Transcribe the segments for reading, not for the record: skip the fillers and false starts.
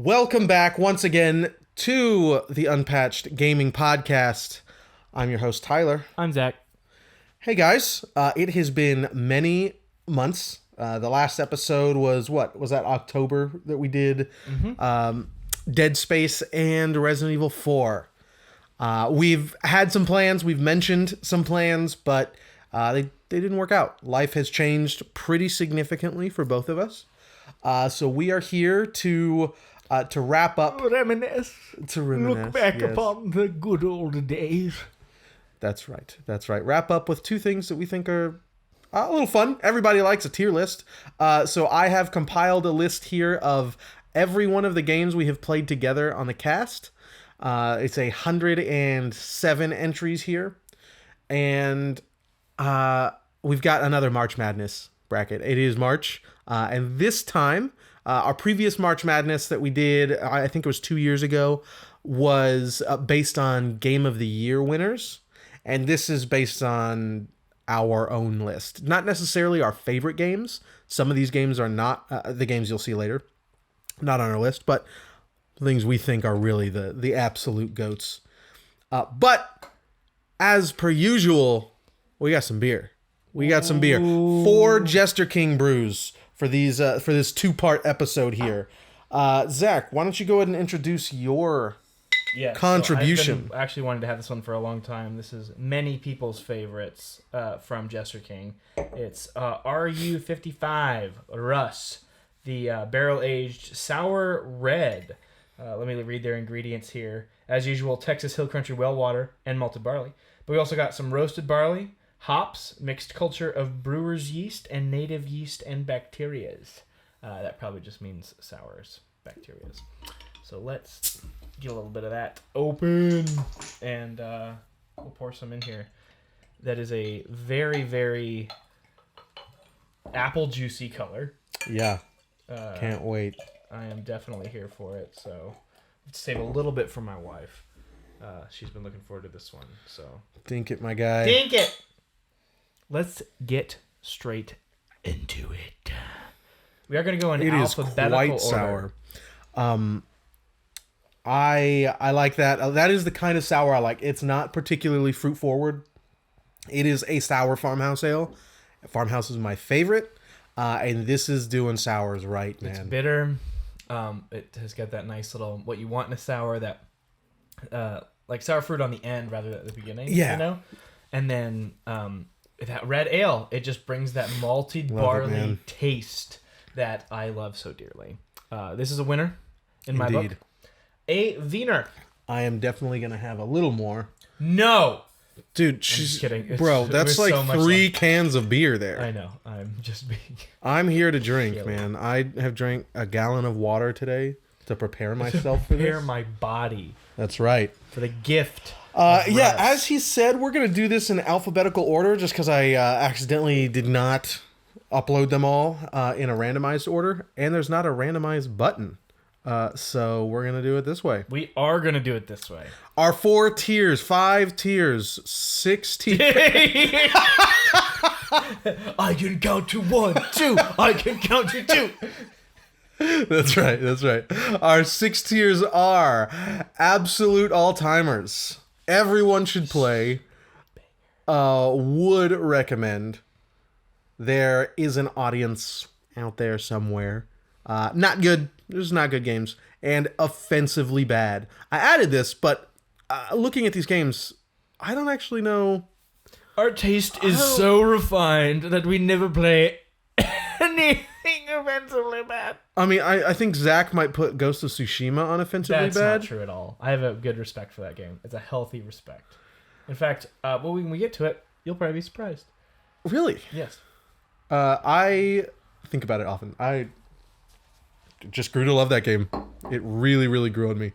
Welcome back once again to the Unpatched Gaming Podcast. I'm your host, Tyler. I'm Zach. Hey guys, it has been many months. The last episode was Was that October that we did Dead Space and Resident Evil 4. We've had some plans, we've mentioned some plans, but they didn't work out. Life has changed pretty significantly for both of us. So we are here to wrap up. Reminisce. To reminisce. Look back yes. upon the good old days. That's right. Wrap up with two things that we think are a little fun. Everybody likes a tier list. So I have compiled a list here of every one of the games we have played together on the cast. It's 107 entries here. And we've got another March Madness bracket. It is March. And this time, our previous March Madness that we did, I think it was 2 years ago, was based on Game of the Year winners. And this is based on our own list. Not necessarily our favorite games. Some of these games are not the games you'll see later. Not on our list, but things we think are really the absolute GOATs. But as per usual, we got some beer. We got some beer. 4 Jester King brews for these for this 2-part episode here. Zach, why don't you go ahead and introduce your contribution? So I've been actually wanted to have this one for a long time. This is many people's favorites from Jester King. It's RU55 Russ, the barrel-aged sour red. Let me read their ingredients here. As usual, Texas Hill Country well water and malted barley. But we also got some roasted barley, hops, mixed culture of brewer's yeast, and native yeast and bacterias. That probably just means sours, bacterias. So let's get a little bit of that open, and we'll pour some in here. That is a very, very apple juicy color. Yeah, can't wait. I am definitely here for it, so let's save a little bit for my wife. She's been looking forward to this one, so. Dink it, my guy. Dink it! Let's get straight into it. We are going to go in alphabetical order. It is quite sour. I like that. That is the kind of sour I like. It's not particularly fruit forward. It is a sour farmhouse ale. Farmhouse is my favorite, and this is doing sours right, man. It's bitter. It has got that nice little what you want in a sour, that like sour fruit on the end rather than at the beginning. Yeah. You know, and then that red ale, it just brings that malted barley taste that I love so dearly. This is a winner in my book. A Wiener. I am definitely going to have a little more. No! Dude, she's kidding. Bro, that's like so 3 cans of beer there. I know. I'm just being... I'm here to drink, man. I have drank a gallon of water today to prepare myself for this. Prepare my body. That's right. For the gift. Yeah, as he said, we're going to do this in alphabetical order just because I accidentally did not upload them all in a randomized order. And there's not a randomized button. So we're going to do it this way. We are going to do it this way. Our 4 tiers, 5 tiers, 6 tiers. I can count to 1, 2. I can count to 2. That's right. Our 6 tiers are absolute all-timers. Everyone should play. Would recommend. There is an audience out there somewhere. Not good. There's not good games. And offensively bad. I added this, but looking at these games, I don't actually know. Our taste is so refined that we never play anything offensively bad. I mean, I think Zach might put Ghost of Tsushima on offensively bad. That's not true at all. I have a good respect for that game. It's a healthy respect. In fact, when we get to it, you'll probably be surprised. Really? Yes. I think about it often. I just grew to love that game. It really, really grew on me.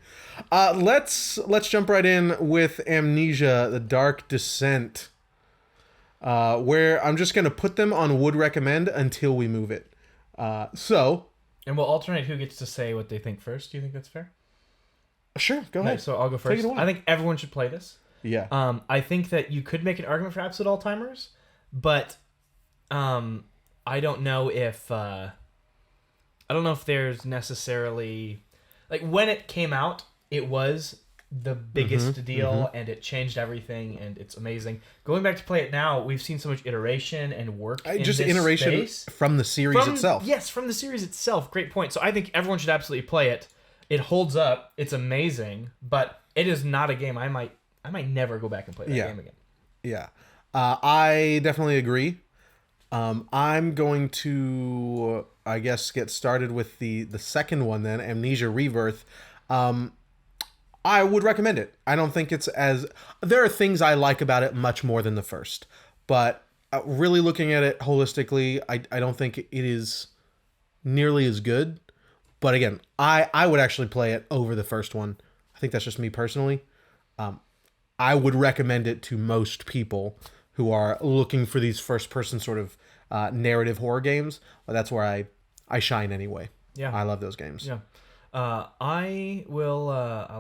Let's jump right in with Amnesia: The Dark Descent, where I'm just going to put them on would recommend until we move it. And we'll alternate who gets to say what they think first. Do you think that's fair? Sure, go ahead. So I'll go first. I think everyone should play this. Yeah. I think that you could make an argument for absolute all-timers, but I don't know if there's necessarily like when it came out, it was the biggest deal, and it changed everything, and it's amazing. Going back to play it now, we've seen so much iteration and work in just this iteration space. from the series itself. Yes, from the series itself. Great point. So I think everyone should absolutely play it. It holds up. It's amazing, but it is not a game I might never go back and play that game again. Yeah, I definitely agree. I'm going to, I guess, get started with the second one then, Amnesia Rebirth. I would recommend it. I don't think it's as... There are things I like about it much more than the first. But really looking at it holistically, I don't think it is nearly as good. But again, I would actually play it over the first one. I think that's just me personally. I would recommend it to most people who are looking for these first-person sort of narrative horror games. But that's where I shine anyway. Yeah. I love those games. Yeah. I'll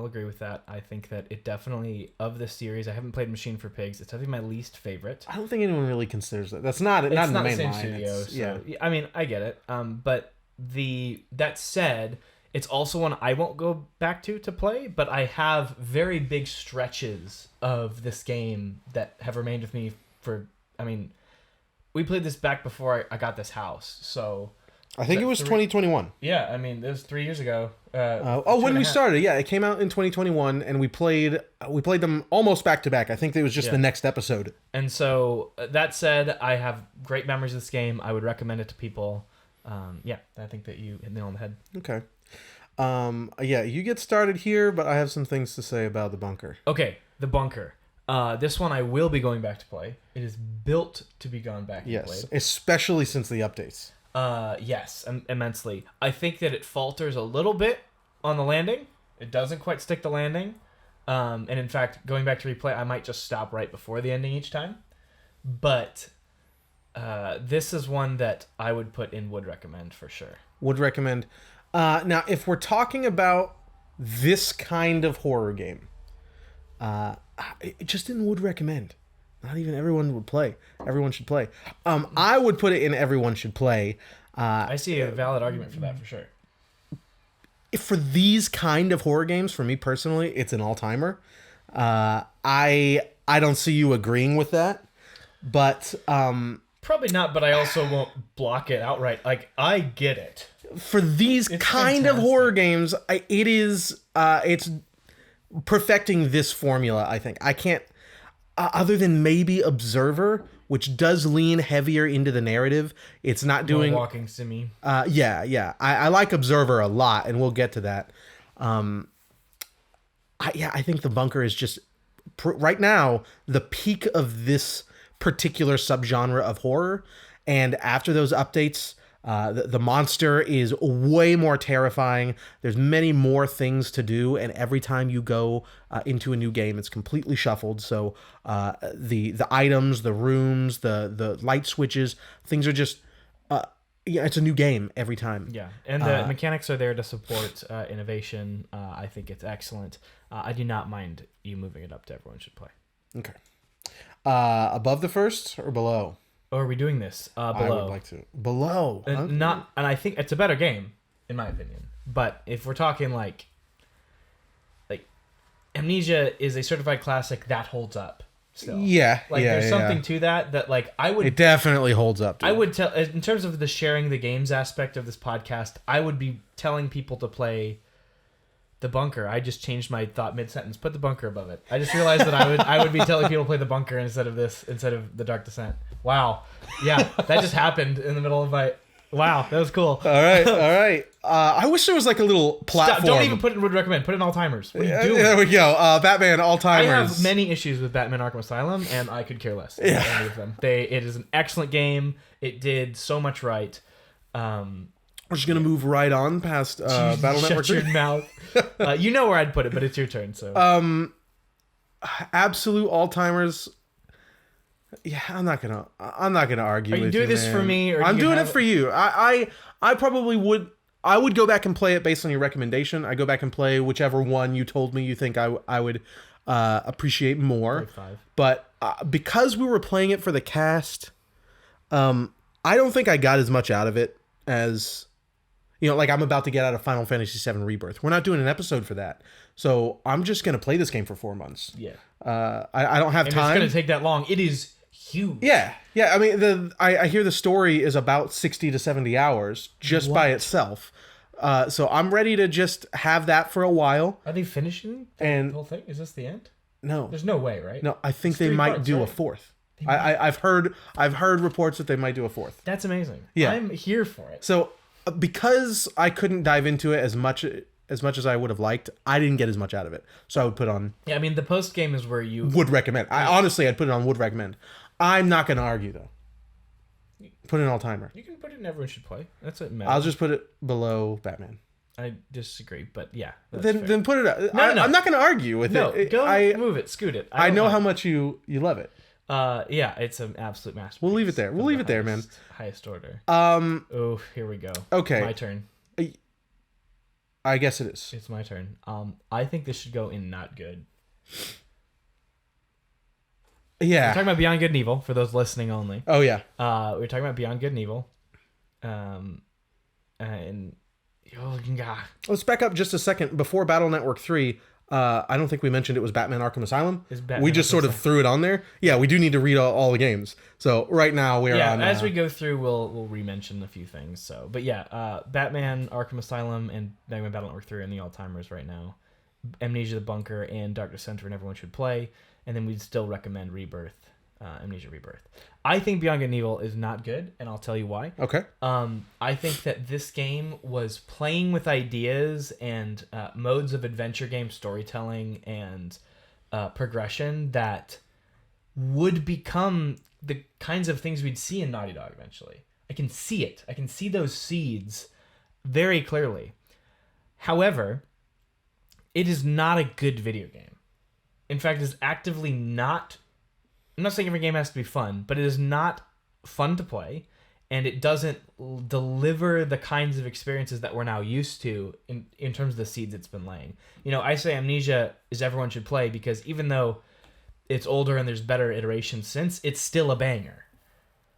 agree with that. I think that it definitely, of the series, I haven't played Machine for Pigs. It's definitely my least favorite. I don't think anyone really considers that. That's not in the main same line. studio. Yeah. I mean, I get it. But that said, it's also one I won't go back to play, but I have very big stretches of this game that have remained with me for, I mean, we played this back before I got this house, so... I think it was 2021. Yeah, I mean, it was 3 years ago. When we started, yeah, it came out in 2021, and we played them almost back to back. I think it was just the next episode. And so, that said, I have great memories of this game. I would recommend it to people. I think that you hit the nail on the head. Okay. You get started here, but I have some things to say about the bunker. Okay, the bunker. This one I will be going back to play. It is built to be gone back and played. Yes, especially since the updates. Yes, immensely. I think that it falters a little bit on the landing. It doesn't quite stick the landing. And in fact, going back to replay, I might just stop right before the ending each time. But this is one that I would would recommend for sure. Would recommend. Now, if we're talking about this kind of horror game, it just didn't would recommend. Not even everyone would play. Everyone should play. I would put it in everyone should play. I see a valid argument for that for sure. For these kind of horror games, for me personally, it's an all-timer. I don't see you agreeing with that, but probably not. But I also won't block it outright. Like, I get it. For these kind of horror games, it's perfecting this formula. I think I can't. Other than maybe Observer, which does lean heavier into the narrative, it's not doing... walking simi. Yeah. I like Observer a lot, and we'll get to that. I think the bunker is just... right now, the peak of this particular subgenre of horror, and after those updates... The monster is way more terrifying. There's many more things to do, and every time you go into a new game, it's completely shuffled. So the items, the rooms, the light switches, things are just it's a new game every time. Yeah, and the mechanics are there to support innovation. I think it's excellent. I do not mind you moving it up to everyone should play. Okay. Above the first or below? Or are we doing this below? I would like to. Below. And I think it's a better game, in my opinion. But if we're talking like Amnesia is a certified classic that holds up still. Yeah. There's something to that like I would... It definitely holds up. Dude. I would tell, in terms of the sharing the games aspect of this podcast, I would be telling people to play the bunker. I just changed my thought mid-sentence. Put the bunker above it. I just realized that I would be telling people to play the bunker instead of the Dark Descent. Wow. Yeah, that just happened in the middle of my... Wow, that was cool. All right. I wish there was like a little platform. Don't even put it in would recommend. Put it in all-timers. What are you doing? There we go. Batman all-timers. I have many issues with Batman Arkham Asylum, and I could care less about any of them. It is an excellent game. It did so much right. We're just going to move right on past Battle Network. Shut your mouth. You know where I'd put it, but it's your turn. So absolute all-timers. Yeah, I'm not gonna argue. Are you with doing this man. for me, or I'm doing it for you? I probably would. I would go back and play it based on your recommendation. I go back and play whichever one you told me you think I would appreciate more. But because we were playing it for the cast, I don't think I got as much out of it as Like I'm about to get out of Final Fantasy VII Rebirth. We're not doing an episode for that. So I'm just going to play this game for 4 months. Yeah. I don't have And time. it's going to take that long. It is huge. Yeah. I mean, I hear the story is about 60 to 70 hours just by itself. So I'm ready to just have that for a while. Are they finishing the whole thing? Is this the end? No. There's no way, right? No, I think they might do a fourth. I've heard reports that they might do a fourth. That's amazing. Yeah. I'm here for it. So because I couldn't dive into it as much as I would have liked, I didn't get as much out of it. So I would put on... Yeah, I mean, the post game is where you... Would recommend. I'd put it on would recommend. I'm not going to argue, though. Put it in all-timer. You can put it in Everyone Should Play. That's what matters. I'll just put it below Batman. I disagree, but yeah. Then put it... No. I'm not going to argue with it. Move it. Scoot it. I know how much you love it. Yeah, it's an absolute masterpiece. We'll leave it there. We'll leave it there, man. Highest order. Oh, here we go. Okay. My turn. I guess it is. It's my turn. I think this should go in not good. Yeah. We're talking about Beyond Good and Evil for those listening only. Oh yeah. We're talking about Beyond Good and Evil. Let's back up just a second. Before Battle Network 3, I don't think we mentioned it was Batman Arkham Asylum. We just sort of threw it on there. Yeah, we do need to read all the games. So right now we're on... as we go through, we'll re-mention a few things. So, but yeah, Batman Arkham Asylum and Batman Battle Network 3 are in the all-timers right now. Amnesia the Bunker and Darkness Center and Everyone Should Play. And then we'd still recommend Rebirth. Amnesia Rebirth. I think Beyond Good and Evil is not good, and I'll tell you why. Okay. I think that this game was playing with ideas and modes of adventure game storytelling and progression that would become the kinds of things we'd see in Naughty Dog eventually. I can see it. I can see those seeds very clearly. However, it is not a good video game. In fact, it's actively not... I'm not saying every game has to be fun, but it is not fun to play, and it doesn't deliver the kinds of experiences that we're now used to in terms of the seeds it's been laying. I say Amnesia is Everyone Should Play because even though it's older and there's better iterations since, it's still a banger.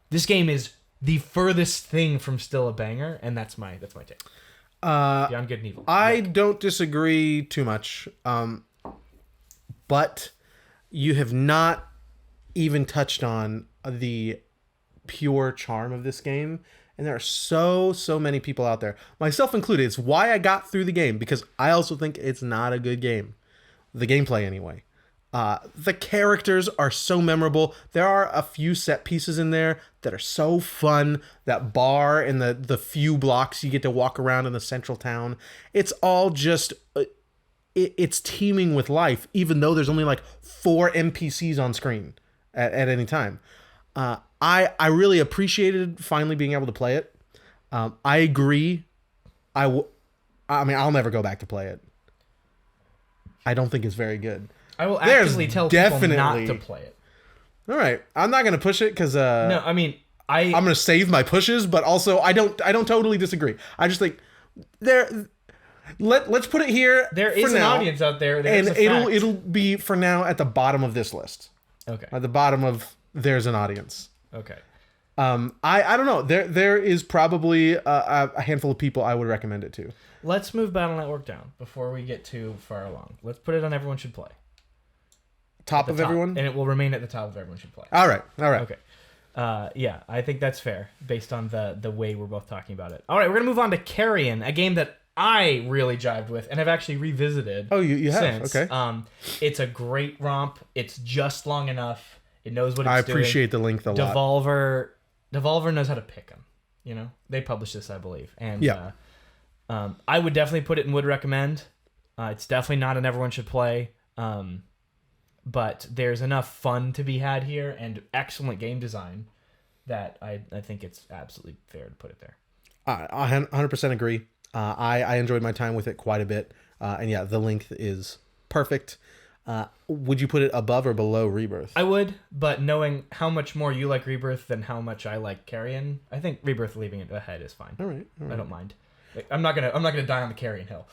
This game is the furthest thing from still a banger, and that's my take. Beyond Good and Evil. I don't disagree too much, but you have not even touched on the pure charm of this game, and there are so many people out there, myself included. It's why I got through the game, because I also think it's not a good game, the gameplay anyway. The characters are so memorable. There are a few set pieces in there that are so fun. That bar and the few blocks you get to walk around in the central town, it's all just it's teeming with life, even though there's only like 4 NPCs on screen at any time. I really appreciated finally being able to play it. I agree. I mean, I'll never go back to play it. I don't think it's very good. I will actively tell people not to play it. All right, I'm not going to push it because no, I mean I'm going to save my pushes, but also I don't totally disagree. I just think let's put it here. There is an audience out there, and it'll be for now at the bottom of this list. Okay. At the bottom of there's an audience. Okay. I don't know. There is probably a handful of people I would recommend it to. Let's move Battle Network down before we get too far along. Let's put it on Everyone Should Play. Top of everyone? And it will remain at the top of Everyone Should Play. All right. Okay. Yeah, I think that's fair based on the way we're both talking about it. All right, we're going to move on to Carrion, a game that I really jived with and have actually revisited. Oh, you have? Since. Okay. It's a great romp. It's just long enough. It knows what it's doing. I appreciate the length a lot. Devolver knows how to pick them. They published this, I believe. And I would definitely put it in would recommend. It's definitely not an Everyone Should Play. But there's enough fun to be had here and excellent game design that I think it's absolutely fair to put it there. I 100% agree. I enjoyed my time with it quite a bit. And yeah, the length is perfect. Would you put it above or below Rebirth? I would, but knowing how much more you like Rebirth than how much I like Carrion, I think Rebirth leaving it ahead is fine. All right. I don't mind. I'm not gonna die on the Carrion hill.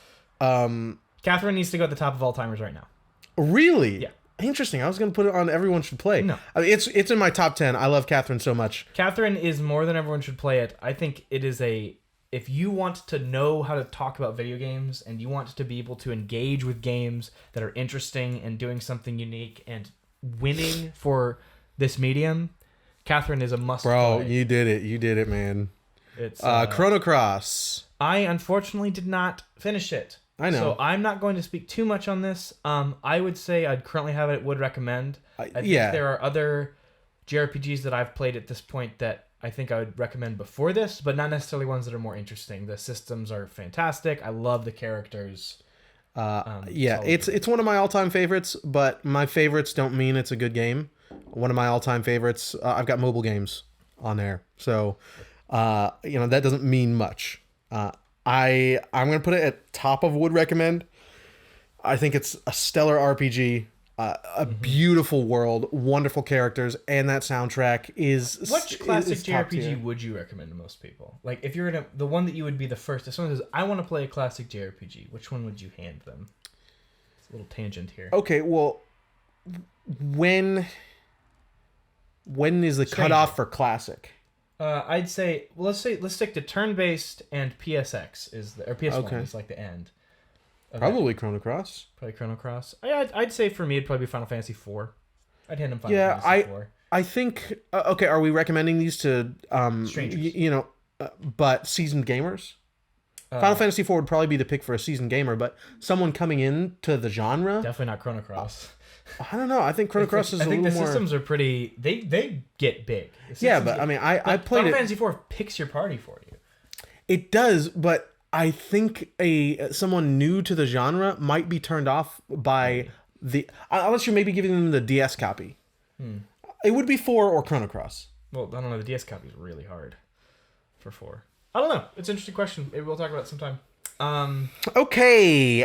Catherine needs to go at the top of all timers right now. Really? Yeah. Interesting. I was going to put it on Everyone Should Play. No. I mean, it's in my top 10. I love Catherine so much. Catherine is more than Everyone Should Play it. I think it is a if you want to know how to talk about video games and you want to be able to engage with games that are interesting and doing something unique and winning for this medium, Catherine is a must Bro, play. you did it, man. It's Chrono Cross. I unfortunately did not finish it. I know. So I'm not going to speak too much on this. I would say I'd currently have it, would recommend. I think there are other JRPGs that I've played at this point that I think I would recommend before this, but not necessarily ones that are more interesting. The systems are fantastic. I love the characters. It's one of my all-time favorites, but my favorites don't mean it's a good game. One of my all-time favorites, I've got mobile games on there, so that doesn't mean much. I'm gonna put it at top of would recommend. I think it's a stellar RPG, a beautiful world, wonderful characters, and that soundtrack is. Which classic is top JRPG tier. would you recommend to most people? Like, if you're the one that you would be the first. If someone says, "I want to play a classic JRPG," which one would you hand them? It's a little tangent here. Okay, well, when is the cutoff for classic? I'd say, let's stick to turn-based and PSX or PS1 is like the end. Probably Chrono Cross. Probably Chrono Cross. I'd say for me it'd probably be Final Fantasy IV. I'd hand him Final Fantasy IV. I think are we recommending these to strangers? But seasoned gamers? Final Fantasy IV would probably be the pick for a seasoned gamer, but someone coming into the genre, definitely not Chrono Cross. I don't know. I think Chrono Cross is a little more. I think the systems are pretty. They get big. But I mean, I played Final Fantasy IV picks your party for you. It does, but I think someone new to the genre might be turned off by unless you're maybe giving them the DS copy. It would be 4 or Chrono Cross. Well, I don't know. The DS copy is really hard for 4. I don't know. It's an interesting question. Maybe we'll talk about it sometime. Okay.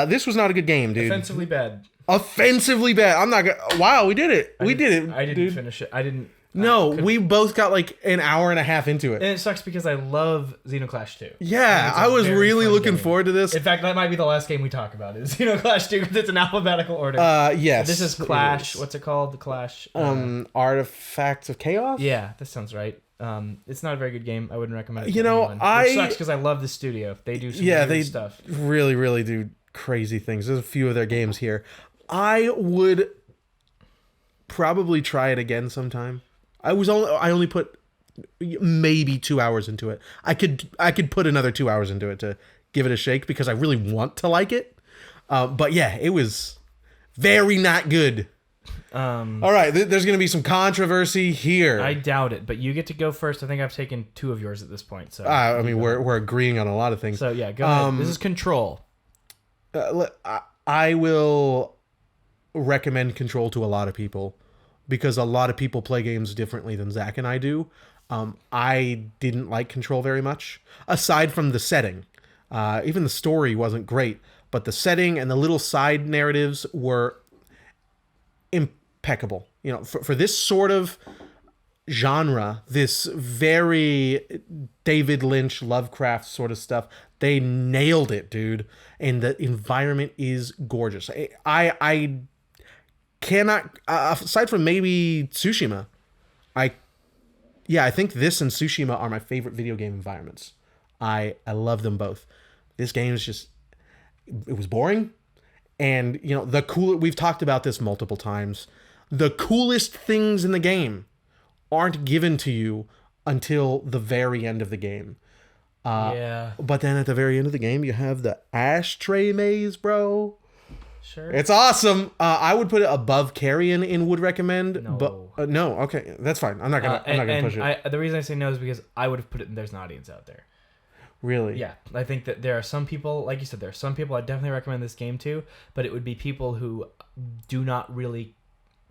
This was not a good game, dude. Offensively bad. Offensively bad. I'm not gonna. Wow, we did it. We did it. I didn't finish it. I didn't. No, we both got like an hour and a half into it. And it sucks because I love Xenoclash 2. Yeah, I was really looking forward to this. In fact, that might be the last game we talk about is Xenoclash 2 because it's in alphabetical order. Yes. This is Clash. What's it called? The Clash. Artifacts of Chaos? Yeah, that sounds right. It's not a very good game. I wouldn't recommend it to anyone. Which sucks because I love the studio. They do some weird stuff. Really, really do crazy things. There's a few of their games here. I would probably try it again sometime. I only put maybe 2 hours into it. I could put another 2 hours into it to give it a shake because I really want to like it. But yeah, it was very not good. All right, there's going to be some controversy here. I doubt it, but you get to go first. I think I've taken 2 of yours at this point. So I mean, we're agreeing on a lot of things. So yeah, go ahead. This is Control. I will recommend Control to a lot of people because a lot of people play games differently than Zach and I do. I didn't like Control very much, aside from the setting. Even the story wasn't great, but the setting and the little side narratives were impeccable. For this sort of genre, this very David Lynch, Lovecraft sort of stuff, they nailed it, dude. And the environment is gorgeous. I cannot, aside from maybe Tsushima, I think this and Tsushima are my favorite video game environments. I love them both. This game is just, it was boring. And, we've talked about this multiple times. The coolest things in the game aren't given to you until the very end of the game. But then at the very end of the game, you have the ashtray maze, bro. Sure. It's awesome. I would put it above Carrion in would recommend. No. But no, okay, that's fine. I'm not gonna push it. The reason I say no is because I would have put it in There's an Audience Out There. Really? Yeah, I think that there are some people, like you said, there are some people I definitely recommend this game to, but it would be people who do not really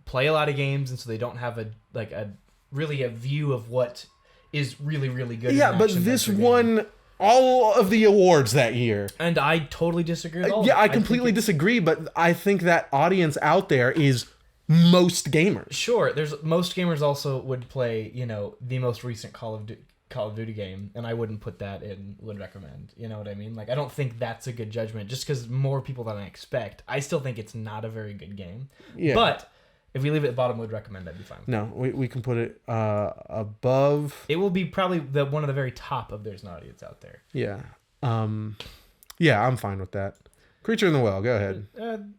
play a lot of games, and so they don't have a view of what is really, really good. Yeah, but this won all of the awards that year. And I totally disagree with all Yeah, I completely disagree, but I think that audience out there is most gamers. Sure, most gamers also would play, the most recent Call of Duty game, and I wouldn't put that in would recommend. You know what I mean? Like, I don't think that's a good judgment just because more people than I expect. I still think it's not a very good game. Yeah. But If we leave it at bottom, would recommend, I'd be fine. No, we can put it above. It will be probably one of the very top of There's an Audience Out There. Yeah. Yeah, I'm fine with that. Creature in the Well, go ahead.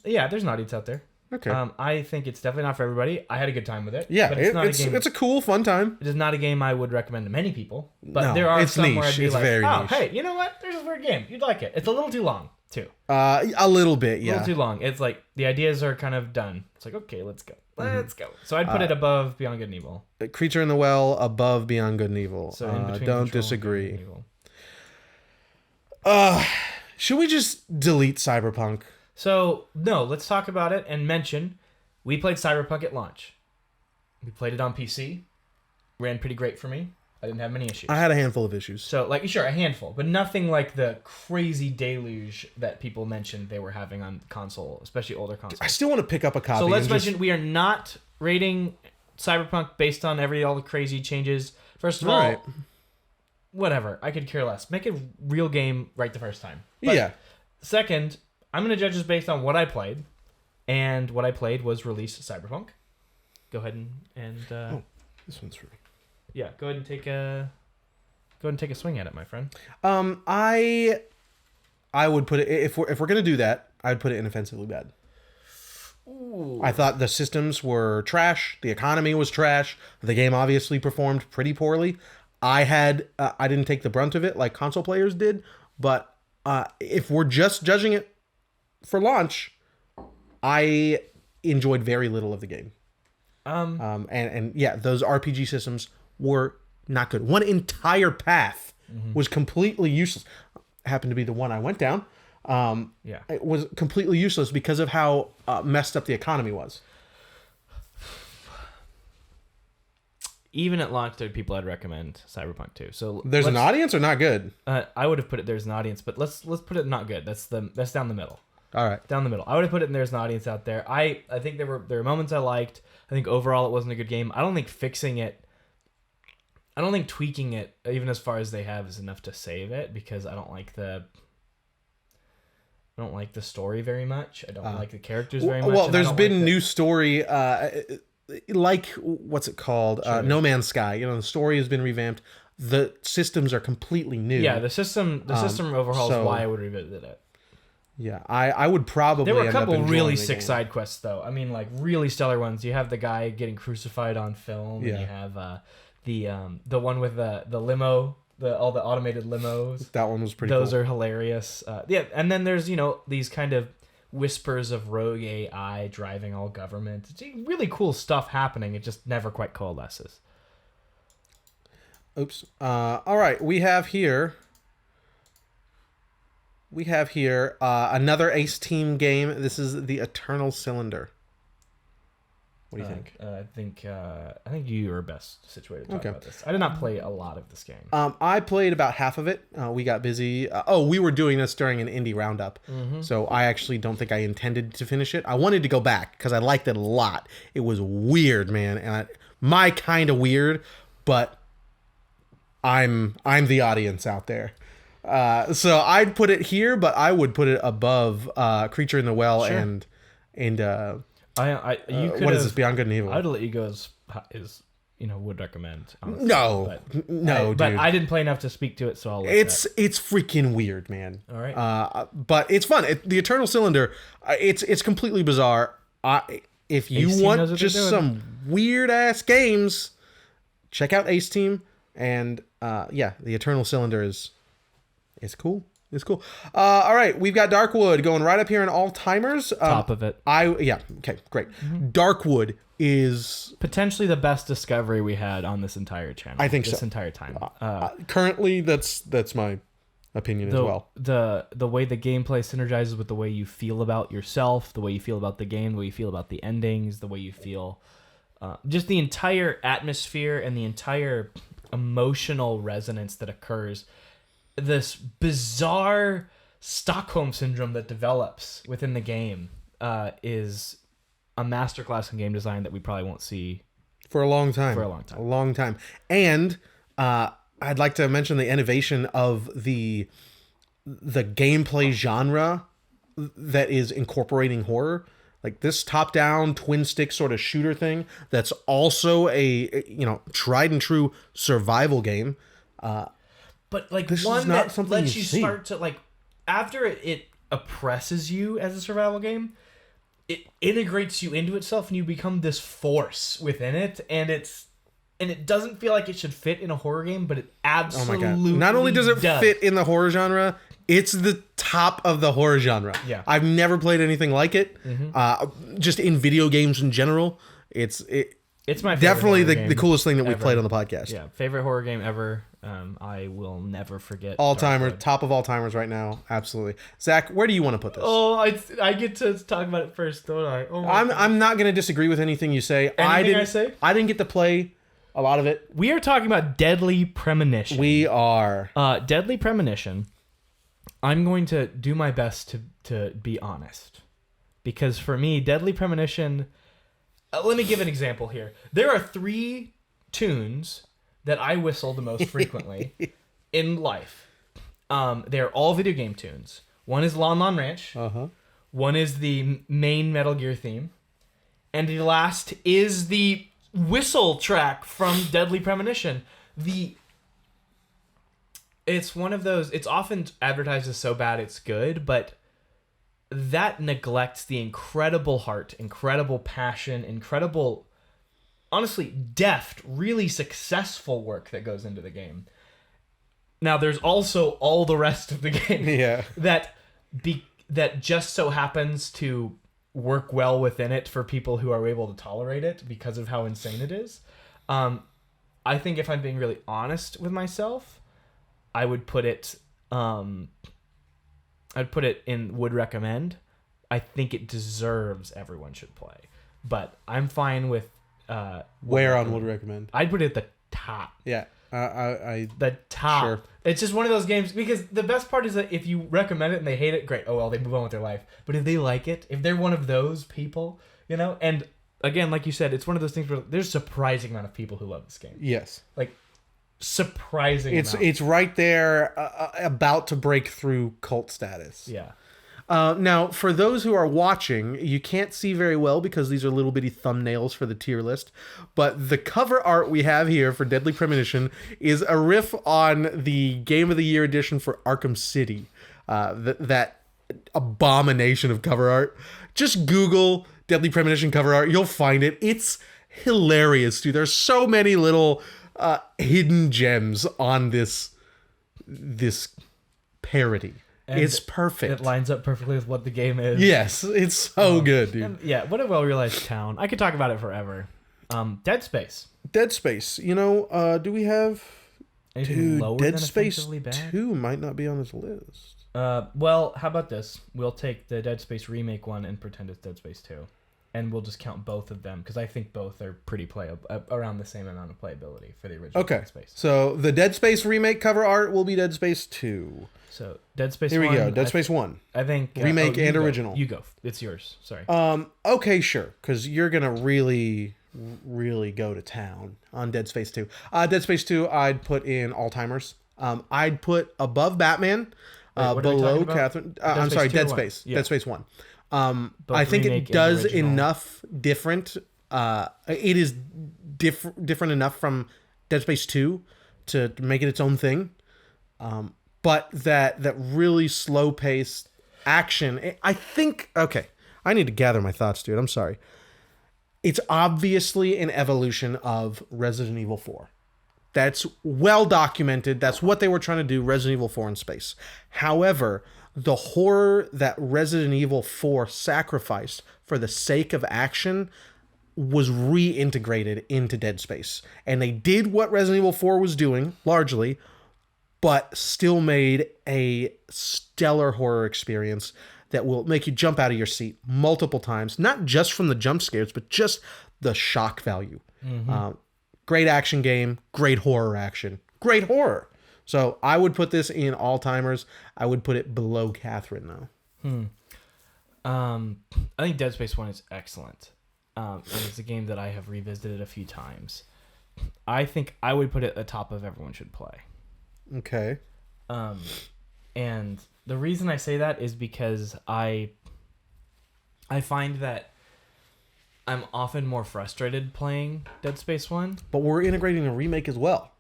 Yeah, There's an Audience Out There. Okay. I think it's definitely not for everybody. I had a good time with it. Yeah, but it's a cool, fun time. It is not a game I would recommend to many people. But No, there are it's some niche. where I'd be It's like, very oh, niche. hey, you know what? There's a weird game. You'd like it. It's a little too long, too. A little bit, yeah. A little too long. It's like the ideas are kind of done. It's like, okay, let's go. Let's go. So I'd put it above Beyond Good and Evil. Creature in the Well, above Beyond Good and Evil. So in between don't Control disagree. and Good and Evil. Should we just delete Cyberpunk? So, no, let's talk about it and mention we played Cyberpunk at launch. We played it on PC. Ran pretty great for me. I didn't have many issues. I had a handful of issues. So, like, sure, a handful, but nothing like the crazy deluge that people mentioned they were having on console, especially older consoles. I still want to pick up a copy. So let's mention we are not rating Cyberpunk based on all the crazy changes. First of all, whatever. I could care less. Make a real game right the first time. But yeah. Second, I'm going to judge this based on what I played, and what I played was released Cyberpunk. Go ahead and this one's for me. Yeah, go ahead and take a swing at it, my friend. I would put it, if we're gonna do that, I'd put it inoffensively bad. Ooh. I thought the systems were trash, the economy was trash, the game obviously performed pretty poorly. I didn't take the brunt of it like console players did, but if we're just judging it for launch, I enjoyed very little of the game. And yeah, those RPG systems were not good. One entire path was completely useless. Happened to be the one I went down. It was completely useless because of how messed up the economy was. Even at launch, there are people I'd recommend Cyberpunk to. So there's an audience or not good? I would have put it there's an audience, but let's put it not good. That's down the middle. All right, down the middle. I would have put it in there's an audience out there. I think there were moments I liked. I think overall it wasn't a good game. I don't think fixing it. I don't think tweaking it, even as far as they have, is enough to save it because I don't like the story very much. I don't like the characters very much. Well, there's been new story, like what's it called? Sure. No Man's Sky. You know, the story has been revamped. The systems are completely new. Yeah, the system overhaul is why I would revisit it. Yeah, I would probably. There were a couple really sick side quests though. I mean, like really stellar ones. You have the guy getting crucified on film. Yeah. And you have the one with the limo, all the automated limos. That one was pretty. Those cool. are hilarious. Yeah, and then there's these kind of whispers of rogue AI driving all government. It's really cool stuff happening. It just never quite coalesces. Oops. All right, we have here another Ace Team game. This is the Eternal Cylinder. What do you think? I think you are best situated to talk about this. I did not play a lot of this game. I played about half of it. We got busy. We were doing this during an indie roundup, so I actually don't think I intended to finish it. I wanted to go back because I liked it a lot. It was weird, man, and my kind of weird, but I'm the audience out there. So I'd put it here, but I would put it above Creature in the Well and what is this, Beyond Good and Evil? I'd let you go as would recommend. Honestly. No, dude. But I didn't play enough to speak to it, so I'll let it's freaking weird, man. All right. But it's fun. The Eternal Cylinder, it's completely bizarre. If you want just some weird ass games, check out Ace Team. And the Eternal Cylinder is cool. It's cool. All right, we've got Darkwood going right up here in all timers. Top of it. Okay, great. Darkwood is potentially the best discovery we had on this entire channel. I think this so. entire time. Currently, that's my opinion as well. The way the gameplay synergizes with the way you feel about yourself, the way you feel about the game, the way you feel about the endings, the way you feel, just the entire atmosphere and the entire emotional resonance that occurs. This bizarre Stockholm syndrome that develops within the game is a masterclass in game design that we probably won't see for a long time. And I'd like to mention the innovation of the gameplay genre that is incorporating horror. like this top-down twin stick sort of shooter thing that's also a tried and true survival game. But like This is one not that something lets you you see. start to like after it oppresses you as a survival game, it integrates you into itself and you become this force within it, and it doesn't feel like it should fit in a horror game, but it absolutely Not only does it does. fit in the horror genre, it's the top of the horror genre. Yeah. I've never played anything like it. Just in video games in general, it's my favorite definitely horror the game coolest thing that we've ever. played on the podcast. Yeah, favorite horror game ever. I will never forget. All timer, Darkwood. top of all timers right now. Absolutely. Zach, where do you want to put this? Oh, I get to talk about it first, don't I? Oh my God. I'm not going to disagree with anything you say. I didn't get to play a lot of it. We are talking about Deadly Premonition. We are. Deadly Premonition. I'm going to do my best to be honest, because for me, Deadly Premonition. Let me give an example here. There are 3 tunes that I whistle the most frequently in life. They're all video game tunes. One is Lon Lon Ranch. One is the main Metal Gear theme. And the last is the whistle track from Deadly Premonition. It's one of those, it's often advertised as so bad it's good, but that neglects the incredible heart, incredible passion, incredible, honestly, deft, really successful work that goes into the game. Now, there's also all the rest of the game Yeah. that just so happens to work well within it for people who are able to tolerate it because of how insane it is. I think if I'm being really honest with myself, I would put it in would recommend. I think it deserves everyone should play. But I'm fine with Where on would recommend? I'd put it at the top. Yeah. The top. Sure. It's just one of those games because the best part is that if you recommend it and they hate it, great. Oh well, they move on with their life. But if they like it, if they're one of those people, and again, like you said, it's one of those things where there's a surprising amount of people who love this game. Yes. Like surprising amount. It's right there, about to break through cult status. Yeah. Now, for those who are watching, you can't see very well because these are little bitty thumbnails for the tier list. But the cover art we have here for Deadly Premonition is a riff on the Game of the Year edition for Arkham City. That abomination of cover art. Just Google Deadly Premonition cover art. You'll find it. It's hilarious, dude. There's so many little hidden gems on this parody. And it's perfect. It lines up perfectly with what the game is. Yes, it's so good, dude. And yeah, what a well-realized town. I could talk about it forever. Dead Space. Dead Space. Do we have... Anything lower Dead than Space offensively bad? 2 might not be on this list. Well, how about this? We'll take the Dead Space remake one and pretend it's Dead Space 2. And we'll just count both of them, because I think both are pretty playable, around the same amount of playability for the original Dead Space. So the Dead Space remake cover art will be Dead Space 2. So Dead Space Here 1. we go. Dead Space 1. I think... remake and original. You go. It's yours. Sorry. Okay, sure. Because you're going to really go to town on Dead Space 2. Dead Space 2, I'd put in all-timers. I'd put above Batman, below Catherine... I'm sorry, Dead Space. Yeah. Dead Space 1. I think it does enough different. It is different enough from Dead Space 2 to make it its own thing. But that really slow paced action, I think. Okay, I need to gather my thoughts, dude. I'm sorry. It's obviously an evolution of Resident Evil 4. That's well documented. That's what they were trying to do. Resident Evil 4 in space. However, the horror that Resident Evil 4 sacrificed for the sake of action was reintegrated into Dead Space. And they did what Resident Evil 4 was doing, largely, but still made a stellar horror experience that will make you jump out of your seat multiple times, not just from the jump scares, but just the shock value. Mm-hmm. Great action game, great horror action, great horror. So I would put this in all-timers. I would put it below Catherine, though. I think Dead Space 1 is excellent. And it's a game that I have revisited a few times. I think I would put it at the top of Everyone Should Play. Okay. And the reason I say that is because I find that I'm often more frustrated playing Dead Space 1. But we're integrating a remake as well.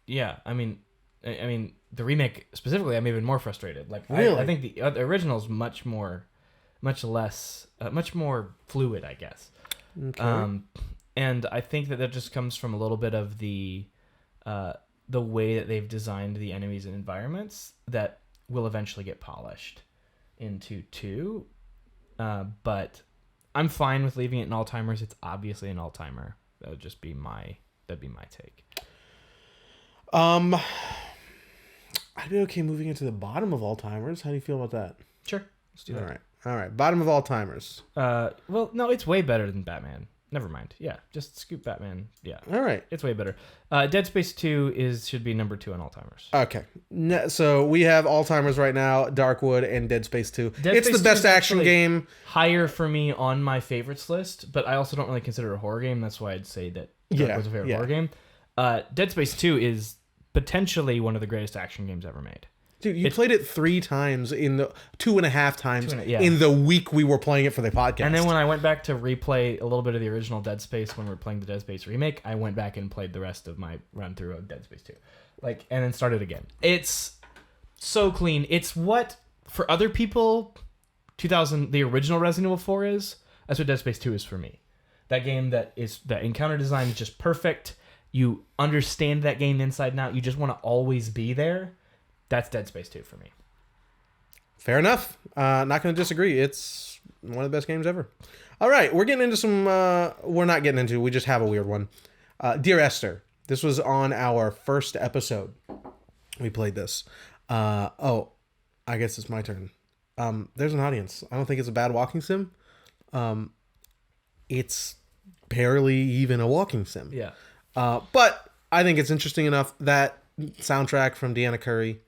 Yeah, I mean, the remake specifically, I'm even more frustrated. Like, Really? I think the original is much more fluid, I guess. Okay. And I think that just comes from a little bit of the way that they've designed the enemies and environments that will eventually get polished into 2. But I'm fine with leaving it in all-timers. It's obviously an all-timer. That'd be my take. I'd be okay moving into the bottom of all-timers. How do you feel about that? Sure. Let's do that. All right. Bottom of all-timers. Well, no, it's way better than Batman. Never mind. Yeah, just scoop Batman. Yeah. All right. It's way better. Dead Space 2 should be number 2 on all-timers. Okay. So we have all-timers right now, Darkwood and Dead Space 2. Dead It's Space the best 2 is action actually game. Higher for me on my favorites list, but I also don't really consider it a horror game. That's why I'd say that Darkwood's a favorite horror game. Dead Space 2 is potentially one of the greatest action games ever made. Dude, you played it 3 times in the 2.5 times yeah. in the week we were playing it for the podcast. And then when I went back to replay a little bit of the original Dead Space when we were playing the Dead Space remake, I went back and played the rest of my run through of Dead Space 2. And then started again. It's so clean. It's what for other people the original Resident Evil 4 is. That's what Dead Space 2 is for me. That game that encounter design is just perfect. You understand that game inside and out. You just want to always be there. That's Dead Space 2 for me. Fair enough. Not going to disagree. It's one of the best games ever. All right, we're getting into some... we're not getting into... We just have a weird one. Dear Esther. This was on our first episode. We played this. I guess it's my turn. There's an audience. I don't think it's a bad walking sim. It's barely even a walking sim. Yeah. But I think it's interesting enough that soundtrack from Deanna Curry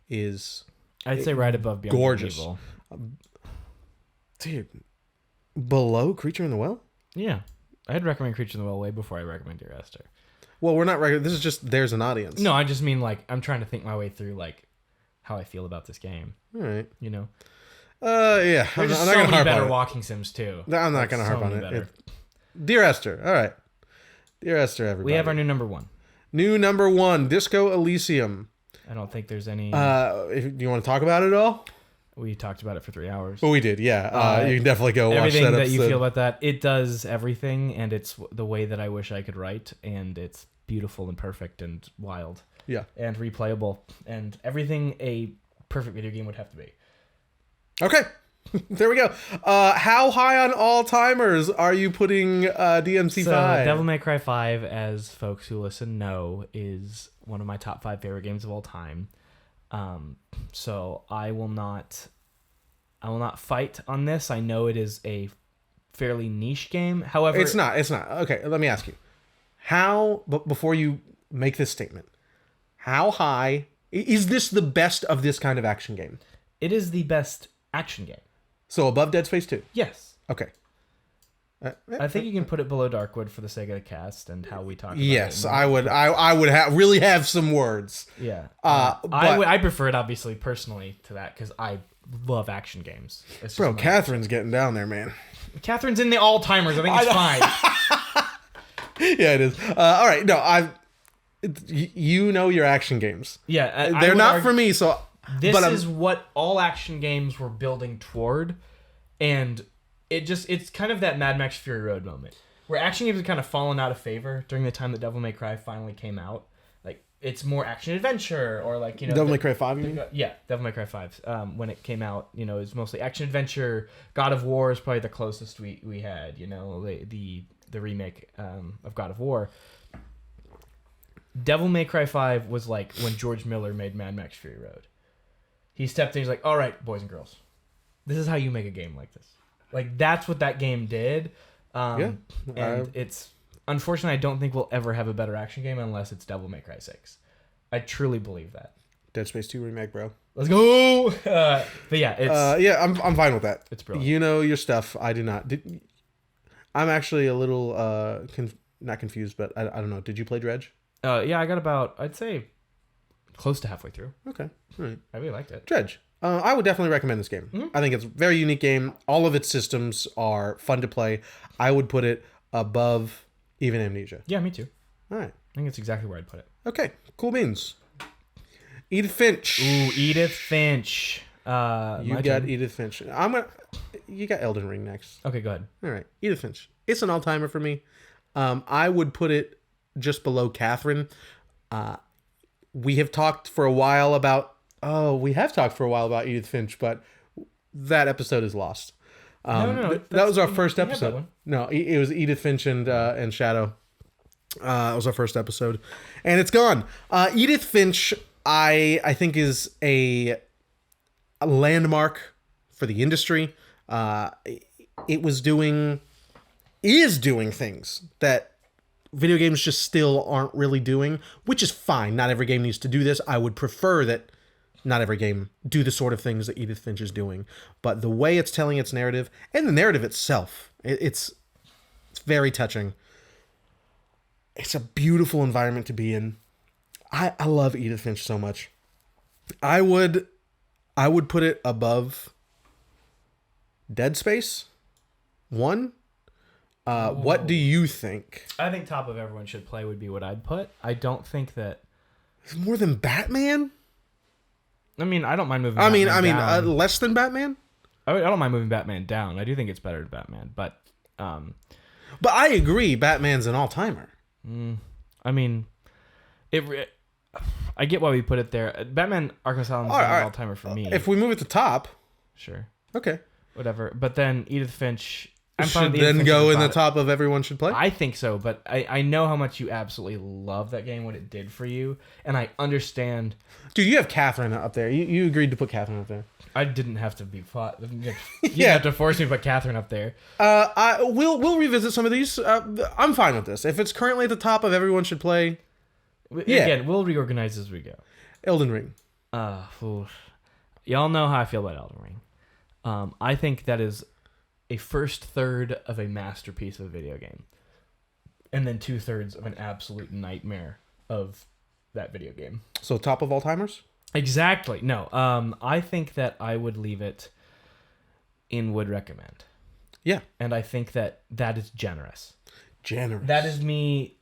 is... I'd say right above Beyond gorgeous. Evil. Dude, below Creature in the Well? Yeah. I'd recommend Creature in the Well way before I recommend Dear Esther. Well, we're not... This is just... There's an audience. No, I just mean, I'm trying to think my way through, how I feel about this game. All right. You know? Yeah. There's just so many better walking sims, too. I'm not going to harp on it. Dear Esther. All right. Dear Esther, everybody. We have our new number 1. New number 1, Disco Elysium. I don't think there's any... Do you want to talk about it at all? We talked about it for 3 hours. Oh, we did, yeah. You can definitely go watch that everything episode. that you feel about that. It does everything, and it's the way that I wish I could write, and it's beautiful and perfect and wild. Yeah. And replayable, and everything a perfect video game would have to be. Okay. There we go. How high on all-timers are you putting DMC5? So, Devil May Cry 5, as folks who listen know, is one of my top 5 favorite games of all time. So I will not fight on this. I know it is a fairly niche game. However, it's not. Okay, let me ask you. Before you make this statement, how high is this the best of this kind of action game? It is the best action game. So above Dead Space 2? Yes. Okay. I think you can put it below Darkwood for the sake of the cast and how we talk about it. Yes, I would really have some words. Yeah. But I prefer it, obviously, personally, to that, because I love action games. Bro, Catherine's getting down there, man. Catherine's in the all-timers. I think it's fine. Yeah, it is. All right. No, you know your action games. Yeah. They're not for me, so... This is what all action games were building toward, and it's kind of that Mad Max Fury Road moment where action games have kind of fallen out of favor during the time that Devil May Cry finally came out. It's more action adventure, or Devil May Cry 5, you mean? Yeah, Devil May Cry 5. When it came out, it was mostly action adventure. God of War is probably the closest we had. The remake of God of War. Devil May Cry 5 was like when George Miller made Mad Max Fury Road. He stepped in, he's like, all right, boys and girls, this is how you make a game like this. That's what that game did. And it's... Unfortunately, I don't think we'll ever have a better action game unless it's Devil May Cry 6. I truly believe that. Dead Space 2 remake, bro. Let's go! But yeah, it's... I'm fine with that. It's brilliant. You know your stuff. I do not. I'm actually a little... not confused, but I don't know. Did you play Dredge? Yeah, I got about, I'd say... close to halfway through. Okay. All right. I really liked it. Dredge. I would definitely recommend this game. Mm-hmm. I think it's a very unique game. All of its systems are fun to play. I would put it above even Amnesia. Yeah, me too. All right. I think it's exactly where I'd put it. Okay. Cool beans. Edith Finch. Ooh, Edith Finch. You My got turn. Edith Finch. You got Elden Ring next. Okay, go ahead. All right. Edith Finch. It's an all-timer for me. I would put it just below Catherine. We have talked for a while about Edith Finch, but that episode is lost. No. That was our first we have that episode. one. No, it was Edith Finch and Shadow. It was our first episode, and it's gone. Edith Finch, I think, is a landmark for the industry. It is doing things that video games just still aren't really doing, which is fine. Not every game needs to do this. I would prefer that not every game do the sort of things that Edith Finch is doing, but the way it's telling its narrative and the narrative itself, it's very touching. It's a beautiful environment to be in. I love Edith Finch so much. I would put it above Dead Space 1. What do you think? I think top of everyone should play would be what I'd put. I don't think that. It's more than Batman? I mean, I don't mind moving. Down. Less than Batman? I don't mind moving Batman down. I do think it's better than Batman, but. But I agree, Batman's an all-timer. I mean, I get why we put it there. Batman Arkham Asylum is not an all-timer for me. If we move it to top, sure, okay, whatever. But then Edith Finch should then go in the top of everyone should play. I think so, but I know how much you absolutely love that game, what it did for you, and I understand. Dude, you have Catherine up there. You agreed to put Catherine up there. I didn't have to be fought. You didn't have to force me to put Catherine up there. We'll revisit some of these. I'm fine with this. If it's currently at the top of everyone should play. Yeah. Again, we'll reorganize as we go. Elden Ring. Y'all know how I feel about Elden Ring. I think that is a first third of a masterpiece of a video game. And then 2/3 of an absolute nightmare of that video game. So top of all timers? Exactly. No. I think that I would leave it in would recommend. Yeah. And I think that is generous. Generous. That is me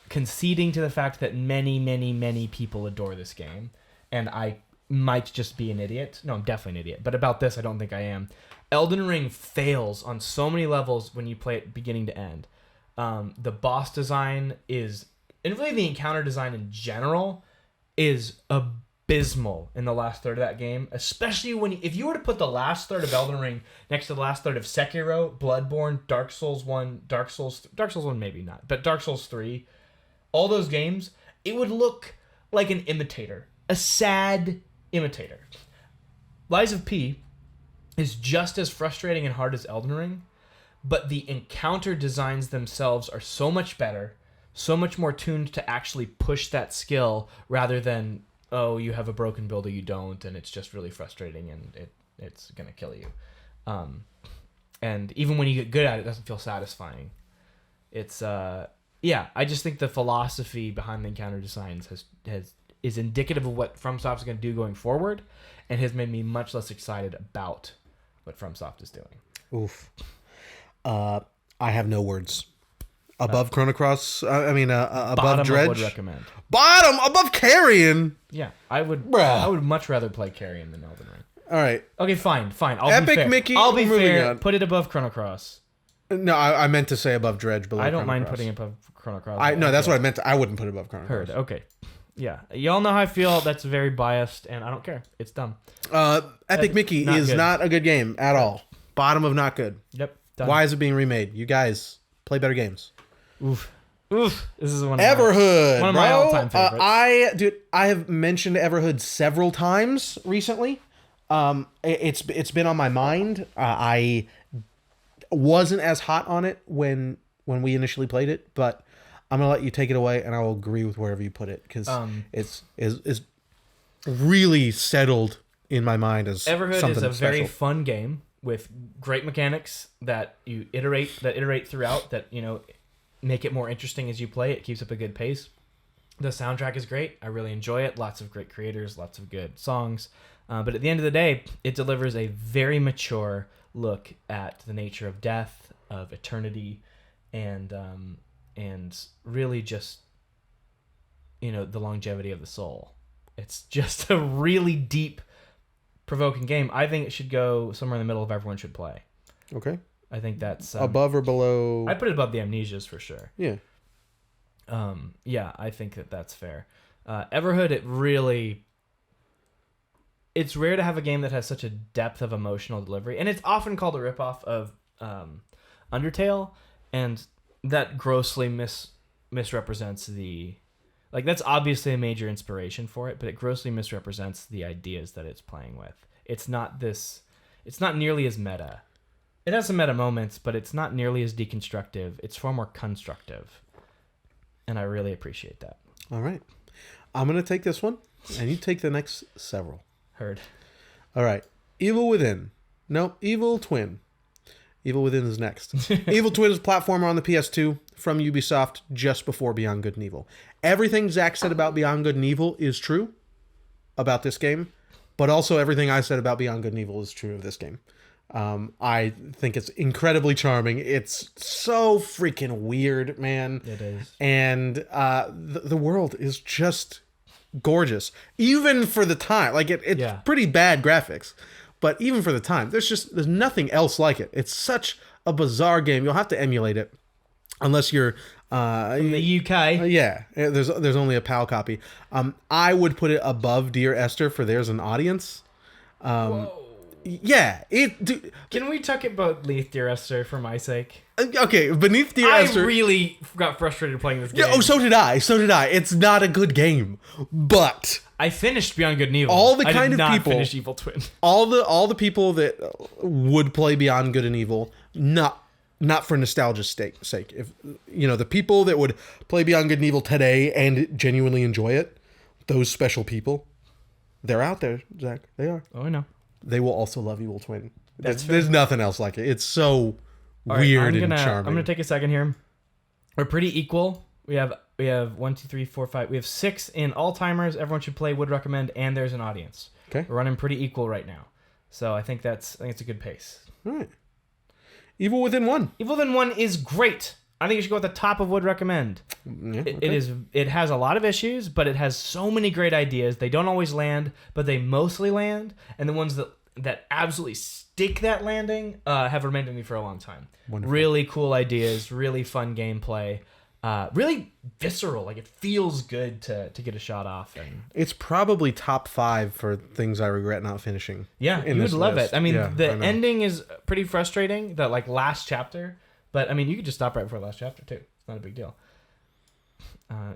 conceding to the fact that many, many, many people adore this game. And I might just be an idiot. No, I'm definitely an idiot. But about this, I don't think I am. Elden Ring fails on so many levels when you play it beginning to end. The boss design is, and really the encounter design in general, is abysmal in the last third of that game. Especially if you were to put the last third of Elden Ring next to the last third of Sekiro, Bloodborne, Dark Souls 1, Dark Souls 1 maybe not, but Dark Souls 3, all those games, it would look like an imitator. A sad imitator. Lies of P is just as frustrating and hard as Elden Ring, but the encounter designs themselves are so much better, so much more tuned to actually push that skill rather than, oh, you have a broken build or you don't, and it's just really frustrating and it's going to kill you. And even when you get good at it, it doesn't feel satisfying. It's, I just think the philosophy behind the encounter designs is indicative of what FromSoft is going to do going forward and has made me much less excited about what FromSoft is doing. Oof. I have no words. Above Chrono Cross, above Dredge. Would recommend. Bottom above Carrion. Yeah, I would much rather play Carrion than Elden Ring. All right. Okay, fine. I'll Epic be fair. Mickey. I'll be moving fair. on. Put it above Chrono Cross. No, I meant to say above Dredge, below. I don't Chrono mind Cross. putting it above Chrono Cross. That's what I meant. I wouldn't put it above Chrono Heard. Cross. Okay. Yeah, y'all know how I feel. That's very biased, and I don't care. It's dumb. Epic Mickey is good. not a good game at all. Bottom of not good. Yep. Done. Why is it being remade? You guys play better games. Oof. This is one of Everhood, one of my all-time favorites. I have mentioned Everhood several times recently. It's been on my mind. I wasn't as hot on it when we initially played it, but I'm gonna let you take it away, and I will agree with wherever you put it because it's really settled in my mind as Everhood something is a special. very fun game with great mechanics that you iterate throughout. That make it more interesting as you play. It keeps up a good pace. The soundtrack is great. I really enjoy it. Lots of great creators, lots of good songs. But at the end of the day, it delivers a very mature look at the nature of death, of eternity, and really just, the longevity of the soul. It's just a really deep, provoking game. I think it should go somewhere in the middle of everyone should play. Okay. I think that's above or below. I'd put it above the Amnesias for sure. Yeah. Yeah, I think that's fair. Everhood, it's rare to have a game that has such a depth of emotional delivery, and it's often called a ripoff of Undertale, and that grossly misrepresents the. Like, that's obviously a major inspiration for it, but it grossly misrepresents the ideas that it's playing with. It's not nearly as meta. It has some meta moments, but it's not nearly as deconstructive. It's far more constructive. And I really appreciate that. All right. I'm going to take this one, and you take the next several. Heard. All right. Evil Within. No, Evil Twin. Evil Within is next. Evil Twin is a platformer on the PS2 from Ubisoft just before Beyond Good and Evil. Everything Zach said about Beyond Good and Evil is true about this game, but also everything I said about Beyond Good and Evil is true of this game. I think it's incredibly charming. It's so freaking weird, man. It is. And the world is just gorgeous, even for the time. Like it's pretty bad graphics, but even for the time, there's nothing else like it. It's such a bizarre game. You'll have to emulate it unless you're from the UK. Yeah, there's only a PAL copy. I would put it above Dear Esther for there's an audience. Whoa. Yeah, can we tuck it beneath Dear Esther for my sake? Okay, beneath Dear Esther. I really got frustrated playing this game. Yeah, so did I. It's not a good game, but I finished Beyond Good and Evil. All the I kind did of not people finish Evil Twin. All the people that would play Beyond Good and Evil, not for nostalgia's sake. If the people that would play Beyond Good and Evil today and genuinely enjoy it, those special people, they're out there, Zach. They are. Oh, I know. They will also love Evil Twin. There's nothing else like it. It's so right, weird and charming. I'm gonna take a second here. We're pretty equal. We have 1, 2, 3, 4, 5. We have 6 in all timers. Everyone should play. Would recommend. And there's an audience. Okay. We're running pretty equal right now. So I think it's a good pace. All right. Evil Within 1. Evil Within 1 is great. I think you should go at the top of would recommend. Yeah, okay. It has a lot of issues, but it has so many great ideas. They don't always land, but they mostly land. And the ones that absolutely stick that landing have remained with me for a long time. Wonderful. Really cool ideas, really fun gameplay, really visceral. Like, it feels good to get a shot off. And it's probably top 5 for things I regret not finishing. Yeah, you would love it. I mean, the ending is pretty frustrating. The last chapter. But, I mean, you could just stop right before the last chapter, too. It's not a big deal.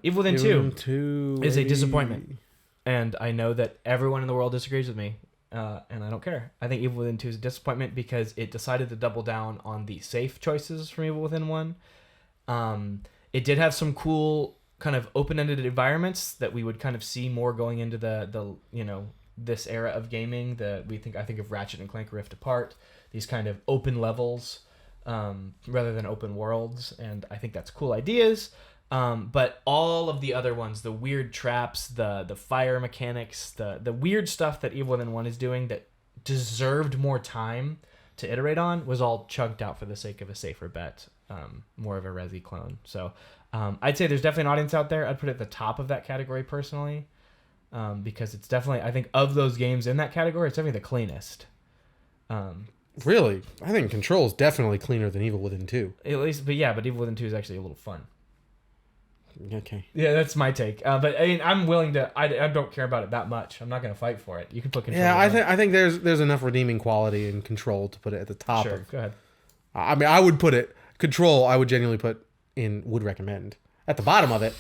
Evil Within 2 is a disappointment. And I know that everyone in the world disagrees with me, and I don't care. I think Evil Within 2 is a disappointment because it decided to double down on the safe choices from Evil Within 1. It did have some cool kind of open-ended environments that we would kind of see more going into the this era of gaming. I think of Ratchet and Clank Rift Apart, these kind of open levels. Rather than open worlds, and I think that's cool ideas. But all of the other ones, the weird traps, the fire mechanics, the weird stuff that Evil Within 1 is doing that deserved more time to iterate on, was all chunked out for the sake of a safer bet, more of a Resi clone. So I'd say there's definitely an audience out there. I'd put it at the top of that category personally, because it's definitely, I think, of those games in that category, it's definitely the cleanest. Really? I think Control is definitely cleaner than Evil Within 2. At least, but Evil Within 2 is actually a little fun. Okay. Yeah, that's my take. But I mean, I'm willing to. I don't care about it that much. I'm not going to fight for it. You can put Control. Yeah, I think there's enough redeeming quality in Control to put it at the top. Sure, go ahead. I mean, I would put it Control. I would genuinely put in would recommend at the bottom of it.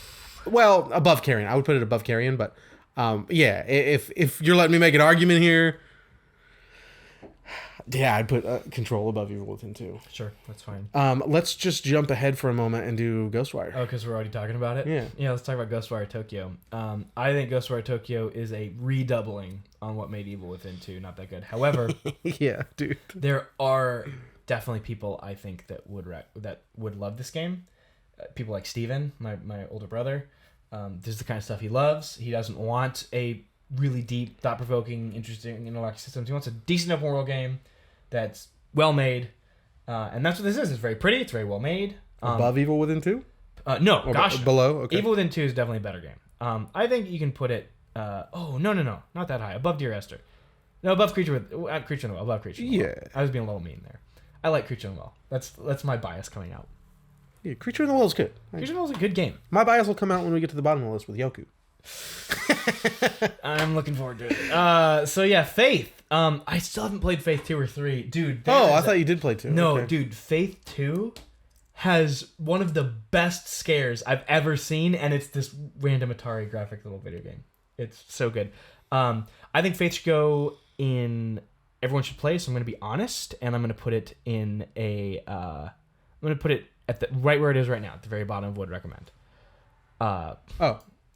Well, above Carrion. I would put it above Carrion, but yeah, if you're letting me make an argument here. Yeah, I'd put Control above Evil Within 2. Sure, that's fine. Let's just jump ahead for a moment and do Ghostwire. Oh, because we're already talking about it? Yeah, let's talk about Ghostwire Tokyo. I think Ghostwire Tokyo is a redoubling on what made Evil Within 2 not that good. However, yeah, dude, there are definitely people I think that would love this game. People like Steven, my older brother. This is the kind of stuff he loves. He doesn't want a really deep, thought-provoking, interesting interactive systems. He wants a decent open world game that's well made, and that's what this is. It's very pretty. It's very well made. Above Evil Within 2? No, Or gosh. below? Okay. Evil Within 2 is definitely a better game. I think you can put it... no. Not that high. Above Dear Esther. No, above Creature in the Well. Above Creature in the Well. I was being a little mean there. I like Creature in the Well. That's my bias coming out. Yeah, Creature in the Well is good. Creature in the Well is a good game. My bias will come out when we get to the bottom of the list with Yoku. I'm looking forward to it. So yeah, Faith. I still haven't played Faith 2 or 3. Dude. I thought you did play 2. No, okay. dude. Faith 2 has one of the best scares I've ever seen, and it's this random Atari graphic little video game. It's so good. I think Faith should go in Everyone Should Play, so I'm going to be honest, and I'm going to put it in I'm going to put it at the right where it is right now, at the very bottom of would recommend. The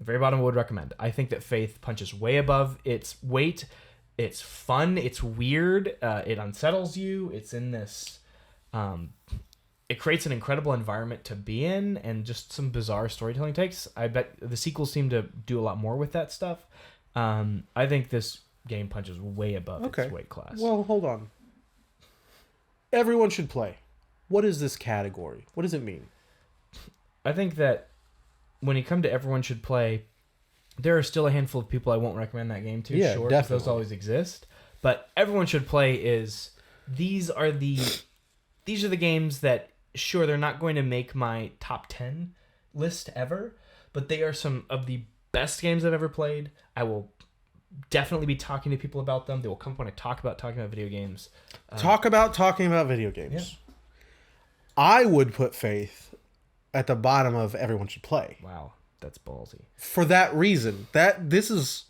very bottom would recommend. I think that Faith punches way above its weight. It's fun. It's weird. It unsettles you. It's in this... it creates an incredible environment to be in and just some bizarre storytelling takes. I bet the sequels seem to do a lot more with that stuff. I think this game punches way above its weight class. Well, hold on. Everyone Should Play. What is this category? What does it mean? I think that when you come to Everyone Should Play, there are still a handful of people I won't recommend that game to. Yeah, sure, definitely. those always exist. But Everyone Should Play is... These are the games that, sure, they're not going to make my top 10 list ever, but they are some of the best games I've ever played. I will definitely be talking to people about them. They will come when I talking about video games. Talking about video games. Yeah. I would put Faith at the bottom of Everyone Should Play. Wow, that's ballsy. For that reason. This is...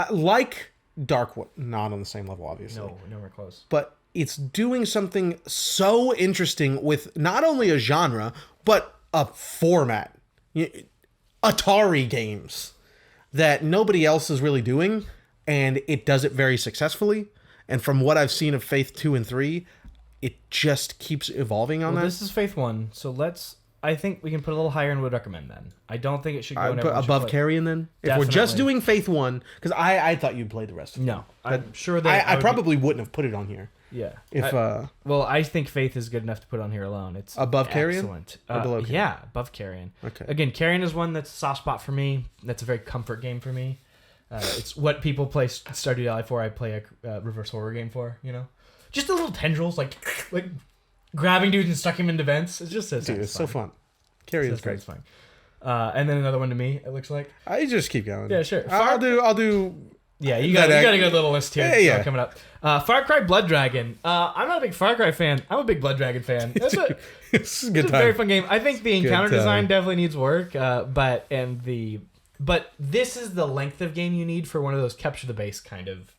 like Darkwood. Not on the same level, obviously. No, nowhere close. But it's doing something so interesting with not only a genre, but a format. Atari games that nobody else is really doing, and it does it very successfully. And from what I've seen of Faith 2 and 3, it just keeps evolving on that. This is Faith 1, so I think we can put a little higher and would recommend then. I don't think it should go in Put above Carrion then? Definitely. If we're just doing Faith 1, because I thought you'd played the rest of them. No, I'm sure that... I probably wouldn't have put it on here. Yeah. If I think Faith is good enough to put on here alone. It's above Carrion? Excellent. Or below Carrion? Yeah, above Carrion. Okay. Again, Carrion is one that's a soft spot for me. That's a very comfort game for me. It's what people play Stardew Valley for. I play a reverse horror game for, Just the little tendrils, like grabbing dudes and stucking him into vents. It's just Dude, it's so fun. Carrion's great. It's fun. And then another one to me, it looks like. I just keep going. Yeah, sure. I'll do. Yeah, you got a good little list here. Yeah. Coming up. Far Cry Blood Dragon. I'm not a big Far Cry fan. I'm a big Blood Dragon fan. It's a good time. A very fun game. I think the encounter time. design definitely needs work. But this is the length of game you need for one of those capture the base kind of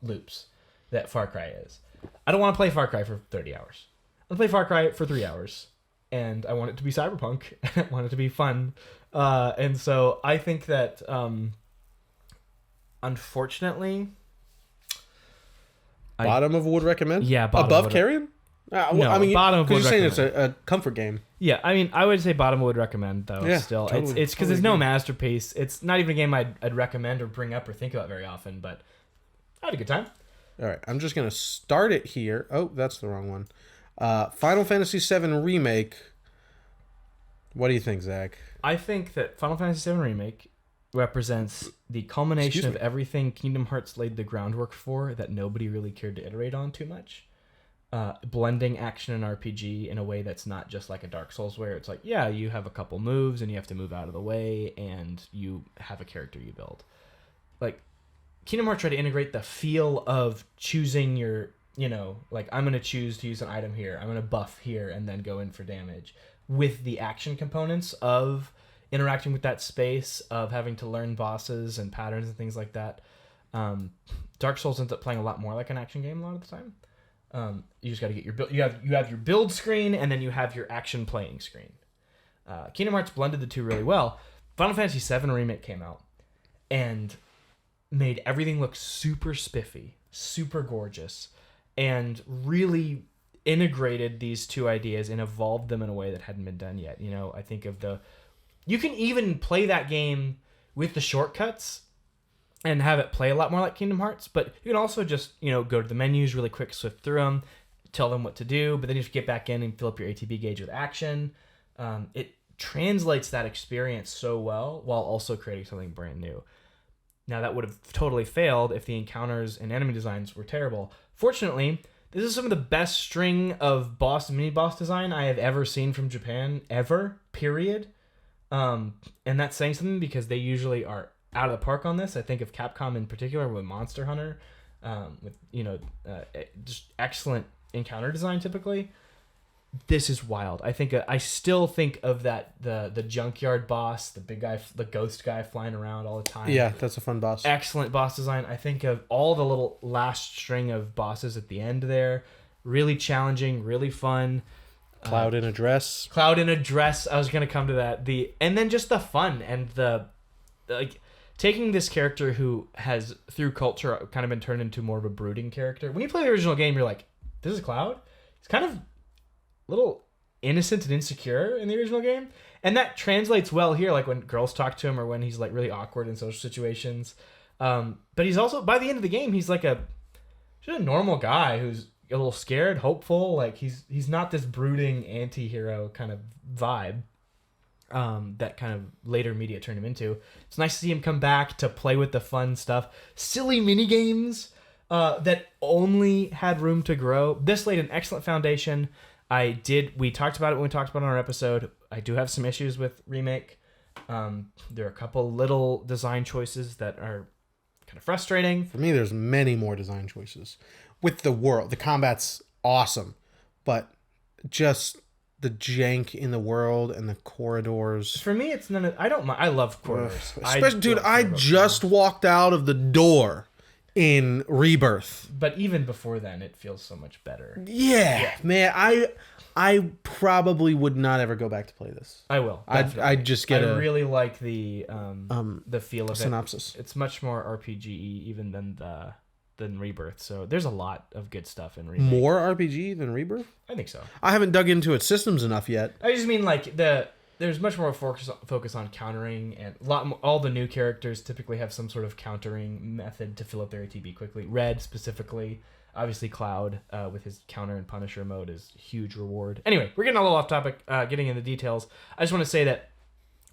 loops that Far Cry is. I don't want to play Far Cry for 30 hours. I want to play Far Cry for 3 hours. And I want it to be cyberpunk. I want it to be fun. And so I think that... unfortunately, bottom of would recommend. Yeah, above Carrion. No, I mean, bottom of because would you're saying recommend. it's a comfort game. Yeah, I mean, I would say bottom would recommend though. Yeah, still, totally, it's because it's no masterpiece. It's not even a game I'd recommend or bring up or think about very often. But I had a good time. All right, I'm just gonna start it here. Oh, that's the wrong one. Final Fantasy VII Remake. What do you think, Zach? I think that Final Fantasy VII Remake represents the culmination of everything Kingdom Hearts laid the groundwork for that nobody really cared to iterate on too much. Blending action and RPG in a way that's not just like a Dark Souls where it's like, yeah, you have a couple moves and you have to move out of the way and you have a character you build. Like, Kingdom Hearts tried to integrate the feel of choosing your, like, I'm going to choose to use an item here, I'm going to buff here and then go in for damage, with the action components of interacting with that space, of having to learn bosses and patterns and things like that. Dark Souls ends up playing a lot more like an action game a lot of the time. You just got to get your build. You have your build screen, and then you have your action playing screen. Kingdom Hearts blended the two really well. Final Fantasy VII Remake came out and made everything look super spiffy, super gorgeous, and really integrated these two ideas and evolved them in a way that hadn't been done yet. I think of you can even play that game with the shortcuts and have it play a lot more like Kingdom Hearts, but you can also just, go to the menus really quick, swift through them, tell them what to do, but then you have to get back in and fill up your ATB gauge with action. It translates that experience so well while also creating something brand new. Now, that would have totally failed if the encounters and enemy designs were terrible. Fortunately, this is some of the best string of boss and mini-boss design I have ever seen from Japan, ever, period. And that's saying something because they usually are out of the park on this. I think of Capcom in particular with Monster Hunter, with just excellent encounter design typically. This is wild. I still think of that the junkyard boss, the big guy, the ghost guy flying around all the time. Yeah, that's a fun boss. Excellent boss design. I think of all the little last string of bosses at the end there. Really challenging, really fun. Cloud in a dress. Cloud in a dress. I was gonna come to that. And then just the fun and the taking this character who has through culture kind of been turned into more of a brooding character. When you play the original game, you're like, this is Cloud. It's kind of little innocent and insecure in the original game, and that translates well here, like when girls talk to him or when he's like really awkward in social situations, but he's also, by the end of the game, he's like just a normal guy who's a little scared, hopeful, like he's not this brooding anti-hero kind of vibe that kind of later media turned him into. It's nice to see him come back to play with the fun stuff, silly mini games that only had room to grow. This laid an excellent foundation. We talked about it when we talked about it on our episode. I do have some issues with Remake. There are a couple little design choices that are kind of frustrating. For me, there's many more design choices. With the world, the combat's awesome, but just the jank in the world and the corridors. For me, it's none of... I don't mind. I love corridors. Especially, dude, I just walked out of the door in Rebirth. But even before then, it feels so much better. Yeah. Man, I probably would not ever go back to play this. I will. I'd just get I really like the feel of synopsis. It's much more RPG even than Rebirth. So there's a lot of good stuff in Remake. More RPG than Rebirth? I think so. I haven't dug into its systems enough yet. I just mean like there's much more focus on countering, and all the new characters typically have some sort of countering method to fill up their ATB quickly. Red specifically, obviously Cloud with his counter and Punisher mode is huge reward. Anyway, we're getting a little off topic, getting into details. I just want to say that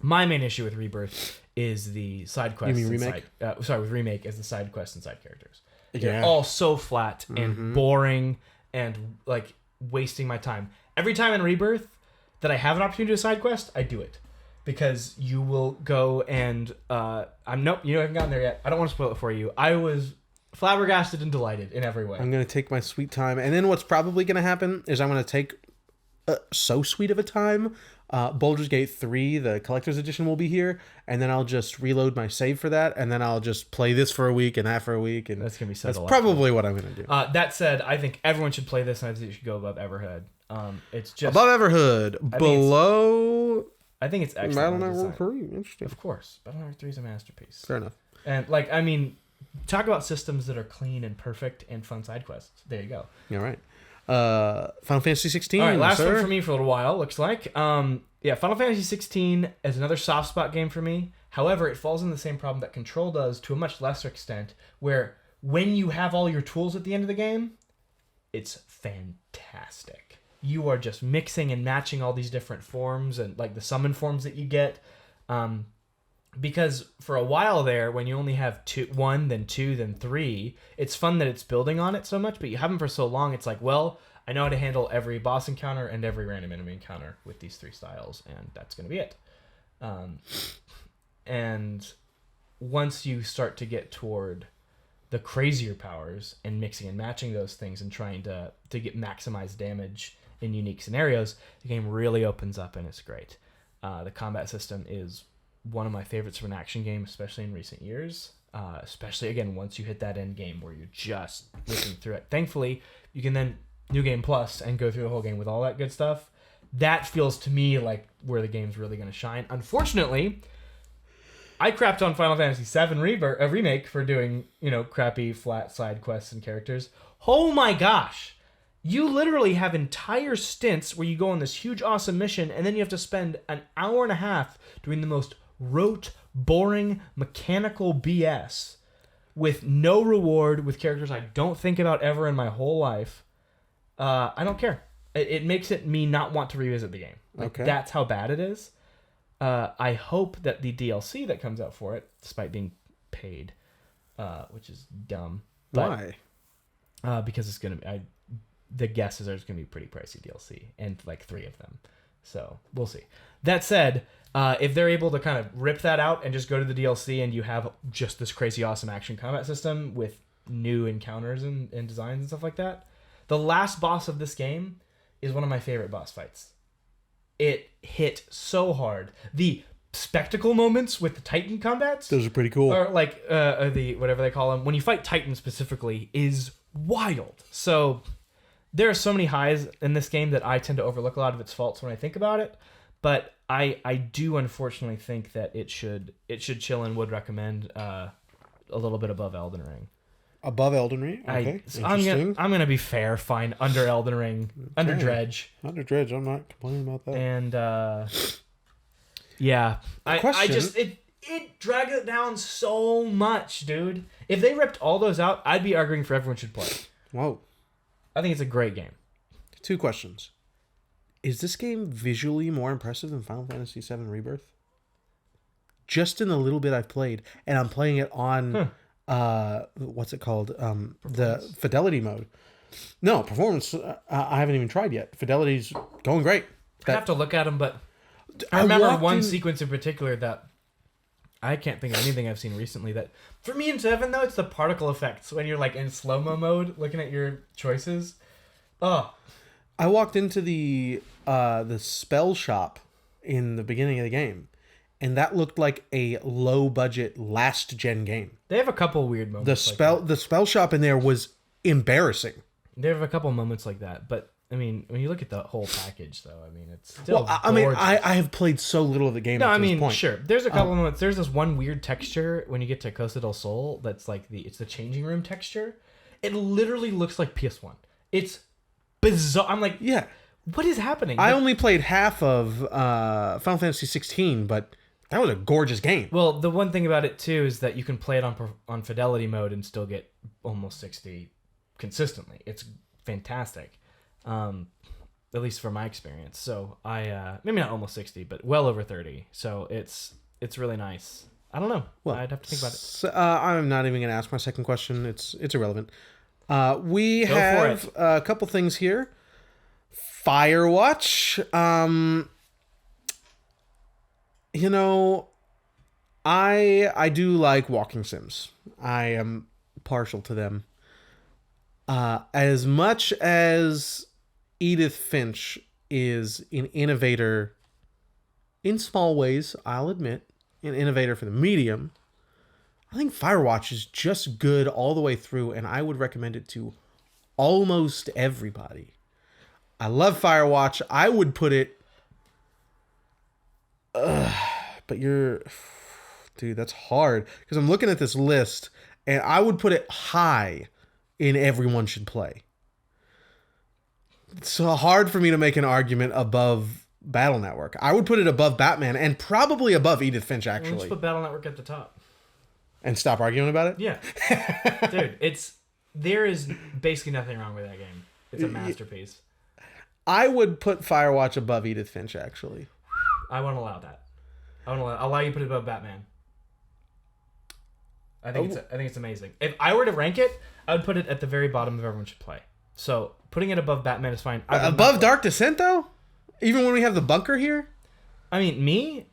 my main issue with Rebirth is the side quests. You mean Remake? With Remake is the side quests and side characters. Yeah. They're all so flat and boring and like wasting my time. Every time in Rebirth that I have an opportunity to do a side quest, I do it. Because you will go and you haven't gotten there yet. I don't want to spoil it for you. I was flabbergasted and delighted in every way. I'm going to take my sweet time. And then what's probably going to happen is I'm going to take so sweet of a time. Baldur's Gate 3, the collector's edition, will be here. And then I'll just reload my save for that. And then I'll just play this for a week and that for a week. And that's going to be so that's delightful. Probably what I'm going to do. That said, I think everyone should play this, and I think it should go above Everhood. It's just above Everhood, below. I think it's excellent. Battle Network 3, interesting. Of course, Battle Network 3 is a masterpiece. Fair enough. And talk about systems that are clean and perfect and fun side quests. There you go. All right. Final Fantasy 16. All right, last one for me for a little while. Looks like. Final Fantasy 16 is another soft spot game for me. However, it falls in the same problem that Control does to a much lesser extent, where when you have all your tools at the end of the game, it's fantastic. You are just mixing and matching all these different forms and like the summon forms that you get. Because for a while there, when you only have one, then two, then three, it's fun that it's building on it so much, but you have them for so long, it's like, well, I know how to handle every boss encounter and every random enemy encounter with these three styles, and that's going to be it. And once you start to get toward the crazier powers and mixing and matching those things and trying to get maximized damage in unique scenarios, the game really opens up and it's great. The combat system is one of my favorites from an action game, especially in recent years. Especially, again, once you hit that end game where you're just looking through it. Thankfully, you can then New Game Plus and go through the whole game with all that good stuff. That feels to me like where the game's really going to shine. Unfortunately, I crapped on Final Fantasy VII Remake for doing, crappy flat side quests and characters. Oh my gosh! You literally have entire stints where you go on this huge, awesome mission, and then you have to spend an hour and a half doing the most rote, boring, mechanical BS with no reward, with characters I don't think about ever in my whole life. I don't care. It makes it me not want to revisit the game. Like, Okay. that's how bad it is. I hope that the DLC that comes out for it, despite being paid, which is dumb. But, Why? because it's gonna be, the guesses are gonna be pretty pricey DLC, and like 3 of them. So we'll see. That said, if they're able to kind of rip that out and just go to the DLC, and you have just this crazy awesome action combat system with new encounters and designs and stuff like that, the last boss of this game is one of my favorite boss fights. It hit so hard. The spectacle moments with the Titan combats, Those are pretty cool. or like the whatever they call them, when you fight Titan specifically, is wild. So there are so many highs in this game that I tend to overlook a lot of its faults when I think about it. But I do unfortunately think that it should chill and would recommend a little bit above Elden Ring. Above Elden Ring? Okay. I'm gonna be fair, fine, under Elden Ring, under Dredge. Under Dredge, I'm not complaining about that. And yeah. I just it dragged it down so much, dude. If they ripped all those out, I'd be arguing for everyone should play. Whoa. I think it's a great game. 2 questions. Is this game visually more impressive than Final Fantasy VII Rebirth? Just in the little bit I've played, and I'm playing it on what's it called? The fidelity mode. No, performance. I haven't even tried yet. Fidelity's going great. I have to look at them, but I remember one sequence in particular that I can't think of anything I've seen recently that, for me in 7 though, it's the particle effects when you're like in slow-mo mode looking at your choices. Oh, I walked into the spell shop in the beginning of the game, and that looked like a low budget last gen game. they have a couple weird moments. The spell shop in there was embarrassing. They have a couple moments like that, but I mean, when you look at the whole package, though, I mean, it's still. Well, I mean, I have played so little of the game. No, at I this mean, point. sure. There's a couple moments. There's this one weird texture when you get to Costa del Sol. That's like it's the changing room texture. It literally looks like PS1. It's bizarre. I'm like, Yeah. what is happening? I only played half of Final Fantasy 16, but that was a gorgeous game. Well, the one thing about it too is that you can play it on fidelity mode and still get almost 60 consistently. It's fantastic, at least from my experience. So I maybe not almost 60, but well over 30. So it's really nice. I don't know. Well, I'd have to think about it. So, I'm not even going to ask my second question. It's irrelevant. We Go have for a couple things here. Firewatch. You know, I do like walking sims. I am partial to them. As much as Edith Finch is an innovator in small ways, I'll admit, an innovator for the medium, I think Firewatch is just good all the way through, and I would recommend it to almost everybody. I love Firewatch. I would put it... but dude, that's hard. Because I'm looking at this list, and I would put it high in everyone should play. It's so hard for me to make an argument above Battle Network. I would put it above Batman, and probably above Edith Finch, actually. Let's put Battle Network at the top. And stop arguing about it? Yeah. Dude, there is basically nothing wrong with that game. It's a masterpiece. I would put Firewatch above Edith Finch, actually. I won't allow that. I'll allow you to put it above Batman. I think it's amazing. If I were to rank it, I would put it at the very bottom of everyone should play. So putting it above Batman is fine. Above Dark Descent, though? Even when we have the bunker here? I mean, me,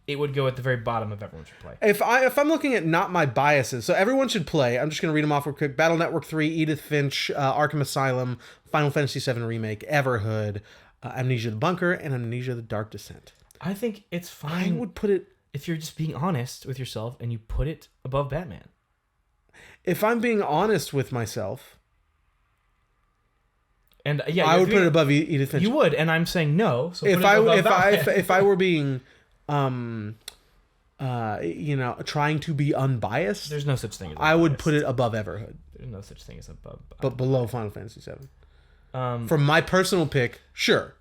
it would go at the very bottom of everyone should play. If I'm looking at not my biases, so everyone should play. I'm just going to read them off real quick. Battle Network 3, Edith Finch, Arkham Asylum, Final Fantasy VII Remake, Everhood, Amnesia the Bunker, and Amnesia the Dark Descent. I think it's fine. I would put it... if you're just being honest with yourself and you put it above Batman. If I'm being honest with myself... And yeah, I would put it above Edith Finch. You would, and I'm saying no. So if I were being, trying to be unbiased, there's no such thing as I would put it above Everhood. There's no such thing as above. But below Final Fantasy VII. For my personal pick, sure.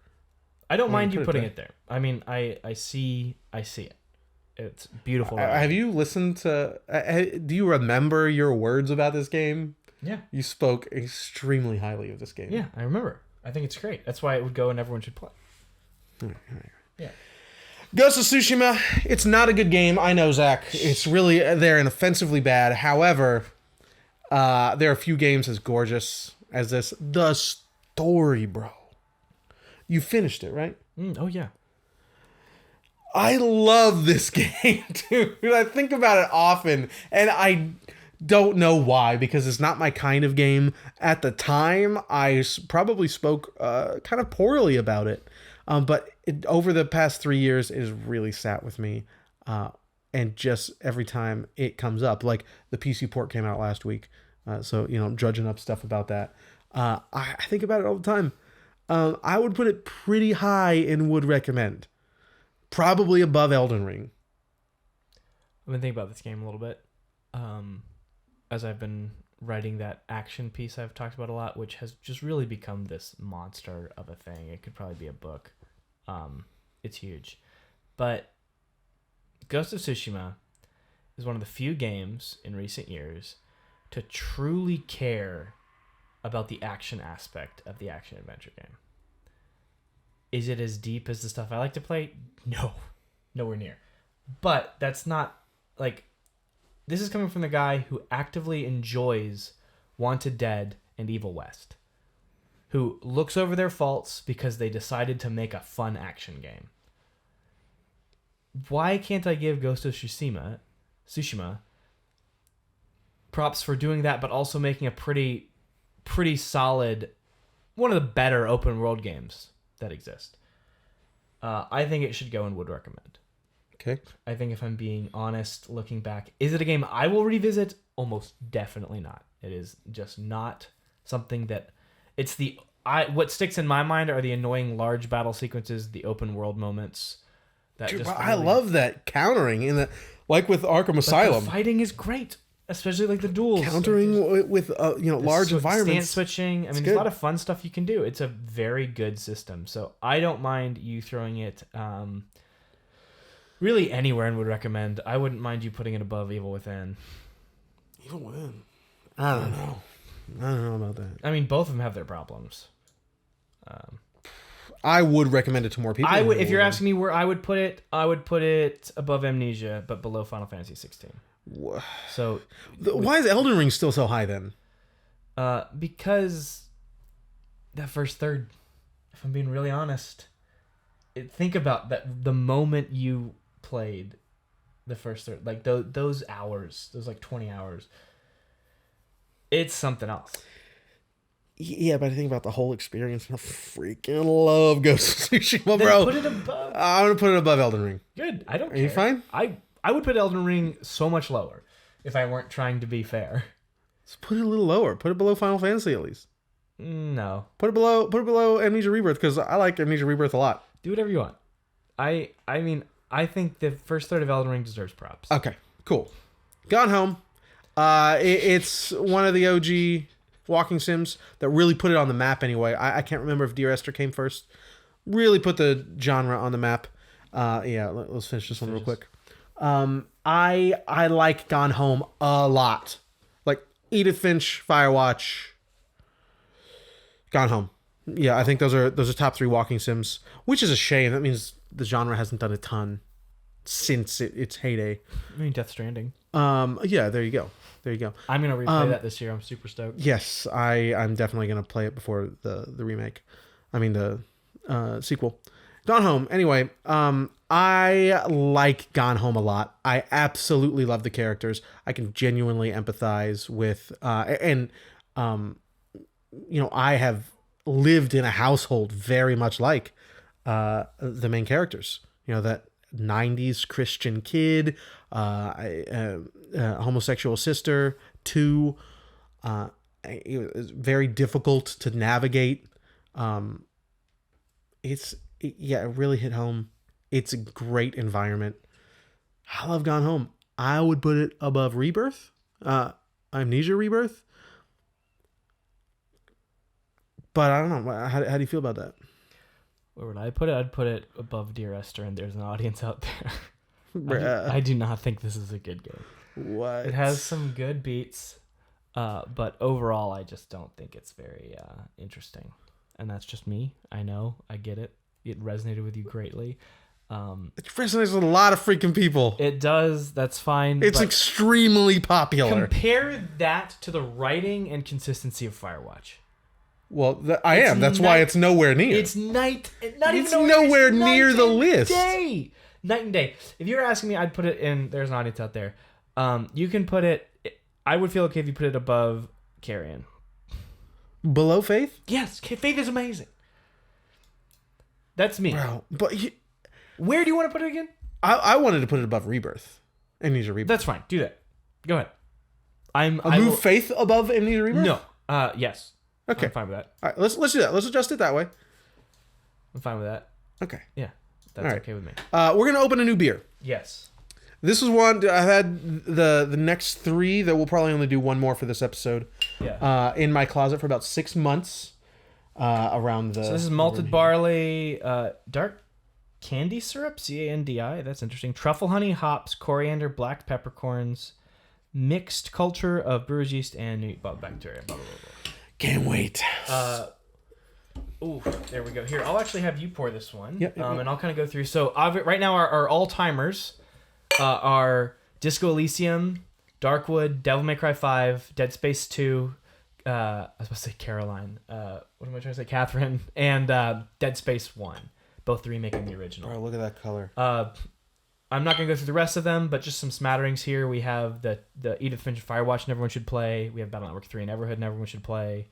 I don't mind you putting it there. I mean, I see it. It's beautiful. Have you listened to? Do you remember your words about this game? Yeah. You spoke extremely highly of this game. Yeah, I remember. I think it's great. That's why it would go and everyone should play. All right. Yeah. Ghost of Tsushima, it's not a good game. I know, Zach. It's really there and offensively bad. However, there are a few games as gorgeous as this. The story, bro. You finished it, right? Oh, yeah. I love this game, dude. I think about it often, and I don't know why, because it's not my kind of game. At the time, I probably spoke kind of poorly about it. But over the past 3 years, it has really sat with me. And just every time it comes up, like the PC port came out last week. So, I'm drudging up stuff about that. I think about it all the time. I would put it pretty high and would recommend. Probably above Elden Ring. I've been thinking about this game a little bit. As I've been writing that action piece I've talked about a lot, which has just really become this monster of a thing. It could probably be a book. It's huge. But Ghost of Tsushima is one of the few games in recent years to truly care about the action aspect of the action adventure game. Is it as deep as the stuff I like to play? No. Nowhere near. But that's not, like, this is coming from the guy who actively enjoys Wanted Dead and Evil West, who looks over their faults because they decided to make a fun action game. Why can't I give Ghost of Tsushima props for doing that, but also making a pretty solid, one of the better open world games that exist? I think it should go and would recommend. Okay. I think if I'm being honest, looking back, is it a game I will revisit? Almost definitely not. It is just not something that... What sticks in my mind are the annoying large battle sequences, the open world moments. Dude, I love that countering in the, like with Arkham Asylum. The fighting is great, especially like the duels. Countering with large environments. Stance switching. I mean, there's a lot of fun stuff you can do. It's a very good system. So I don't mind you throwing it really anywhere and would recommend. I wouldn't mind you putting it above Evil Within. Evil Within? I don't know about that. I mean, both of them have their problems. I would recommend it to more people. If you're asking me where I would put it above Amnesia, but below Final Fantasy 16. So, why is Elden Ring still so high then? Because that first third, if I'm being really honest, think about that. The moment you played the first third, like those hours, those like 20 hours, it's something else. Yeah, but I think about the whole experience, and I freaking love Ghost of Tsushima, bro. Put it above. I'm gonna put it above Elden Ring. Good. I don't care. Are you fine? I would put Elden Ring so much lower if I weren't trying to be fair. Let's put it a little lower. Put it below Final Fantasy at least. No. Put it below Amnesia Rebirth, because I like Amnesia Rebirth a lot. Do whatever you want. I mean, I think the first third of Elden Ring deserves props. Okay, cool. Gone Home. It's one of the OG walking sims that really put it on the map anyway. I can't remember if Dear Esther came first. Really put the genre on the map. Let's finish this one real quick. I like Gone Home a lot. Like Edith Finch, Firewatch, Gone Home. Yeah, I think those are top 3 walking sims, which is a shame. That means the genre hasn't done a ton since its heyday. I mean, Death Stranding. Yeah, there you go. I'm gonna replay that this year. I'm super stoked. Yes, I'm definitely gonna play it before the remake. I mean the sequel. Gone Home. Anyway, I like Gone Home a lot. I absolutely love the characters. I can genuinely empathize with I have lived in a household very much like the main characters. That 90s Christian kid, homosexual sister, it was very difficult to navigate. It really hit home. It's a great environment. I love Gone Home. I would put it above Rebirth, Amnesia Rebirth. But I don't know. How do you feel about that? Where would I put it? I'd put it above Dear Esther, and there's an audience out there. I do not think this is a good game. What? It has some good beats. But overall, I just don't think it's very interesting. And that's just me. I know. I get it. It resonated with you greatly. It resonates with a lot of freaking people. It does. That's fine. It's extremely popular. Compare that to the writing and consistency of Firewatch. Well, That's why it's nowhere near. It's nowhere near the list. Night and day. If you're asking me, I'd put it in. There's an audience out there. You can put it. I would feel okay if you put it above Carrion. Below Faith? Yes, Faith is amazing. That's me. Bro, but where do you want to put it again? I wanted to put it above Rebirth. Amnesia Rebirth. That's fine. Do that. Go ahead. Move Faith above Amnesia Rebirth? No. Yes. Okay. I'm fine with that. All right, let's do that. Let's adjust it that way. I'm fine with that. Okay. Yeah. That's okay with me. We're gonna open a new beer. Yes. This is one I had the next 3 that we'll probably only do one more for this episode. Yeah. In my closet for about 6 months. Around the. So this is malted barley, dark candy syrup, Candi. That's interesting. Truffle honey, hops, coriander, black peppercorns, mixed culture of brewer's yeast and new bacteria. Blah, blah, blah. Can't wait. Ooh, there we go. Here, I'll actually have you pour this one. Yep. And I'll kind of go through. So right now, our all-timers are Disco Elysium, Darkwood, Devil May Cry 5, Dead Space 2, I was supposed to say Caroline. What am I trying to say? Catherine. And Dead Space 1. Both the remake and the original. Oh, look at that color. I'm not going to go through the rest of them, but just some smatterings here. We have the Edith Finch Firewatch and everyone should play. We have Battle Network 3 and Everhood and everyone should play.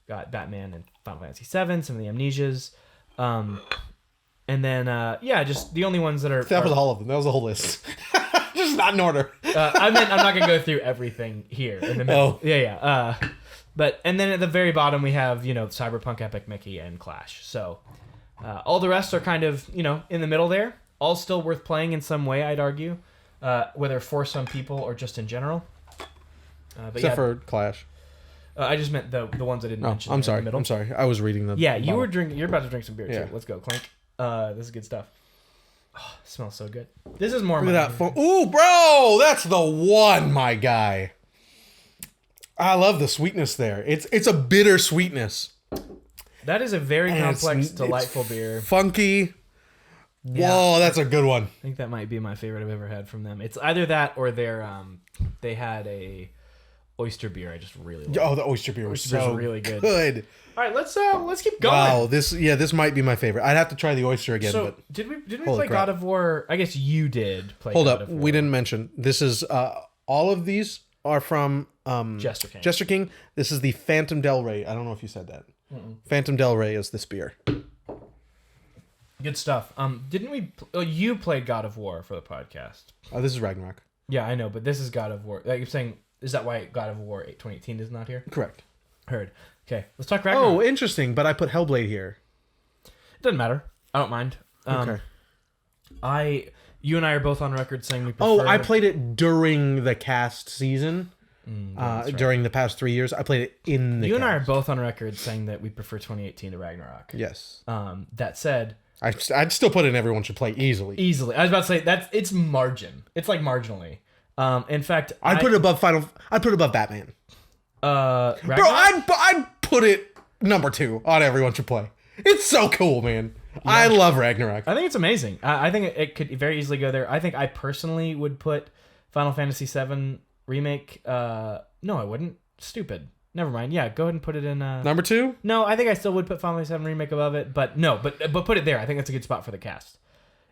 Got Batman and Final Fantasy 7, some of the Amnesias. And then, just the only ones that are... That was all of them. That was the whole list. Just not in order. I'm not going to go through everything here in the middle. Oh. Yeah. And then at the very bottom, we have, Cyberpunk, Epic Mickey, and Clash. So all the rest are kind of, in the middle there. All still worth playing in some way, I'd argue. Whether for some people or just in general. Except for Clash. I just meant the ones I didn't mention. I'm sorry. In the middle. I'm sorry. I was reading them. Yeah, you're about to drink some beer Yeah. too. Let's go, Clink. This is good stuff. Oh, it smells so good. This is more. Look at that phone. Ooh, bro, that's the one, my guy. I love the sweetness there. It's a bitter sweetness. That is a very complex, delightful beer. Funky. Yeah. Whoa, that's a good one. I think that might be my favorite I've ever had from them. It's either that or they had a oyster beer I just really like. Oh, the oyster beer was so really good. All right, let's keep going. Wow, this might be my favorite. I'd have to try the oyster again. So but did we play God of War? I guess you did play. Hold God up, of War. we didn't mention this is all of these are from Jester King. This is the Phantom Del Rey. I don't know if you said that. Phantom Del Rey is this beer. Good stuff. Didn't we? You played God of War for the podcast. This is Ragnarok. Yeah, I know, but this is God of War. Like you're saying, is that why God of War 2018 is not here? Correct. Heard. Okay, let's talk Ragnarok. Oh, interesting. But I put Hellblade here. It doesn't matter. I don't mind. Okay. You and I are both on record saying we prefer... Oh, I played it during the cast season. Right. During the past 3 years, I played it in the You and I are cast. both on record saying that we prefer 2018 to Ragnarok. Yes. That said... I'd still put in Everyone Should Play easily. Easily. I was about to say, it's margin. It's like marginally. In fact... I'd put it above Batman. Ragnarok? Bro, I'd put it number 2 on Everyone Should Play. It's so cool, man. Yeah. I love Ragnarok. I think it's amazing. I think it could very easily go there. I think I personally would put Final Fantasy VII Remake... no, I wouldn't. Stupid. Never mind. Yeah, go ahead and put it in... Number 2? No, I think I still would put Final Fantasy VII Remake above it, but no, but put it there. I think that's a good spot for the cast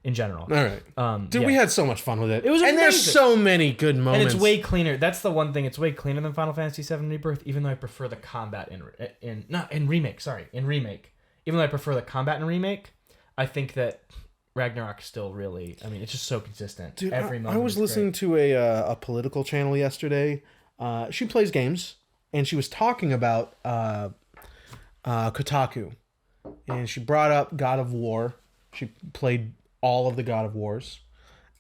in general. All right. Dude, we had so much fun with it. It was amazing. And there's so many good moments. And it's way cleaner. That's the one thing. It's way cleaner than Final Fantasy VII Rebirth, even though I prefer the combat in Remake. In Remake. Even though I prefer the combat in Remake, I think that Ragnarok still really... I mean, it's just so consistent. Dude, every moment I was listening to a political channel yesterday. She plays games, and she was talking about Kotaku. And she brought up God of War. She played all of the God of Wars.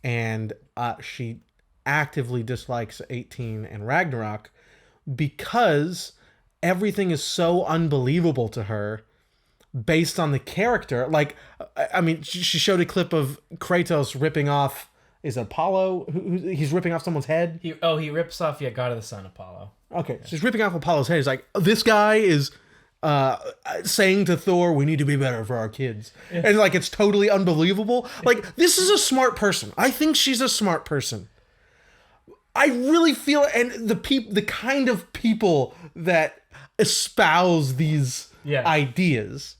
And she actively dislikes 18 and Ragnarok because everything is so unbelievable to her based on the character. Like, I mean, she showed a clip of Kratos ripping off, is it Apollo? He's ripping off someone's head? He rips off, God of the Sun, Apollo. Okay, so he's ripping off Apollo's head. He's like, this guy is saying to Thor, we need to be better for our kids. Yeah. And like, it's totally unbelievable. Like, this is a smart person. I think she's a smart person. I really feel, and the kind of people that espouse these ideas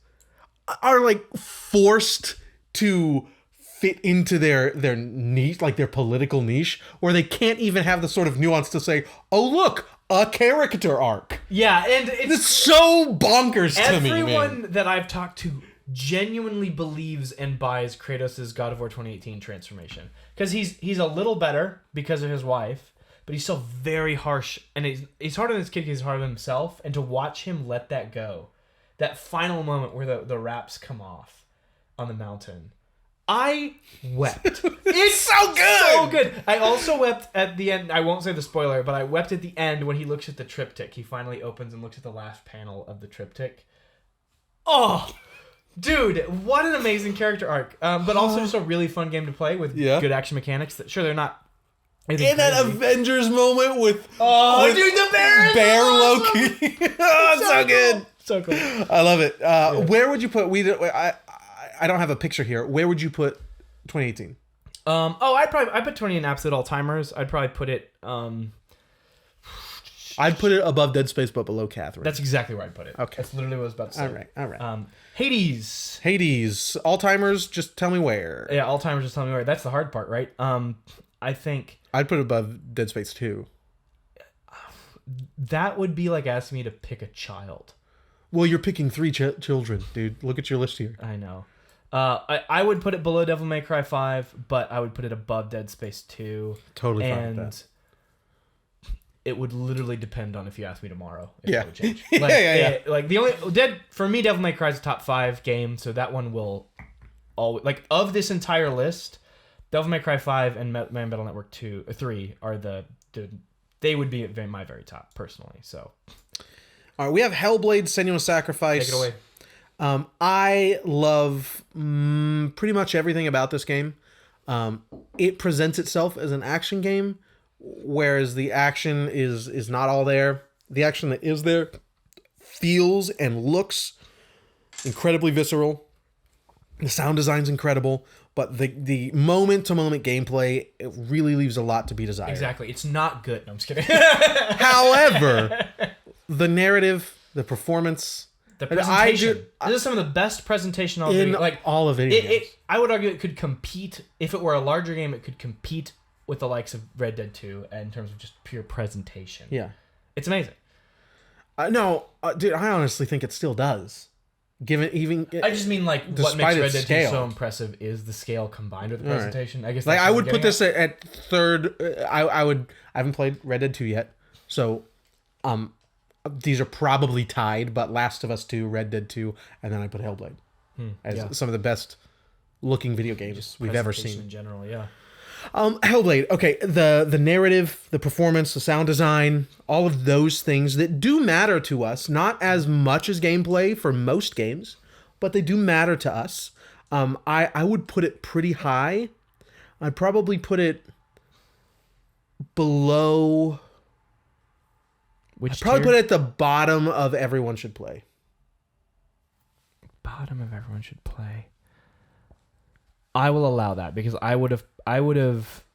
are like forced to fit into their niche, like their political niche, where they can't even have the sort of nuance to say, oh, look, a character arc. Yeah, and it's so bonkers to me, man. Everyone that I've talked to genuinely believes and buys Kratos' God of War 2018 transformation. Because he's a little better because of his wife, but he's still very harsh. And he's hard on this kid because he's hard on himself. And to watch him let that go, that final moment where the wraps come off on the mountain, I wept. It's so good. So good. I also wept at the end. I won't say the spoiler, but I wept at the end when he looks at the triptych. He finally opens and looks at the last panel of the triptych. Oh, dude, what an amazing character arc. But also just a really fun game to play with good action mechanics. They're not. In that Avengers moment with dude, the bear Loki. Oh, it's so good. So cool. I love it. Where would you put? I don't have a picture here. Where would you put 2018? I put 20 in absolute all timers. I'd probably put it. I'd put it above Dead Space, but below Catherine. That's exactly where I'd put it. Okay, that's literally what I was about to say. All right. Hades, all timers. Just tell me where. Yeah, all timers. Just tell me where. That's the hard part, right? I think I'd put it above Dead Space 2. That would be like asking me to pick a child. Well, you're picking 3 children, dude. Look at your list here. I know. I would put it below Devil May Cry 5, but I would put it above Dead Space 2. Totally fine with that. It would literally depend on if you asked me tomorrow. If Yeah. It would change. Yeah. Like the only for me, Devil May Cry is a top 5 game, so that one will always, like, of this entire list, Devil May Cry 5 and Man Battle Network 3 are they would be at my very top personally. So, all right, we have Hellblade: Senua's Sacrifice. Take it away. I love pretty much everything about this game. It presents itself as an action game, whereas the action is not all there. The action that is there feels and looks incredibly visceral. The sound design's incredible, but the moment-to-moment gameplay, it really leaves a lot to be desired. Exactly. It's not good. No, I'm just kidding. However, the narrative, the performance... The presentation. This is some of the best presentation in all of it. I would argue it could compete, if it were a larger game, it could compete with the likes of Red Dead 2 in terms of just pure presentation. Yeah. It's amazing. No, dude, I honestly think it still does. I just mean, like, what makes Red Dead 2 so impressive is the scale combined with the presentation. Right. I guess like I would put this at third. I haven't played Red Dead 2 yet, so these are probably tied, but Last of Us 2, Red Dead 2, and then I put Hellblade as some of the best looking video games we've ever seen. In general, yeah. Hellblade, okay, the narrative, the performance, the sound design, all of those things that do matter to us, not as much as gameplay for most games, but they do matter to us. I would put it pretty high. I'd probably put it below... I'd probably put it at the bottom of Everyone Should Play. Bottom of Everyone Should Play. I will allow that because I would have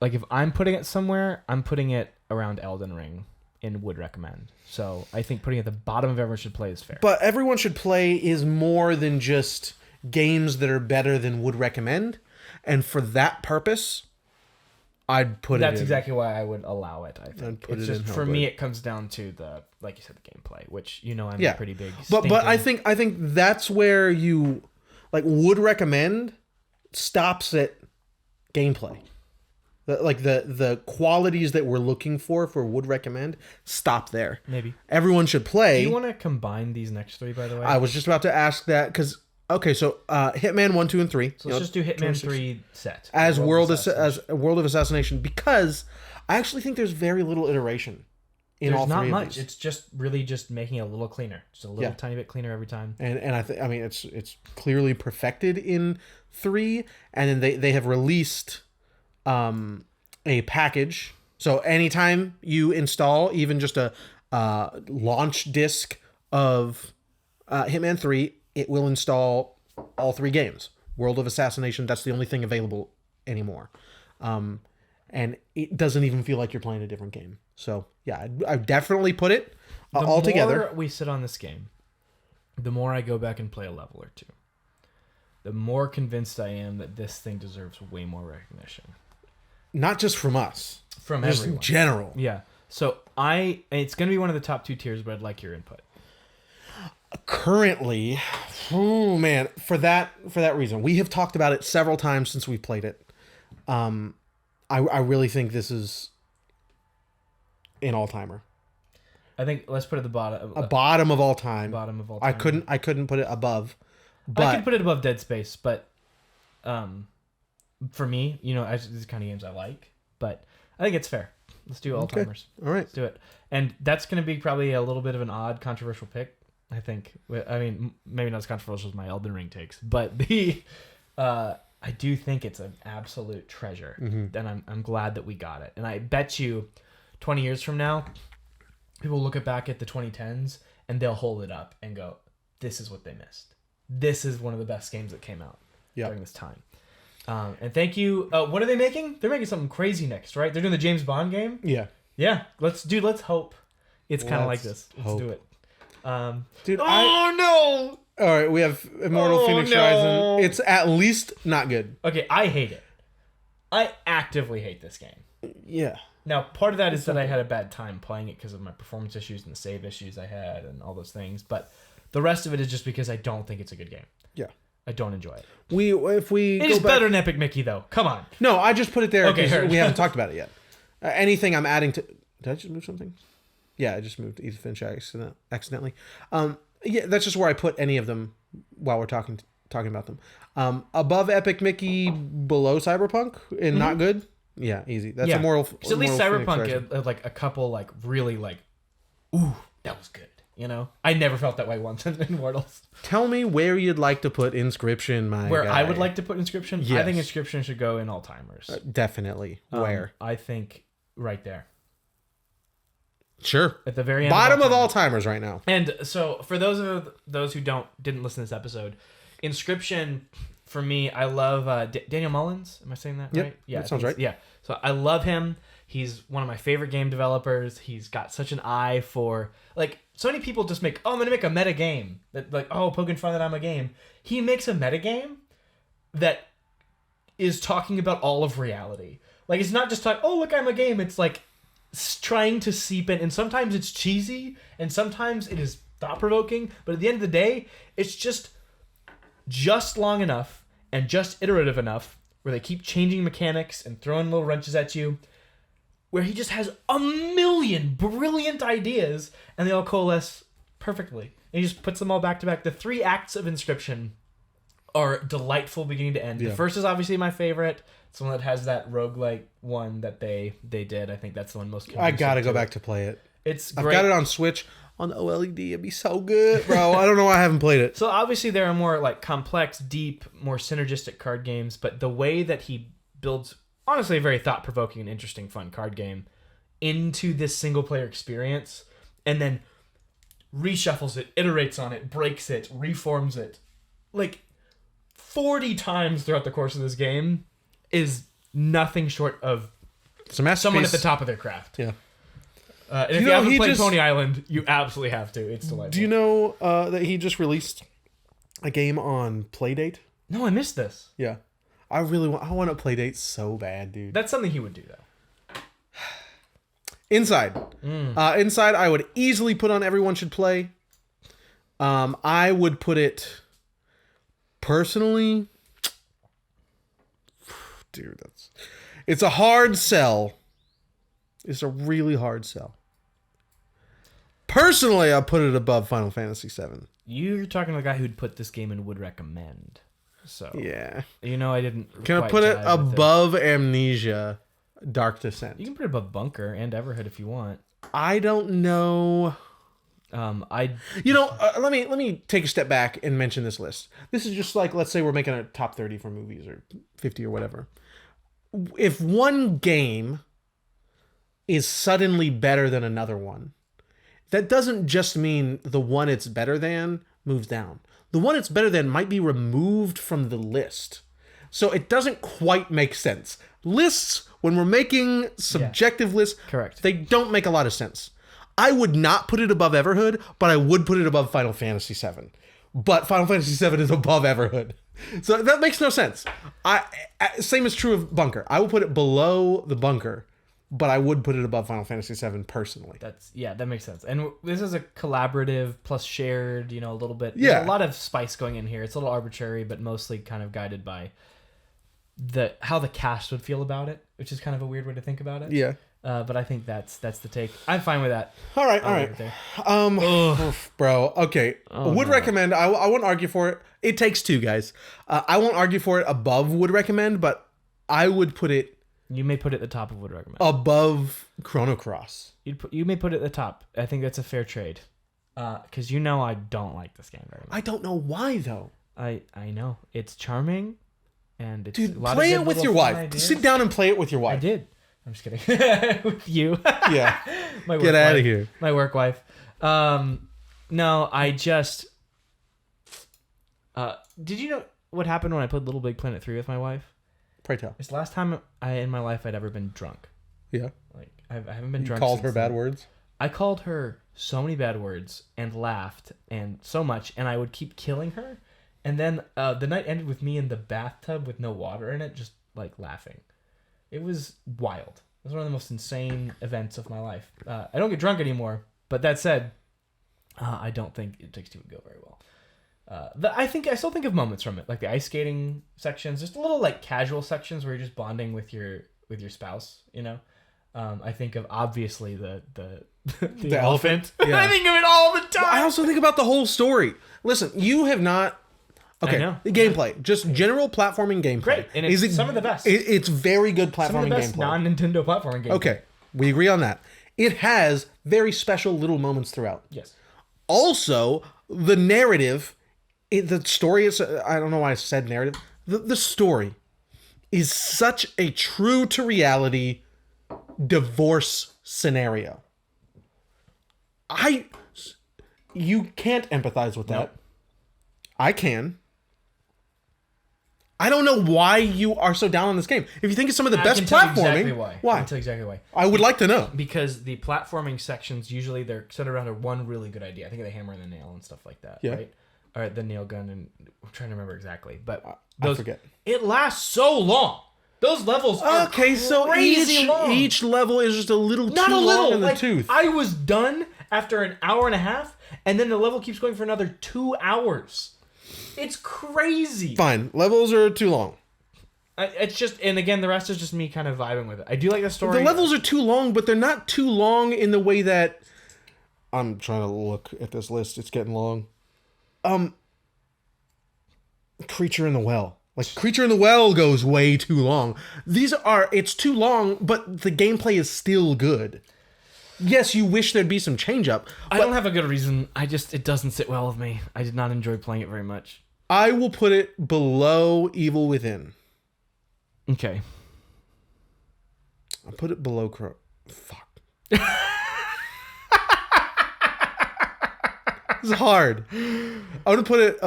like, if I'm putting it somewhere, I'm putting it around Elden Ring and would recommend. So I think putting it at the bottom of Everyone Should Play is fair. But Everyone Should Play is more than just games that are better than would recommend, and for that purpose, I'd put That's exactly why I would allow it, I think. It's just, for me, it comes down to the, like you said, the gameplay, which, I'm a pretty big But I think that's where you, like, would recommend stops at gameplay. The qualities that we're looking for would recommend stop there. Maybe. Everyone Should Play. Do you want to combine these next 3, by the way? I was just about to ask that because... Okay, so Hitman 1, 2, and 3. So let's just do Hitman 3 set. As World of Assassination, because I actually think there's very little iteration in all 3 of these. There's not much. It's just really just making it a little cleaner. Just a little tiny bit cleaner every time. And I mean it's clearly perfected in 3, and then they have released a package. So anytime you install even just a launch disk of Hitman 3, it will install all 3 games. World of Assassination, that's the only thing available anymore. And it doesn't even feel like you're playing a different game. So, yeah, I definitely put it all together. The more we sit on this game, the more I go back and play a level or two. The more convinced I am that this thing deserves way more recognition. Not just from us. From just everyone. in general. Yeah. So it's going to be one of the top 2 tiers, but I'd like your input. Currently, oh man, for that reason, we have talked about it several times since we played it. I really think this is an all-timer. I think let's put it at the bottom. A bottom of all time. Bottom of all time. I couldn't put it above. But I could put it above Dead Space, but for me, these are the kind of games I like. But I think it's fair. Let's do all-timers. All right. Let's do it. And that's going to be probably a little bit of an odd, controversial pick, I think. I mean, maybe not as controversial as my Elden Ring takes, but I do think it's an absolute treasure, and I'm glad that we got it. And I bet you 20 years from now, people will look back at the 2010s and they'll hold it up and go, this is what they missed. This is one of the best games that came out during this time. And thank you. What are they making? They're making something crazy next, right? They're doing the James Bond game? Yeah. Yeah. Let's hope it's kind of like this. Let's do it. Dude, no! All right, we have Immortal Phoenix Rising. It's at least not good. Okay, I hate it. I actively hate this game. Yeah. Now, part of that is that I had a bad time playing it because of my performance issues and the save issues I had and all those things. But the rest of it is just because I don't think it's a good game. Yeah. I don't enjoy it. It is better than Epic Mickey, though. Come on. No, I just put it there because Okay, we haven't talked about it yet. Anything I'm adding to... Did I just move something? Yeah, I just moved Edith Finch accidentally. Yeah, that's just where I put any of them while we're talking about them. Above Epic Mickey, below Cyberpunk, and not good. Yeah, easy. That's Immortal. Because at least Cyberpunk had like a couple really ooh, that was good. I never felt that way once in Immortals. Tell me where you'd like to put Inscription, Where I would like to put Inscription? Yes. I think Inscription should go in all-timers. Definitely. Where? I think right there. Sure. At the very end. Bottom of all-timers right now. And so for those who didn't listen to this episode, Inscription, for me, I love Daniel Mullins. Am I saying that right? Yeah, that sounds right. Yeah. So I love him. He's one of my favorite game developers. He's got such an eye for so many people just make, I'm going to make a meta game that poking fun that I'm a game. He makes a meta game that is talking about all of reality. It's not just look, I'm a game. It's trying to seep in, and sometimes it's cheesy and sometimes it is thought-provoking, but at the end of the day, it's just long enough and just iterative enough where they keep changing mechanics and throwing little wrenches at you, where he just has a million brilliant ideas and they all coalesce perfectly. And he just puts them all back to back. The 3 acts of Inscription are delightful beginning to end. Yeah. The first is obviously my favorite. It's the one that has that roguelike one that they did. I think that's the one most convincing. I gotta go back to play it. It's great. I've got it on Switch on the OLED. It'd be so good, bro. I don't know why I haven't played it. So obviously there are more complex, deep, more synergistic card games, but the way that he builds, honestly, a very thought-provoking and interesting, fun card game into this single-player experience, and then reshuffles it, iterates on it, breaks it, reforms it, 40 times throughout the course of this game, is nothing short of someone at the top of their craft. Yeah. And if you haven't played Pony Island, you absolutely have to. It's delightful. Do you know that he just released a game on Playdate? No, I missed this. Yeah. I want a Playdate so bad, dude. That's something he would do, though. Inside. Inside, I would easily put on Everyone Should Play. I would put it... Personally... Dude, it's a hard sell. It's a really hard sell. Personally, I'll put it above Final Fantasy VII. You're talking to a guy who'd put this game and would recommend. So yeah, I didn't. Can I put it above Amnesia, Dark Descent? You can put it above Bunker and Everhood if you want. I don't know. Let me take a step back and mention this list. This is just let's say we're making a top 30 for movies or 50 or whatever. If one game is suddenly better than another one, that doesn't just mean the one it's better than moves down. The one it's better than might be removed from the list. So it doesn't quite make sense. Lists, when we're making subjective lists, correct, they don't make a lot of sense. I would not put it above Everhood, but I would put it above Final Fantasy VII. But Final Fantasy VII is above Everhood. So that makes no sense. Same is true of Bunker. I will put it below the Bunker, but I would put it above Final Fantasy VII personally. That makes sense. And this is a collaborative plus shared, a little bit. Yeah. There's a lot of spice going in here. It's a little arbitrary, but mostly kind of guided by how the cast would feel about it, which is kind of a weird way to think about it. Yeah. But I think that's the take. I'm fine with that. All right. Bro. Okay. Would recommend. I won't argue for it. It Takes Two, guys. I won't argue for it above would recommend, but I would put it. You may put it at the top of would recommend. Above Chrono Cross. You may put it at the top. I think that's a fair trade. Because I don't like this game very much. I don't know why though. I know it's charming, and it's dude. Play it with your wife. Ideas. Sit down and play it with your wife. I did. I'm just kidding. With you. Yeah. Get out of here. My work wife. No, I just... did you know what happened when I played Little Big Planet 3 with my wife? Pray tell. It's the last time in my life I'd ever been drunk. Yeah. Like, I haven't been drunk. You called her bad words? I called her so many bad words and laughed and so much, and I would keep killing her. And then the night ended with me in the bathtub with no water in it, just like laughing. It was wild. It was one of the most insane events of my life. I don't get drunk anymore, but that said, I don't think It Takes Two would go very well. I still think of moments from it, like the ice skating sections, just a little like casual sections where you're just bonding with your spouse. I think of obviously the elephant. Yeah. I think of it all the time. I also think about the whole story. Listen, you have not. Okay, the gameplay, just general platforming gameplay. Great, and it's some of the best. It's very good platforming some of the best gameplay. Non-Nintendo platforming gameplay. Okay, we agree on that. It has very special little moments throughout. Yes. Also, the narrative, the story is. I don't know why I said narrative. The story is such a true to reality divorce scenario. You can't empathize with that. Nope. I can. I don't know why you are so down on this game. If you think it's some of the best platforming, exactly why. Why? I can tell you exactly why. I would like to know. Because the platforming sections usually they're centered around one really good idea. I think of the hammer and the nail and stuff like that. Yeah. Right. Or the nail gun, and I'm trying to remember exactly, but I forget. It lasts so long. Those levels are crazy long. Each level is just a little Not too a little. long in the Like, tooth. I was done after an hour and a half, and then the level keeps going for another 2 hours. It's crazy. Fine, levels are too long. It's just, and again, the rest is just me kind of vibing with it. I do like the story. The levels are too long, but they're not too long in the way that... I'm trying to look at this list. It's getting long. Creature in the Well. Like, Creature in the Well goes way too long. It's too long, but the gameplay is still good. Yes, you wish there'd be some change up. I don't have a good reason. It doesn't sit well with me. I did not enjoy playing it very much. I will put it below Evil Within. Okay. I'll put it below Fuck. It's hard. I would put it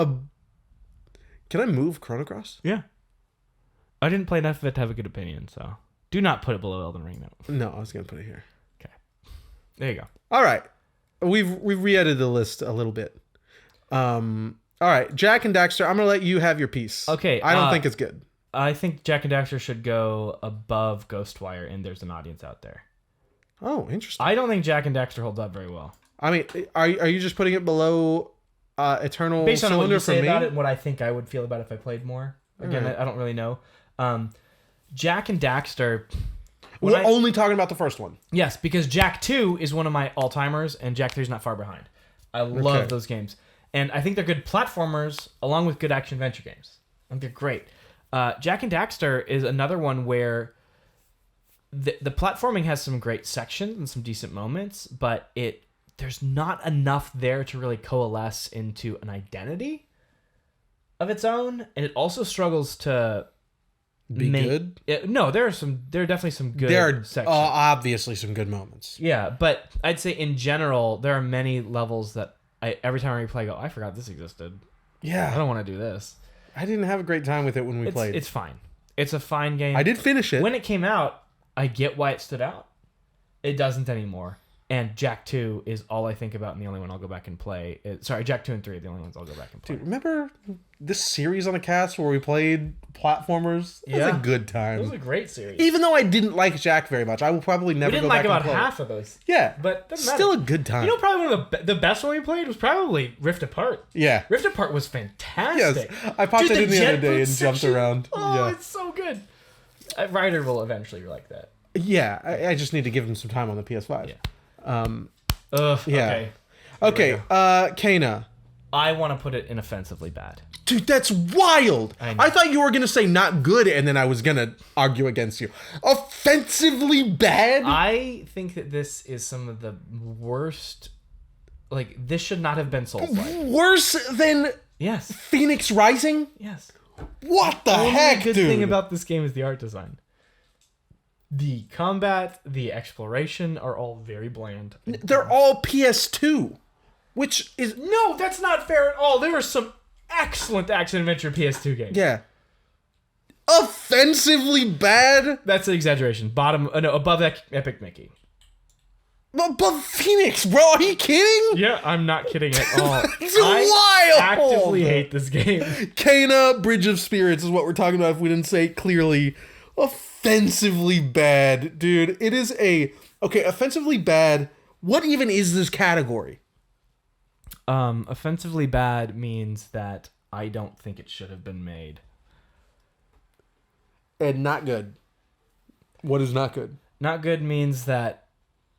Can I move Chrono Cross? Yeah. I didn't play enough of it to have a good opinion, so do not put it below Elden Ring though. No, I was gonna put it here. Okay. There you go. All right. We've re-edited the list a little bit. All right, Jack and Daxter, I'm gonna let you have your piece. Okay. I don't think it's good. I think Jack and Daxter should go above Ghostwire, and there's an audience out there. Oh, interesting. I don't think Jack and Daxter hold up very well. I mean, are you just putting it below Eternal Based on what you say for me? about it and what I think I would feel about it if I played more. Again, right. I don't really know. Jack and Daxter... We're only talking about the first one. Yes, because Jack 2 is one of my all-timers, and Jack 3 is not far behind. I love those games. And I think they're good platformers, along with good action-adventure games. I think they're great. Jack and Daxter is another one where the platforming has some great sections and some decent moments, but there's not enough there to really coalesce into an identity of its own, and it also struggles to Good? No, there are definitely some good There are sections. obviously some good moments. Yeah, but I'd say in general, there are many levels that every time I replay, I go, I forgot this existed. Yeah. I don't want to do this. I didn't have a great time with it when we played. It's fine. It's a fine game. I did finish it. When it came out, I get why it stood out. It doesn't anymore. And Jack 2 is all I think about and the only one I'll go back and play. Sorry, Jack 2 and 3 are the only ones I'll go back and play. Dude, remember this series on the cast where we played platformers? It was a good time. It was a great series. Even though I didn't like Jack very much, I will probably never go back and play. We didn't like about half of those. Yeah. But doesn't still matter. a good time. You know, probably one of the best one we played was probably Rift Apart. Yeah. Rift Apart was fantastic. Yes. I popped it in the other day and jumped around. Oh, yeah. It's so good. Ryder will eventually like that. Yeah. I just need to give him some time on the PS5. Yeah. Yeah. Okay. Kana. I want to put it in offensively bad. Dude, that's wild. I I thought you were going to say not good, and then I was going to argue against you. Offensively bad? I think that this is some of the worst. Like, this should not have been Souls-like. Worse than Yes. Phoenix Rising? Yes. What the heck, good dude? thing about this game is the art design. The combat, the exploration are all very bland. They're all PS2, which is... No, that's not fair at all. There are some excellent action-adventure PS2 games. Yeah. Offensively bad? That's an exaggeration. Above Epic Mickey. Above Phoenix, bro. Are you kidding? Yeah, I'm not kidding at all. It's I wild. actively hate this game. Kana, Bridge of Spirits is what we're talking about if we didn't say it clearly. Offensively bad, dude. It is okay, offensively bad. What even is this category? Offensively bad means that I don't think it should have been made. And not good. What is not good? Not good means that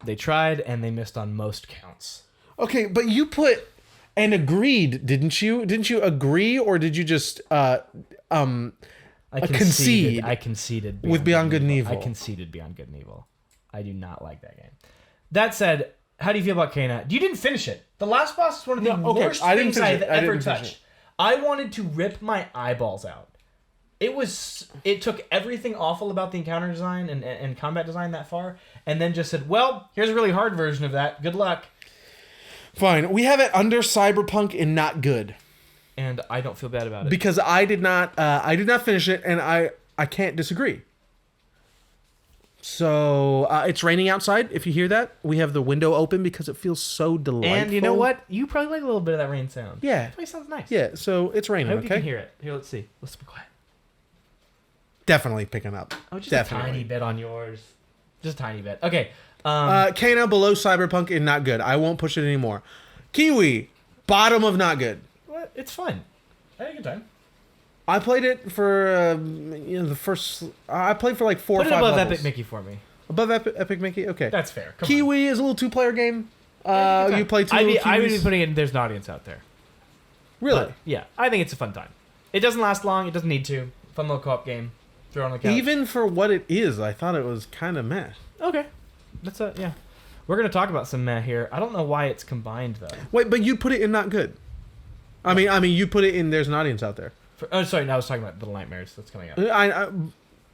they tried and they missed on most counts. Okay, but you put and agreed, didn't you? Didn't you agree, or did you just concede? I conceded with Beyond Good and Evil. I conceded Beyond Good and Evil. I do not like that game. That said, how do you feel about Kana? You didn't finish it. The last boss is one of the worst things I've ever touched. I wanted to rip my eyeballs out. It took everything awful about the encounter design and combat design that far, and then just said, well, here's a really hard version of that. Good luck. Fine. We have it under Cyberpunk and not good. And I don't feel bad about it. Because I did not finish it, and I can't disagree. So it's raining outside. If you hear that, we have the window open because it feels so delightful. And you know what? You probably like a little bit of that rain sound. Yeah. That place sounds nice. Yeah, so it's raining, I hope you okay? can hear it. Here, let's see. Let's be quiet. Definitely picking up. Oh, just Definitely. a tiny bit on yours. Just a tiny bit. Okay. Kana below Cyberpunk and not good. I won't push it anymore. Kiwi, bottom of not good. What? It's fun. I had a good time. I played it for the first. I played for like 4 or 5 Put it above levels. Epic Mickey for me. Above Epic Mickey. Okay. That's fair. Come Kiwi is a little 2-player game. You play 2 little Kiwis. I would be putting it in There's an Audience out there. Really? But, yeah. I think it's a fun time. It doesn't last long. It doesn't need to. Fun little co-op game. Throw it on the couch. Even for what it is, I thought it was kind of meh. Okay. That's yeah. We're going to talk about some meh here. I don't know why it's combined, though. Wait, but you put it in not good. I mean, you put it in There's an Audience out there. Sorry. No, I was talking about Little Nightmares. That's coming up.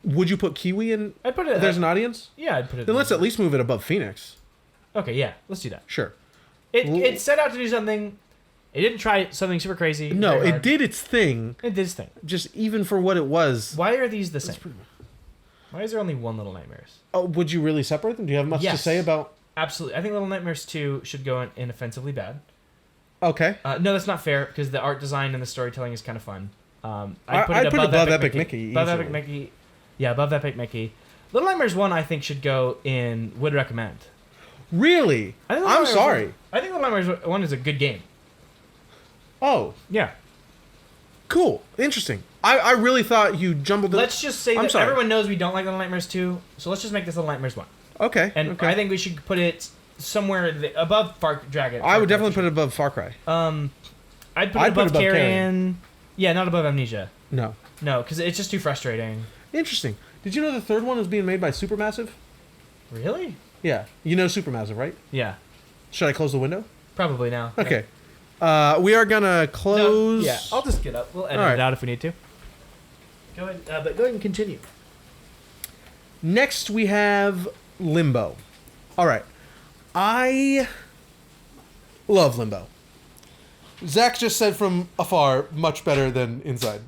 Would you put Kiwi in I'd put it. There's an Audience? Yeah, I'd put it. Then let's at least move it above Phoenix. Okay, yeah. Let's do that. Sure. It set out to do something. It didn't try something super crazy. No, it did its thing. It did its thing. Just even for what it was. Why are these the same? Why is there only one Little Nightmares? Oh, would you really separate them? Do you have much to say about... Absolutely. I think Little Nightmares 2 should go in offensively bad. Okay. No, that's not fair, because the art design and the storytelling is kind of fun. I'd put it above Epic Mickey. Above Epic Mickey. Yeah, above Epic Mickey. Little Nightmares 1, I think, should go in would recommend. Really? I'm sorry. I think Little Nightmares 1 is a good game. Oh. Yeah. Cool. Interesting. I really thought you jumbled it. Let's just say that everyone knows we don't like Little Nightmares 2, so let's just make this Little Nightmares 1. Okay. And I think we should put it somewhere above Dragon. I would definitely put it above Far Cry. I'd put it above Carrion. Yeah, not above Amnesia. No. No, because it's just too frustrating. Interesting. Did you know the third one is being made by Supermassive? Really? Yeah. You know Supermassive, right? Yeah. Should I close the window? Probably now. Okay. We are gonna close... No, yeah, I'll just get up. We'll edit it out if we need to. Go ahead, but go ahead and continue. Next, we have Limbo. All right. I love Limbo. Zach just said from afar, much better than Inside.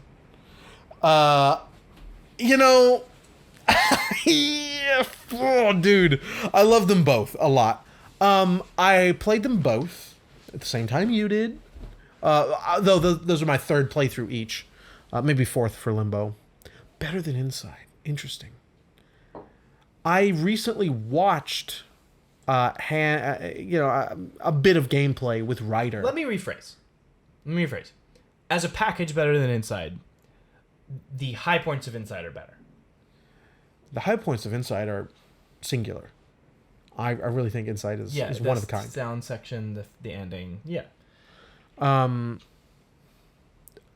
You know, yeah, oh, dude, I love them both a lot. I played them both at the same time you did. Though those are my third playthrough each. Maybe fourth for Limbo. Better than Inside. Interesting. I recently watched, a bit of gameplay with Ryder. Let me rephrase. As a package, better than Inside. The high points of Inside are better. The high points of Inside are singular. I really think Inside is one of a kind. Sound section, the ending, yeah.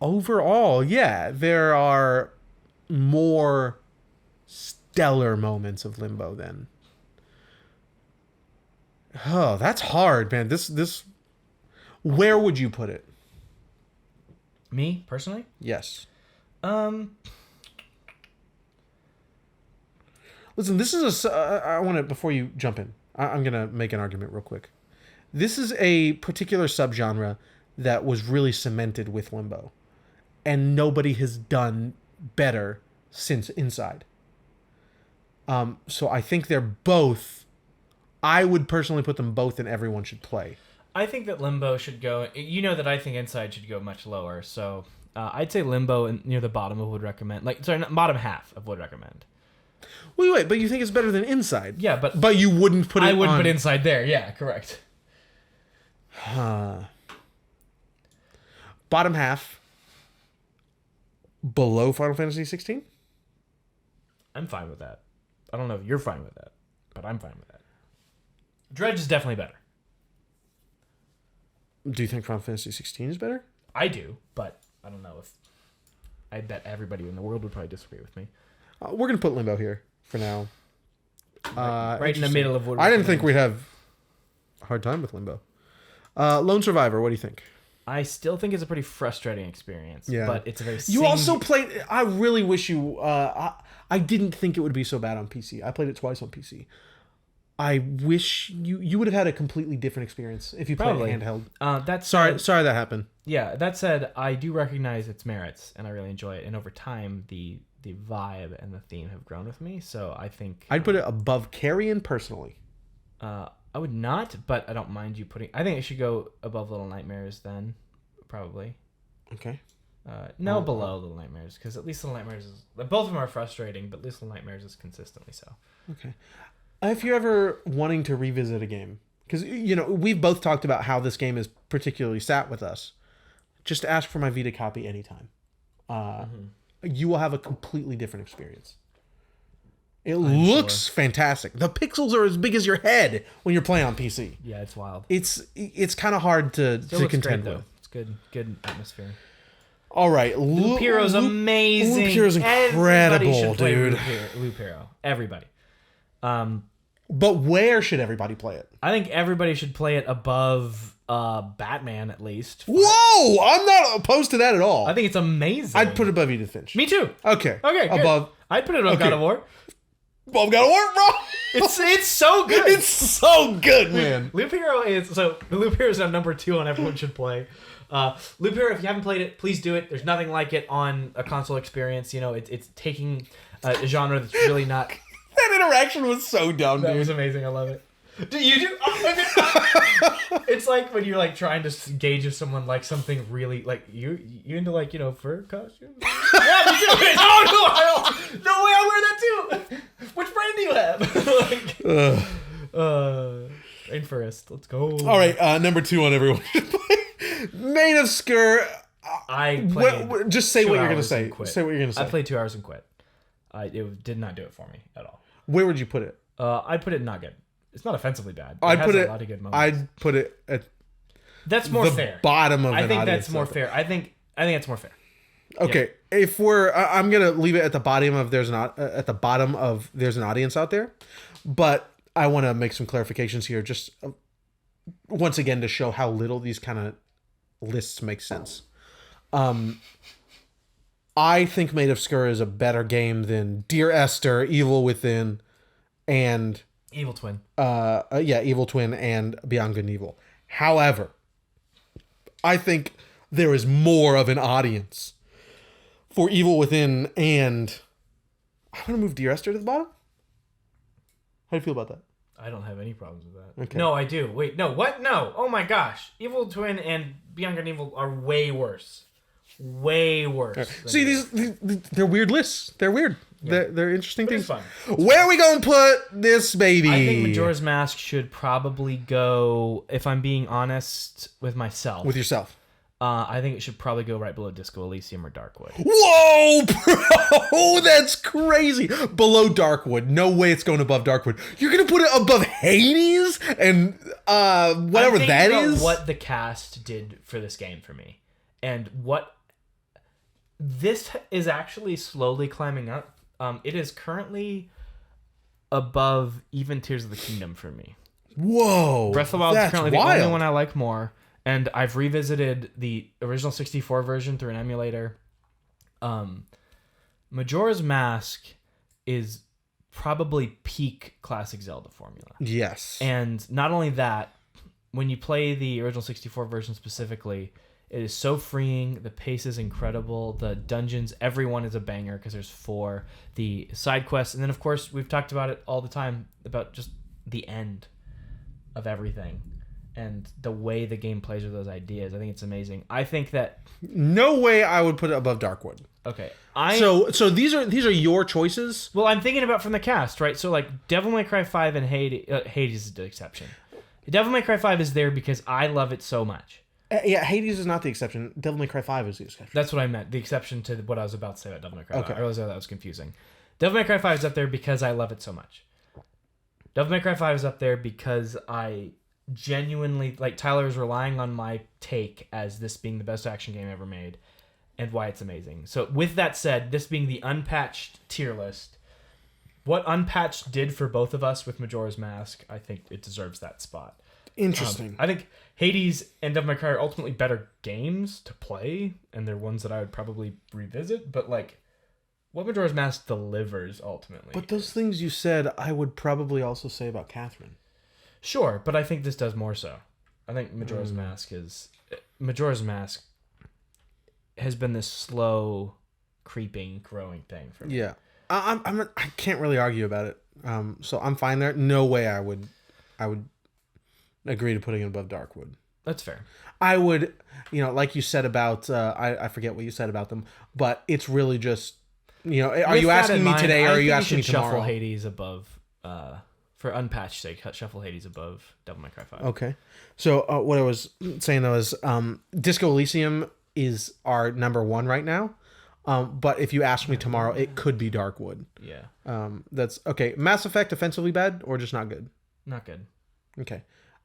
Overall, yeah, there are more stellar moments of Limbo than. Oh, that's hard, man. This. Where would you put it? Me personally? Yes. Listen, this is I want to, before you jump in, I'm going to make an argument real quick. This is a particular subgenre that was really cemented with Limbo. And nobody has done better since Inside. So I think they're both... I would personally put them both in everyone should play. I think that Limbo should go... You know that I think Inside should go much lower, so... I'd say Limbo near the bottom of would recommend. Bottom half of would recommend. Wait, but you think it's better than Inside? Yeah, but you wouldn't put it I wouldn't put Inside there. Yeah, correct. Bottom half. Below Final Fantasy 16? I'm fine with that. I don't know if you're fine with that, but I'm fine with that. Dredge is definitely better. Do you think Final Fantasy 16 is better? I do, but I don't know if... I bet everybody in the world would probably disagree with me. We're going to put Limbo here for now. Right in the middle of what I didn't think we'd have a hard time with Limbo. Lone Survivor, what do you think? I still think it's a pretty frustrating experience. Yeah. But it's a very... You also played... I really wish you... I didn't think it would be so bad on PC. I played it twice on PC. I wish you would have had a completely different experience if you played it handheld. Sorry that happened. Yeah, that said, I do recognize its merits, and I really enjoy it. And over time, the vibe and the theme have grown with me, so I think... I'd put it above Carrion personally. I would not, but I don't mind you putting... I think it should go above Little Nightmares then, probably. Okay. Below Little Nightmares, because at least Little Nightmares is... Both of them are frustrating, but at least Little Nightmares is consistently so. Okay. If you're ever wanting to revisit a game, because, we've both talked about how this game is particularly sat with us, just ask for my Vita copy anytime. You will have a completely different experience. It looks fantastic. The pixels are as big as your head when you're playing on PC. Yeah, it's wild. It's kind of hard to contend with. It's good atmosphere. All right, Loop Hero's amazing. Loop Hero's incredible, dude. Loop Hero. Everybody. But where should everybody play it? I think everybody should play it above Batman, at least. Whoa! I'm not opposed to that at all. I think it's amazing. I'd put it above Edith Finch. Me too. Okay. Good. Above. I'd put it above God of War. Above God of War, bro. It's so good. It's so good, man. Loop Hero is now number 2 on Everyone Should Play. Loop Hero, if you haven't played it, please do it. There's nothing like it on a console experience. It's taking a genre that's really not... That interaction was so dumb, dude. That was amazing. I love it. Do you do? It's like when you're trying to gauge if someone likes something really you into fur costumes. Yeah, me too. No way, I wear that too. Which brand do you have? Rainforest. Let's go. All right, number 2 on Everyone Should Play. Main of Skur. I played. Just say what you're gonna say. Say what you're gonna say. I played 2 hours and quit. It did not do it for me at all. Where would you put it? I put it not good. It's not offensively bad. I'd put it. A lot of good moments. I'd put it at. That's more fair. Bottom of. I think that's more fair. I think that's more fair. Okay, yeah. If I'm gonna leave it at the bottom of there's an audience out there, but I want to make some clarifications here, just once again to show how little these kind of lists make sense. I think Maid of Sker is a better game than Dear Esther, Evil Within, and Evil Twin. Evil Twin and Beyond Good and Evil. However, I think there is more of an audience for Evil Within, and I'm gonna move Dear Esther to the bottom. How do you feel about that? I don't have any problems with that. Okay. No, I do. Wait, no, what? No. Oh my gosh. Evil Twin and Beyond Good and Evil are way worse. Way worse. Right. See, these they're weird lists. They're weird. Yeah. They're interesting But things. it's fun. Where are we gonna put this baby? I think Majora's Mask should probably go, if I'm being honest with myself. With yourself. I think it should probably go right below Disco Elysium or Darkwood. Whoa, bro! That's crazy. Below Darkwood. No way it's going above Darkwood. You're going to put it above Hades? And whatever that is? What the cast did for this game for me. And what... This is actually slowly climbing up. It is currently above even Tears of the Kingdom for me. Whoa. Breath of the Wild is currently wild. the only one I like more. And I've revisited the original 64 version through an emulator. Majora's Mask is probably peak classic Zelda formula. Yes. And not only that, when you play the original 64 version specifically, it is so freeing. The pace is incredible. The dungeons, everyone is a banger because there's 4. The side quests, and then of course we've talked about it all the time about just the end of everything. And the way the game plays with those ideas, I think it's amazing. I think that no way I would put it above Darkwood. Okay, so these are your choices. Well, I'm thinking about from the cast, right? So like Devil May Cry 5 and Hades is the exception. Devil May Cry 5 is there because I love it so much. Yeah, Hades is not the exception. Devil May Cry 5 is the exception. That's what I meant. The exception to what I was about to say about Devil May Cry 5. Okay. I realized that was confusing. Devil May Cry 5 is up there because I love it so much. Devil May Cry 5 is up there because I genuinely, like, Tyler is relying on my take as this being the best action game ever made and why it's amazing. So with that said, this being the Unpatched tier list, what Unpatched did for both of us with Majora's Mask, I think it deserves that spot. Interesting. I think Hades and Devil May Cry are ultimately better games to play, and they're ones that I would probably revisit, but like what Majora's Mask delivers ultimately. But those things you said, I would probably also say about Catherine. Sure, but I think this does more so. I think Majora's Mask has been this slow, creeping, growing thing for me. Yeah, I can't really argue about it. So I'm fine there. No way I would agree to putting it above Darkwood. That's fair. I would, like you said about I forget what you said about them, but it's really just, are you asking me today or are you asking me tomorrow? Shuffle Hades above. For Unpatched sake, shuffle Hades above Devil May Cry 5. Okay. So what I was saying though is Disco Elysium is our number 1 right now. But if you ask me tomorrow, it could be Darkwood. Yeah. That's okay. Mass Effect offensively bad or just not good? Not good. Okay.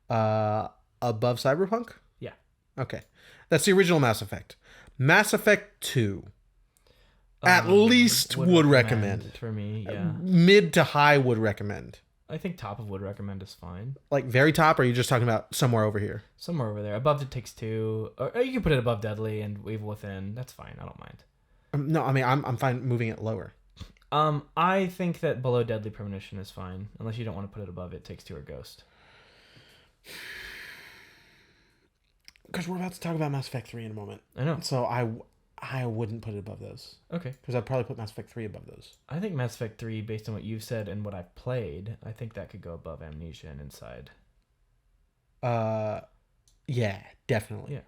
Above Cyberpunk? Yeah. Okay. That's the original Mass Effect. Mass Effect 2. At least would recommend. For me, yeah. Mid to high would recommend. I think top of would recommend is fine. Like very top, or are you just talking about somewhere over here? Somewhere over there. Above It Takes Two. Or you can put it above Deadly and Evil Within. That's fine. I don't mind. No, I mean, I'm fine moving it lower. I think that below Deadly Premonition is fine. Unless you don't want to put it above It Takes Two or Ghost. Because we're about to talk about Mass Effect 3 in a moment. I know. So I wouldn't put it above those. Okay. Because I'd probably put Mass Effect 3 above those. I think Mass Effect 3, based on what you've said and what I've played, I think that could go above Amnesia and Inside. Yeah, definitely. Yeah.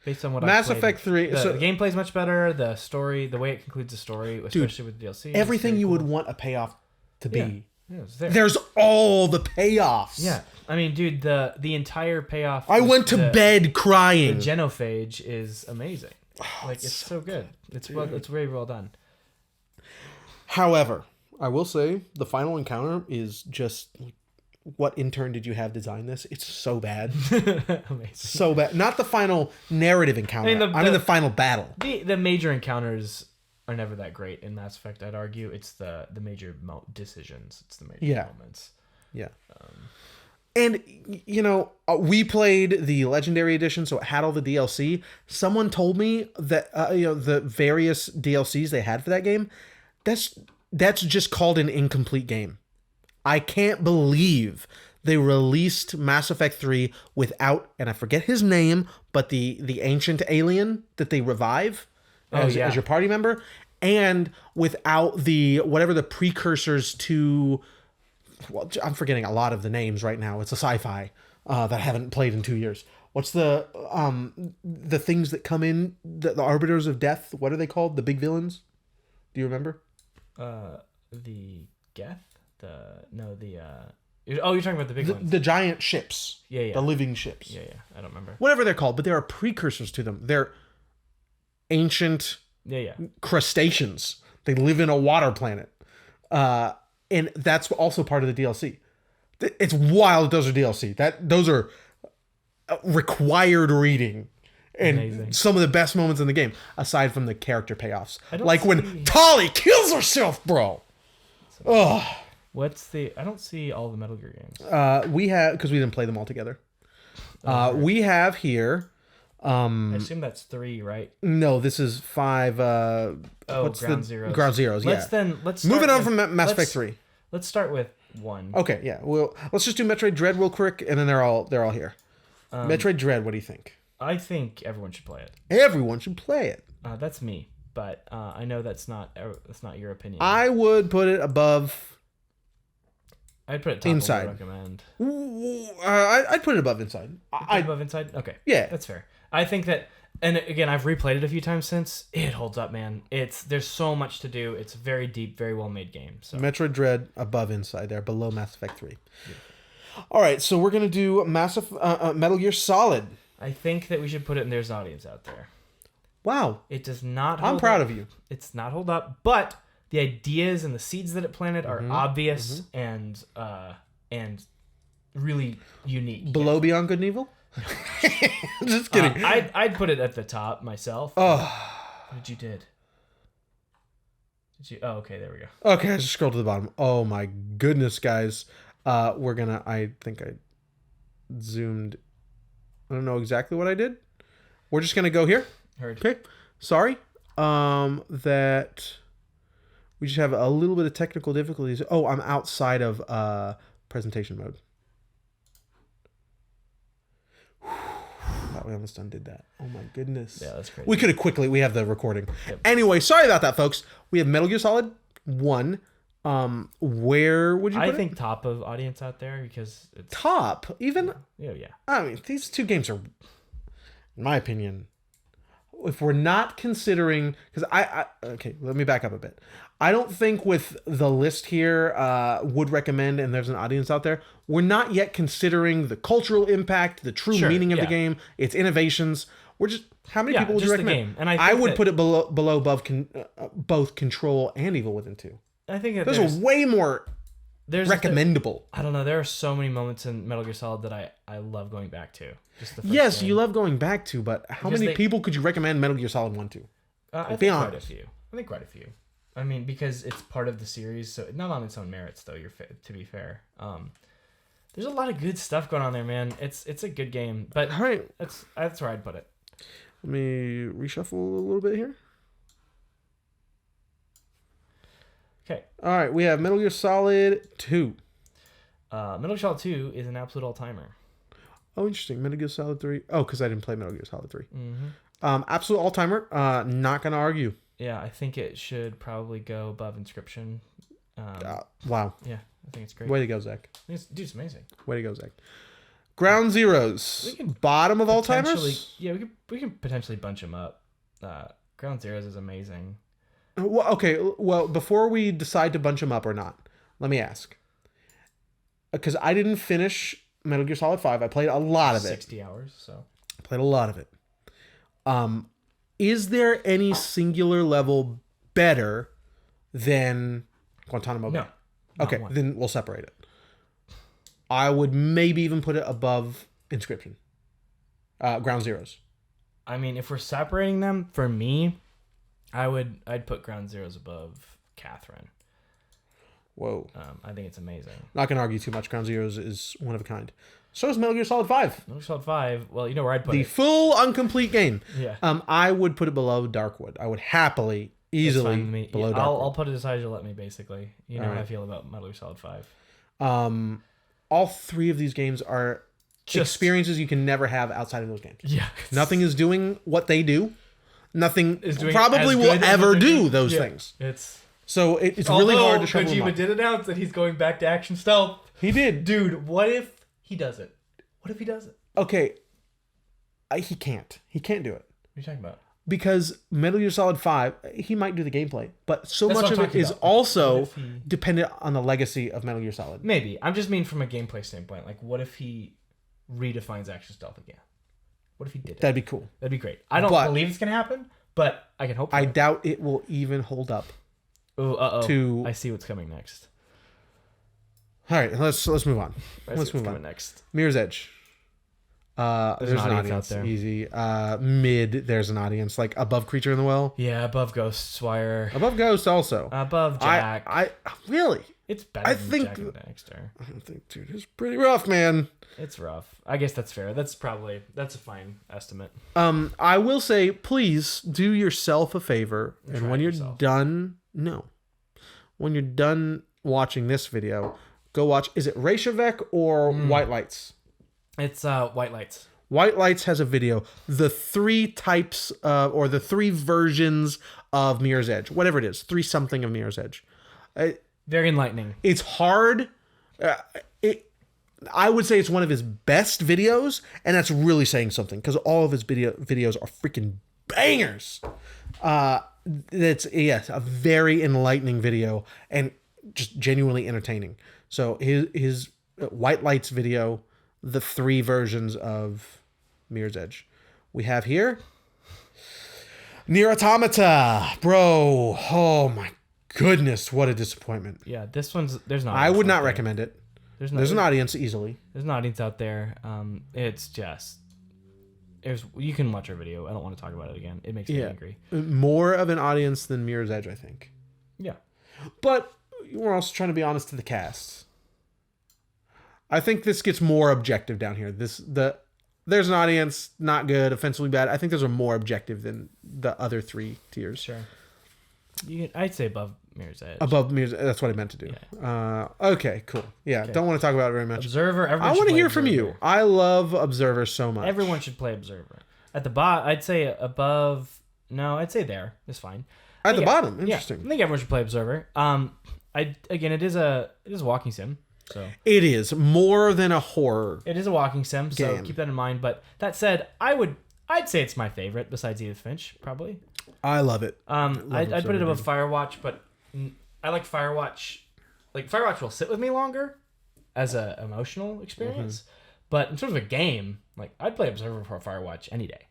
Based on what Mass I've played, Effect 3... The gameplay's much better. The story, the way it concludes the story, especially with DLC. Everything you would want a payoff to be. Yeah, it's there. There's all the payoffs. Yeah. I mean, dude, the entire payoff... I went to bed crying. The genophage is amazing. Like, it's so good. It's very well done. However, I will say the final encounter is just... What intern did you have design this? It's so bad. Amazing. So bad. Not the final narrative encounter. I mean the final battle. The major encounters are never that great in Mass Effect, I'd argue. It's the major decisions. It's the major moments. Yeah. And, we played the Legendary Edition, so it had all the DLC. Someone told me that, the various DLCs they had for that game, that's just called an incomplete game. I can't believe they released Mass Effect 3 without, and I forget his name, but the ancient alien that they revive as your party member, and without whatever the precursors to, well, I'm forgetting a lot of the names right now. It's a sci-fi that I haven't played in 2 years. What's the things that come in, the Arbiters of Death? What are they called? The big villains? Do you remember? The Geth? You're talking about the big ones. The giant ships. Yeah. The living ships. Yeah. I don't remember. Whatever they're called, but there are precursors to them. They're ancient crustaceans. They live in a water planet. And that's also part of the DLC. It's wild those are DLC. Those are required reading. And amazing. Some of the best moments in the game, aside from the character payoffs. Like when Tali kills herself, bro. Ugh. I don't see all the Metal Gear games. We have, because we didn't play them all together. We have here. I assume that's 3, right? No, this is 5. What's Ground Zeroes. Ground Zeroes, yeah. Let's moving on from Mass Effect 3. Let's start with 1. Okay, yeah. Well, let's just do Metroid Dread real quick, and then they're all here. Metroid Dread, what do you think? I think everyone should play it. Everyone should play it. That's me, but I know that's not your opinion. I would put it above. I'd put it top. Inside. I recommend. I'd put it above Inside. Above Inside? Okay. Yeah. That's fair. I think that, and again, I've replayed it a few times since. It holds up, man. There's so much to do. It's a very deep, very well made game. So Metroid Dread above Inside there, below Mass Effect 3. Yeah. All right, so we're going to do Metal Gear Solid. I think that we should put it in There's an Audience Out There. Wow. It does not hold I'm proud up. of you. It's not hold up, but the ideas and the seeds that it planted are obvious and really unique. Below Beyond Good and Evil? Just kidding. I'd put it at the top myself. Oh. What did you? Oh, okay, there we go. Okay, I just scrolled to the bottom. Oh my goodness, guys. I think I zoomed. I don't know exactly what I did. We're just gonna go here. Heard. Okay. Sorry. That we just have a little bit of technical difficulties. Oh, I'm outside of presentation mode. Thought we almost undid that. Oh my goodness. Yeah, that's crazy. We could have quickly. We have the recording. Yep. Anyway, sorry about that, folks. We have Metal Gear Solid 1. Where would you put it? I think top of Audience Out There because it's top. Even. Yeah. I mean, these two games are, in my opinion, if we're not considering, because okay, let me back up a bit. I don't think with the list here, would recommend, and there's an audience out there, we're not yet considering the cultural impact, the true meaning of the game, its innovations. We're just, how many people would you recommend? The game. And I would put it below above both Control and Evil Within 2. I think that those are way more recommendable. I don't know. There are so many moments in Metal Gear Solid that I love going back to. Just the first yes, game. you love going back to, but how many people could you recommend Metal Gear Solid 1 to? I think quite a few. I mean, because it's part of the series, so not on its own merits, though. To be fair, there's a lot of good stuff going on there, man. It's a good game, but all right, that's where I'd put it. Let me reshuffle a little bit here. Okay. All right, we have Metal Gear Solid 2. Metal Gear Solid 2 is an absolute all-timer. Oh, interesting. Metal Gear Solid 3. Oh, because I didn't play Metal Gear Solid 3. Mm-hmm. Absolute all-timer. Not going to argue. Yeah, I think it should probably go above Inscription. Wow. Yeah, I think it's great. Way to go, Zach. Dude, it's amazing. Way to go, Zach. Ground Zeroes. Bottom of all-timers? Yeah, we can potentially bunch them up. Ground Zeroes is amazing. Well, okay, well, before we decide to bunch them up or not, let me ask. Because I didn't finish Metal Gear Solid 5. I played a lot of it. 60 hours, so. I played a lot of it. Is there any singular level better than Guantanamo Bay? No. Okay, then we'll separate it. I would maybe even put it above Inscription. Ground Zeroes. I mean, if we're separating them, for me, I'd put Ground Zeroes above Catherine. Whoa. I think it's amazing. Not gonna argue too much. Ground Zeroes is one of a kind. So is Metal Gear Solid 5. Metal Gear Solid 5. Well, you know where I'd put The it. full incomplete game. Yeah. I would put it below Darkwood. I would happily, easily below Darkwood. I'll put it as high as you let me. Basically, you know how I feel about Metal Gear Solid 5. All three of these games are experiences you can never have outside of those games. Yeah. Nothing is doing what they do. Nothing Is doing probably as will good as ever what they do do. those Yeah. things. So it's really hard to shovel them Kojima up. did announce that he's going back to action stealth. He did. Dude, what if he does it? What if he does it? Okay. He can't. He can't do it. What are you talking about? Because Metal Gear Solid 5, he might do the gameplay, but so That's much what of I'm it is talking about. also What if he- dependent on the legacy of Metal Gear Solid. Maybe. I'm just mean from a gameplay standpoint. Like, what if he redefines action stealth again? What if he did it? That'd be cool. That'd be great. I don't believe it's going to happen, but I can hope for I it. doubt it will even hold up. Ooh, to- I see what's coming next. All right, let's move on. I see Let's what's move coming on. next. Mirror's Edge. There's an audience out there. Easy. Mid, there's an audience. Like above Creature in the Well. Yeah, above Ghostwire. Above Ghost also. Above Jack. I really? It's better I than think- Jack and Daxter. I don't think, dude, it's pretty rough, man. It's rough. I guess that's fair. That's a fine estimate. I will say, please do yourself a favor, and Try when you're yourself. done, when you're done watching this video, go watch. Is it Reykjavik or White Lights? It's White Lights. White Lights has a video. The three types or the three versions of Mirror's Edge, whatever it is, 3 something of Mirror's Edge. Very enlightening. It's hard. I would say it's one of his best videos, and that's really saying something because all of his videos are freaking bangers. It's a very enlightening video and just genuinely entertaining. So his White Lights video, the 3 versions of Mirror's Edge, we have here. Nier Automata, bro. Oh my goodness, what a disappointment. Yeah, this one's there's not. I would not recommend it. There's an audience easily. There's an audience out there. It's just you can watch our video. I don't want to talk about it again. It makes me angry. More of an audience than Mirror's Edge, I think. Yeah, but we're also trying to be honest to the cast. I think this gets more objective down here. There's an audience, not good, offensively bad. I think those are more objective than the other 3 tiers. sure. I'd say above Mirror's Edge. Above Mirror's, that's what I meant to do. Yeah. Okay, cool. Yeah, don't want to talk about it very much. Observer. I want to hear from you. I love Observer so much. Everyone should play Observer. At the bottom, I'd say above. No, I'd say there. It's fine. At the bottom, interesting. Yeah, I think everyone should play Observer. It is a walking sim. So it is more than a horror. It is a walking sim, so game. keep that in mind. But that said, I'd say it's my favorite besides Edith Finch, probably. I love it. I'd put it above Firewatch, but I like Firewatch. Like Firewatch will sit with me longer as a emotional experience, but in terms of a game, like I'd play Observer for Firewatch any day.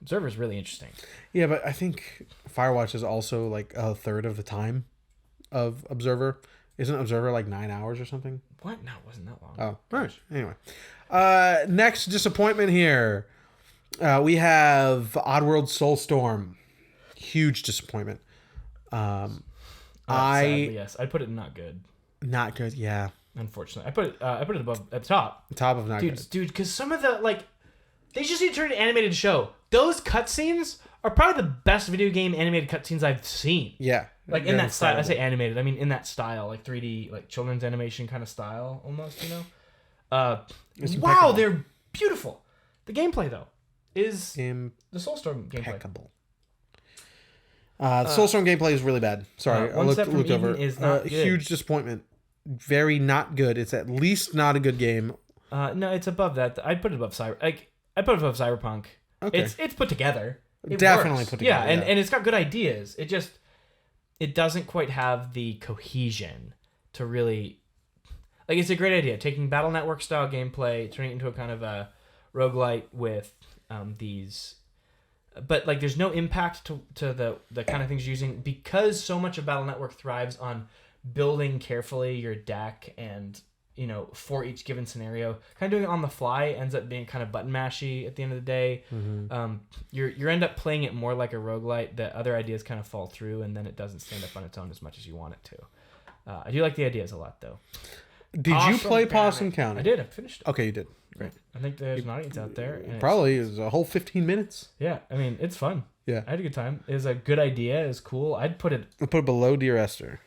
Observer is really interesting. Yeah, but I think Firewatch is also like a third of the time of Observer. Isn't Observer like 9 hours or something? What? No, it wasn't that long. Oh, all right. Anyway, next disappointment here. We have Oddworld Soulstorm. Huge disappointment. Sadly, yes, I'd put it not good. Not good. Yeah. Unfortunately, I put it above at the top. Top of not good. Dude, because some of the they just need to turn an animated show. Those cutscenes are probably the best video game animated cutscenes I've seen. Yeah. Like in that style. I say animated. I mean in that style, like 3D, like children's animation kind of style, almost. You know. Wow, they're beautiful. The gameplay though is the Soulstorm gameplay. Impeccable. Soulstorm gameplay is really bad. Sorry, I One Step from looked over. Eden is not good. Huge disappointment. Very not good. It's at least not a good game. No, it's above that. I'd put it above I put it above Cyberpunk. Okay. It's put together. It Definitely works. put together. Yeah, and it's got good ideas. It doesn't quite have the cohesion to really it's a great idea. Taking Battle Network style gameplay, turning it into a kind of a roguelite with these but there's no impact to the kind of things you're using because so much of Battle Network thrives on building carefully your deck and for each given scenario, kind of doing it on the fly ends up being kind of button mashy at the end of the day. You end up playing it more like a roguelite. The other ideas kind of fall through and then it doesn't stand up on its own as much as you want it I do like the ideas a lot, though. Did you play Possum County? I did. I finished it. Okay, you did. Great. I think there's an audience out there. And Probably is a whole 15 minutes. Yeah, I mean, it's fun. Yeah. I had a good time. It was a good idea. It was cool. I'd put it... I'll put it below Dear Esther.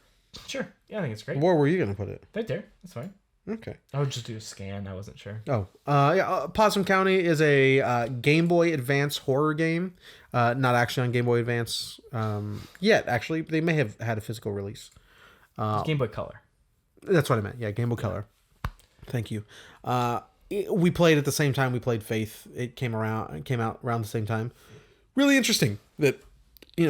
Sure. Yeah, I think it's great. Where were you going to put it? Right there. That's fine. Okay. I would just do a scan. I wasn't sure. Oh. Possum County is a Game Boy Advance horror game. Not actually on Game Boy Advance yet, actually. They may have had a physical release. It's Game Boy Color. That's what I meant. Yeah, Game Boy Color. Thank you. We played at the same time we played Faith. It came out around the same time. Really interesting that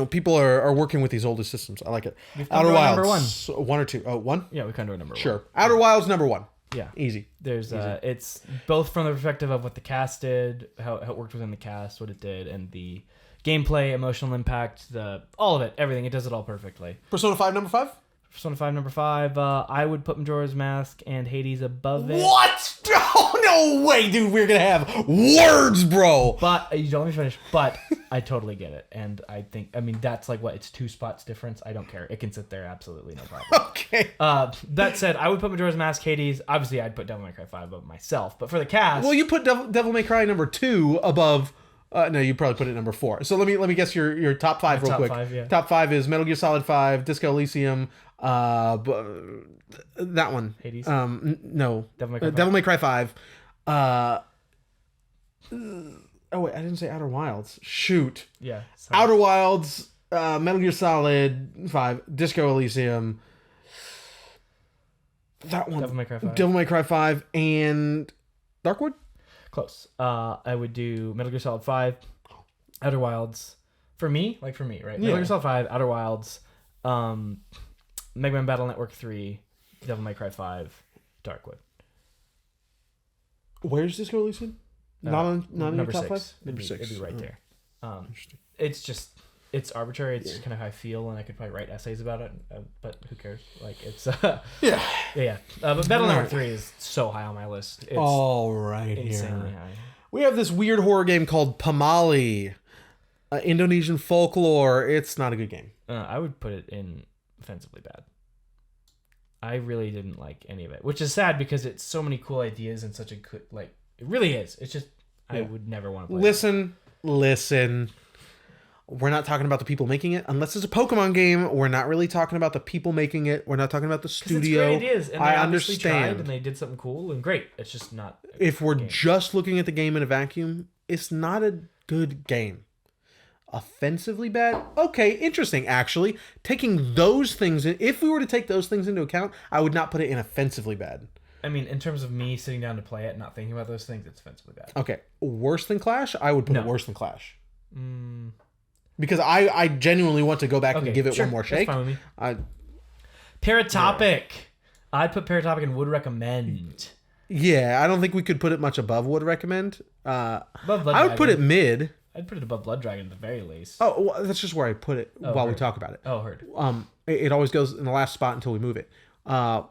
people are working with these older systems. I like it. Outer Wilds number 1. 1 or 2? Oh, 1? Yeah, we kind of number 1. Sure. Outer Wilds number 1. Yeah. Easy. There's it's both from the perspective of what the cast did, how it worked within the cast, what it did, and the gameplay, emotional impact, all of it, everything. It does it all perfectly. Persona 5 number 5? Persona 5 number 5. I would put Majora's Mask and Hades above it. What? Oh, no way, dude. We're going to have words, bro. But you don't let me finish. But I totally get it. And that's like what? It's 2 spots difference. I don't care. It can sit there. Absolutely no problem. Okay. That said, I would put Majora's Mask, Hades. Obviously, I'd put Devil May Cry 5 above myself. But for the cast... Well, you put Devil May Cry number 2 above... no, you probably put it number 4. So let me guess your top 5 real quick. Top 5, yeah. Top 5 is Metal Gear Solid 5, Disco Elysium, that one. Hades? No. Devil May Cry 5. Devil May Cry 5. Oh, wait, I didn't say Outer Wilds. Shoot. Yeah. Sorry. Outer Wilds, Metal Gear Solid 5, Disco Elysium, that one. Devil May Cry 5. Devil May Cry 5, and Darkwood? Close. I would do Metal Gear Solid 5, Outer Wilds. For me, right? Yeah. Metal Gear Solid 5, Outer Wilds, Mega Man Battle Network 3, Devil May Cry 5, Darkwood. Where's Disco Elysium? Not in your top 5? Number 6. It'd be right there. Interesting. It's arbitrary. It's kind of how I feel, and I could probably write essays about it, but who cares? Like, it's... Yeah. Yeah. But Battle Network 3 is so high on my list. It's all right insanely here. high. We have this weird horror game called Pamali. Indonesian folklore. It's not a good game. I would put it in offensively bad. I really didn't like any of it, which is sad because it's so many cool ideas and such a good, like, it really is. It's just, I would never want to play Listen. We're not talking about the people making it. Unless it's a Pokemon game, we're not really talking about the people making it. We're not talking about the studio. It's great ideas, and I they understand. tried and they did something cool and great. It's just not. If we're just looking at the game in a vacuum, it's not a good game. Offensively bad? Okay, interesting, actually. Taking those things, if we were to take those things into account, I would not put it in offensively bad. I mean, in terms of me sitting down to play it and not thinking about those things, it's offensively bad. Okay, worse than Clash? I would put it worse than Clash. Because I genuinely want to go back and give it one more shake. That's fine with me. Paratopic. I'd put Paratopic and would recommend. Yeah, I don't think we could put it much above would recommend. Above Blood I would put it mid. I'd put it above Blood Dragon at the very least. Oh, well, that's just where I put it while we talk about it. Oh, heard. It always goes in the last spot until we move it. I'd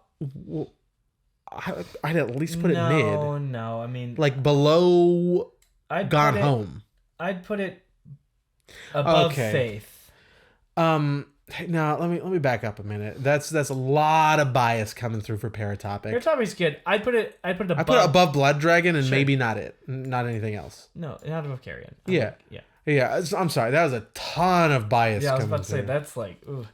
at least put it mid. No, I mean... Like below Gone Home. I'd put it above Faith. Now let me back up a minute. That's a lot of bias coming through for Paratopic. Paratopic's good. I'd put it above. I put it above Blood Dragon and maybe not anything else. No, not above Carrion. Yeah. I'm sorry. That was a ton of bias. Yeah, I was about to say that's like, ooh.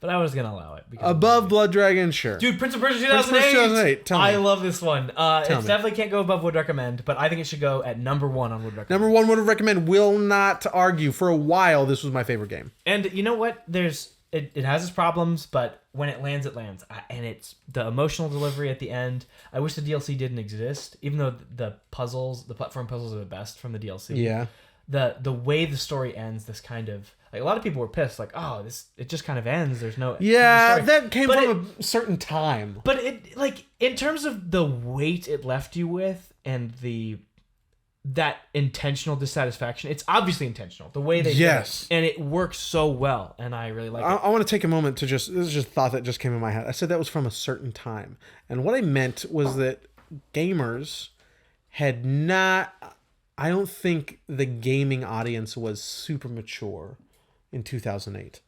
But I was gonna allow it above Blood Dragon, sure. Dude, Prince of Persia 2008. Tell me. I love this one. It definitely can't go above Would Recommend, but I think it should go at number 1 on Would Recommend. Number 1 Would Recommend. Will not argue. For a while, this was my favorite game. And you know what? It has its problems, but when it lands, it lands. And it's the emotional delivery at the end. I wish the DLC didn't exist, even though the platform puzzles are the best from the DLC. Yeah. The way the story ends, this kind of... Like, a lot of people were pissed, like, oh, it just kind of ends. There's no... Yeah, that came from a certain time. But it, like, in terms of the weight it left you with and that intentional dissatisfaction, it's obviously intentional. The way they did it, and it works so well, and I really like it. I want to take a moment to this is just a thought that just came in my head. I said that was from a certain time. And what I meant was that gamers had not... I don't think the gaming audience was super mature in 2008.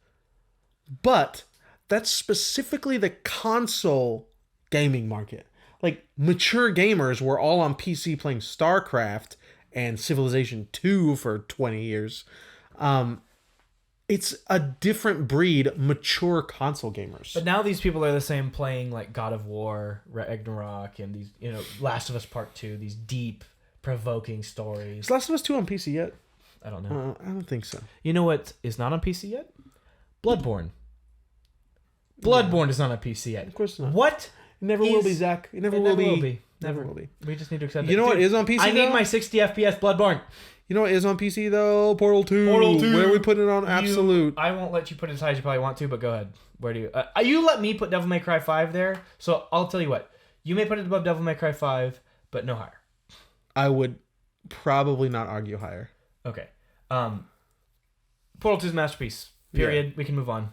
But that's specifically the console gaming market. Like, mature gamers were all on PC playing StarCraft and Civilization 2 for 20 years. It's a different breed, mature console gamers. But now these people are the same playing like God of War, Ragnarok, and these, Last of Us Part 2, these deep, provoking stories. Is Last of Us 2 on PC yet? I don't know. I don't think so. You know what is not on PC yet? Bloodborne. Bloodborne is not on PC yet. Of course not. What? It never will be, Zach. It never will be. Never will be. We just need to accept it. You know what is on PC, I need though? my 60 FPS Bloodborne. You know what is on PC, though? Portal 2. Portal 2. Where are we putting it on Absolute? I won't let you put it as high as you probably want to, but go ahead. Where do you... you let me put Devil May Cry 5 there, so I'll tell you what. You may put it above Devil May Cry 5, but no higher. I would probably not argue higher. Okay. Portal 2's masterpiece. Period. Yeah. We can move on.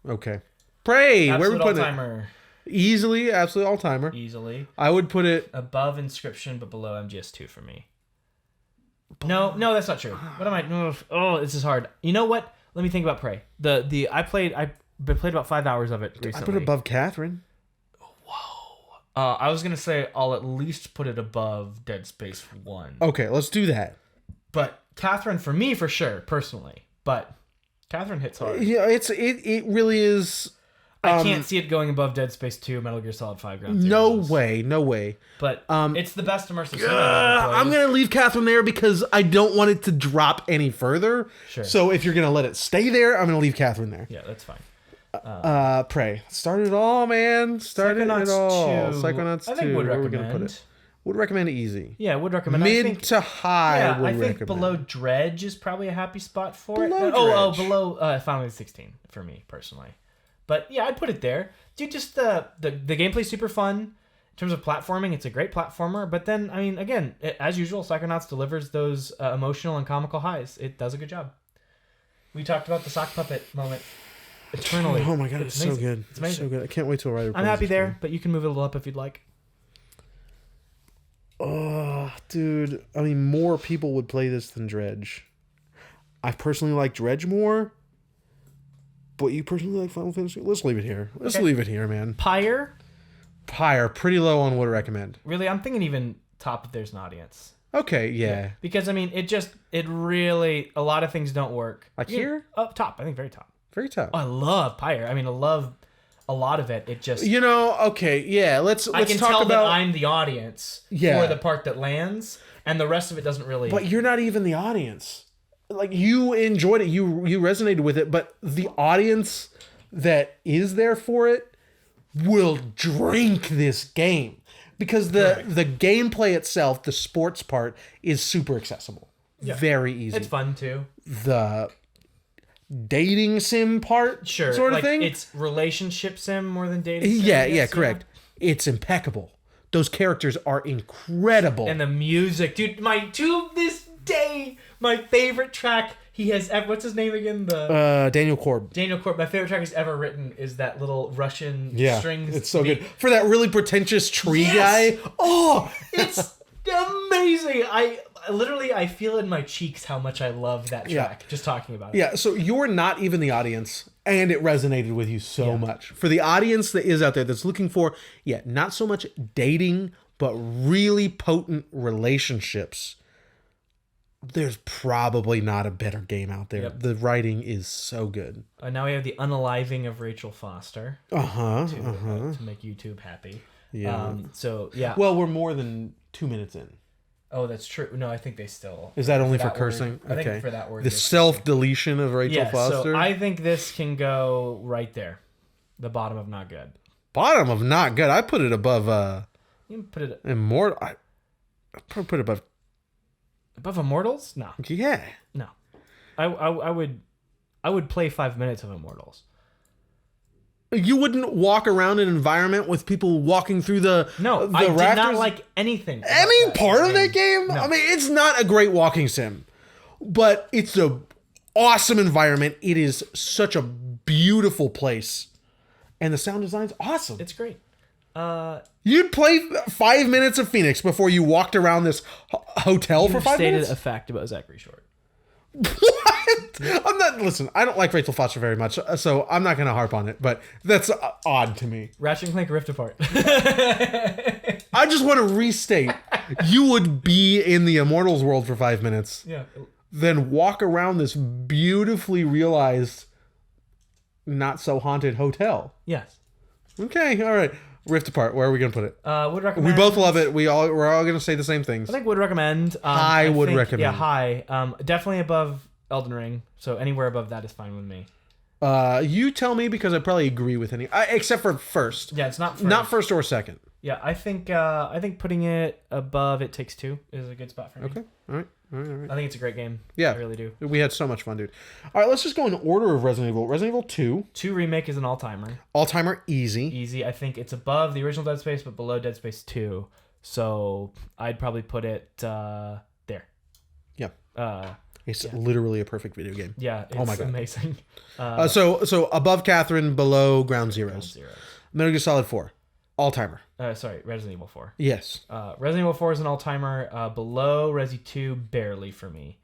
Okay. Prey. Absolute Where are we putting all-timer. Easily, absolute all-timer. Easily. I would put it... above Inscription, but below MGS2 for me. No, that's not true. What am I... Oh, this is hard. You know what? Let me think about Prey. I played about 5 hours of it recently. I put it above Catherine. Whoa. I was going to say I'll at least put it above Dead Space 1. Okay, let's do that. But Catherine, for me, for sure, personally. But Catherine hits hard. Yeah, it really is... I can't see it going above Dead Space 2, Metal Gear Solid 5 Ground Zeroes. No way. But it's the best immersive sim I've ever played. I'm going to leave Catherine there because I don't want it to drop any further. Sure. So if you're going to let it stay there, I'm going to leave Catherine there. Yeah, that's fine. Prey. Started it all, man. Started it all. 2. Psychonauts 2. I think would Where recommend. are we going to put it? Would recommend easy. Yeah, would recommend. Mid to high would I think recommend. below Dredge is probably a happy spot for it. Below Dredge. Below Final Fantasy 16 for me, personally. But yeah, I'd put it there. Dude, just the gameplay's super fun. In terms of platforming, it's a great platformer. But then, I mean, again, as usual, Psychonauts delivers those emotional and comical highs. It does a good job. We talked about the sock puppet moment eternally. Oh my god, it's so good. It's amazing. So good. I can't wait till Ryder. I'm happy there, but you can move it a little up if you'd like. Oh, dude. I mean, more people would play this than Dredge. I personally like Dredge more. But you personally like Final Fantasy? Let's leave it here. Let's leave it here, man. Pyre, pretty low on would recommend. really, I'm thinking even top if there's an audience. Okay, yeah. Because, I mean, it really, a lot of things don't work. Like here? Up top, I think very top. Very top. Oh, I love Pyre. I mean, I love a lot of it. It just... okay, yeah. Let's I can talk tell about... that I'm the audience for the part that lands, and the rest of it doesn't really... But you're not even the audience. Like, you enjoyed it. You resonated with it, but the audience that is there for it will drink this game. Because the gameplay itself, the sports part, is super accessible. Yeah. Very easy. It's fun, too. The dating sim part sort of thing. It's relationship sim more than dating sim. Yeah, correct. It's impeccable. Those characters are incredible. And the music. Dude, to this day, my favorite track he has ever... What's his name again? Daniel Korb. Daniel Korb. My favorite track he's ever written is that little Russian strings. It's so good. For that really pretentious tree guy. Oh, it's amazing. I feel in my cheeks how much I love that track, just talking about it. Yeah, so you're not even the audience, and it resonated with you so much. For the audience that is out there that's looking for, not so much dating, but really potent relationships, there's probably not a better game out there. Yep. The writing is so good. Now we have the unaliving of Rachel Foster. To make YouTube happy. Yeah. Well, we're more than 2 minutes in. Oh, that's true. No, I think they still... Is that only for cursing? I think for that word. The self-deletion of Rachel Foster? So I think this can go right there. The bottom of not good. Bottom of not good? I put it above... You can put it... Immortal... I put it above... Above Immortals? No. Yeah. No. I would play 5 minutes of Immortals. You wouldn't walk around an environment with people walking through the I rafters? did not like anything. Any part of that game? No. I mean, it's not a great walking sim, but it's a awesome environment. It is such a beautiful place, and the sound design's awesome. It's great. You'd play 5 minutes of Phoenix before you walked around this hotel for 5 minutes? Stated a fact about Zachary Short. What? I'm not. Listen, I don't like Rachel Foster very much, so I'm not going to harp on it. But that's odd to me. Ratchet and Clank Rift Apart. I just want to restate: you would be in the Immortals world for 5 minutes, Yeah. then walk around this beautifully realized, not so haunted hotel. Yes. Okay, all right. Rift Apart. Where are we going to put it? Would recommend. We both love it. We're all going to say the same things. I think would recommend. I would recommend. Yeah, high. Definitely above Elden Ring. So anywhere above that is fine with me. You tell me because I probably agree with any, except for first. Yeah, it's not first. Not first or second. Yeah, I think putting it above It Takes Two is a good spot for me. Okay. All right. I think it's a great game. Yeah. I really do. We had so much fun, dude. All right, let's just go in order of Resident Evil. Resident Evil 2. 2 Remake is an all-timer. All-timer, easy. Easy. I think it's above the original Dead Space, but below Dead Space 2. So I'd probably put it there. Yeah. It's Yeah. literally a perfect video game. Yeah, it's Oh my God. amazing. So above Catherine, below Ground Zeroes. Ground Zero. Metal Gear Solid 4. All-timer. Sorry, Resident Evil 4. Yes. Resident Evil 4 is an all-timer. Below Resi 2, barely for me.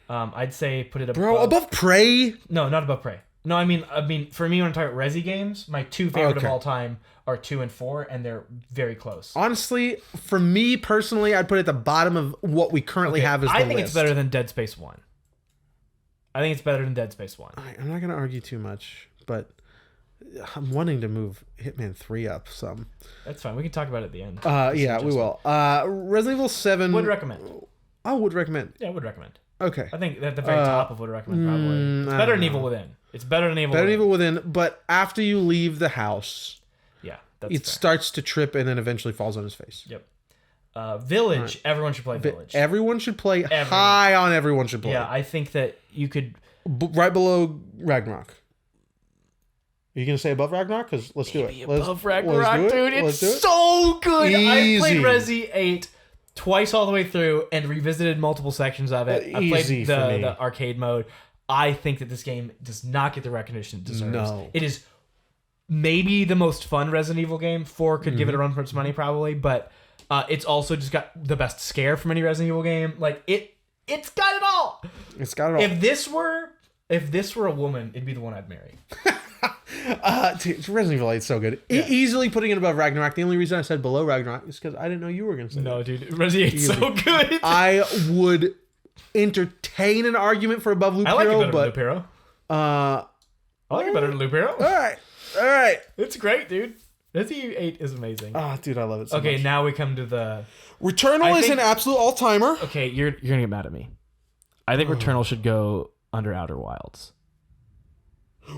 I'd say put it above... Bro, above Prey? No, not above Prey. No, I mean, for me, when I'm talking about Resi games, my two favorite of Okay. all time are 2 and 4, and they're very close. Honestly, for me personally, I'd put it at the bottom of what we currently have as the I think list. it's better than Dead Space 1. I think it's better than Dead Space 1. I'm not going to argue too much, but I'm wanting to move Hitman 3 up some. That's fine. We can talk about it at the end. Yeah, we will. Resident Evil 7. Would recommend. I would recommend. Yeah, would recommend. Okay. I think at the very top of would recommend, probably. It's I better don't than Evil know. Within. It's better than Evil Better Within. than Evil Within, but after you leave the house, Yeah, that's it fair. starts to trip and then eventually falls on his face. Yep. Village. Everyone should play Village. Everyone should play. High on everyone should play. Yeah, I think that you could... Right below Ragnarok. Are you going to say above Ragnarok? Because let's do it. Above Ragnarok, dude. Let's It's do it. so good. I played Easy. Resi 8 twice all the way through and revisited multiple sections of it. I Easy played for me. the arcade mode. I think that this game does not get the recognition it deserves. No. It is maybe the most fun Resident Evil game. 4 could give it a run for its money probably, but it's also just got the best scare from any Resident Evil game. Like it's got it all. It's got it all. If this were a woman, it'd be the one I'd marry. Dude, Resident Evil 8 is so good. Yeah. Easily putting it above Ragnarok. The only reason I said below Ragnarok is because I didn't know you were going to say No, that. dude, Resident 8's so good. I would entertain an argument for above Loop I like it Hero, better but than Loop Hero. I like it better than Loop Hero. all right. It's great, dude. Resident 8 is amazing. Ah, dude, I love it so Okay, much. now we come to the... Returnal I is think- an absolute all-timer. Okay, you're gonna get mad at me. I think Returnal should go under Outer Wilds.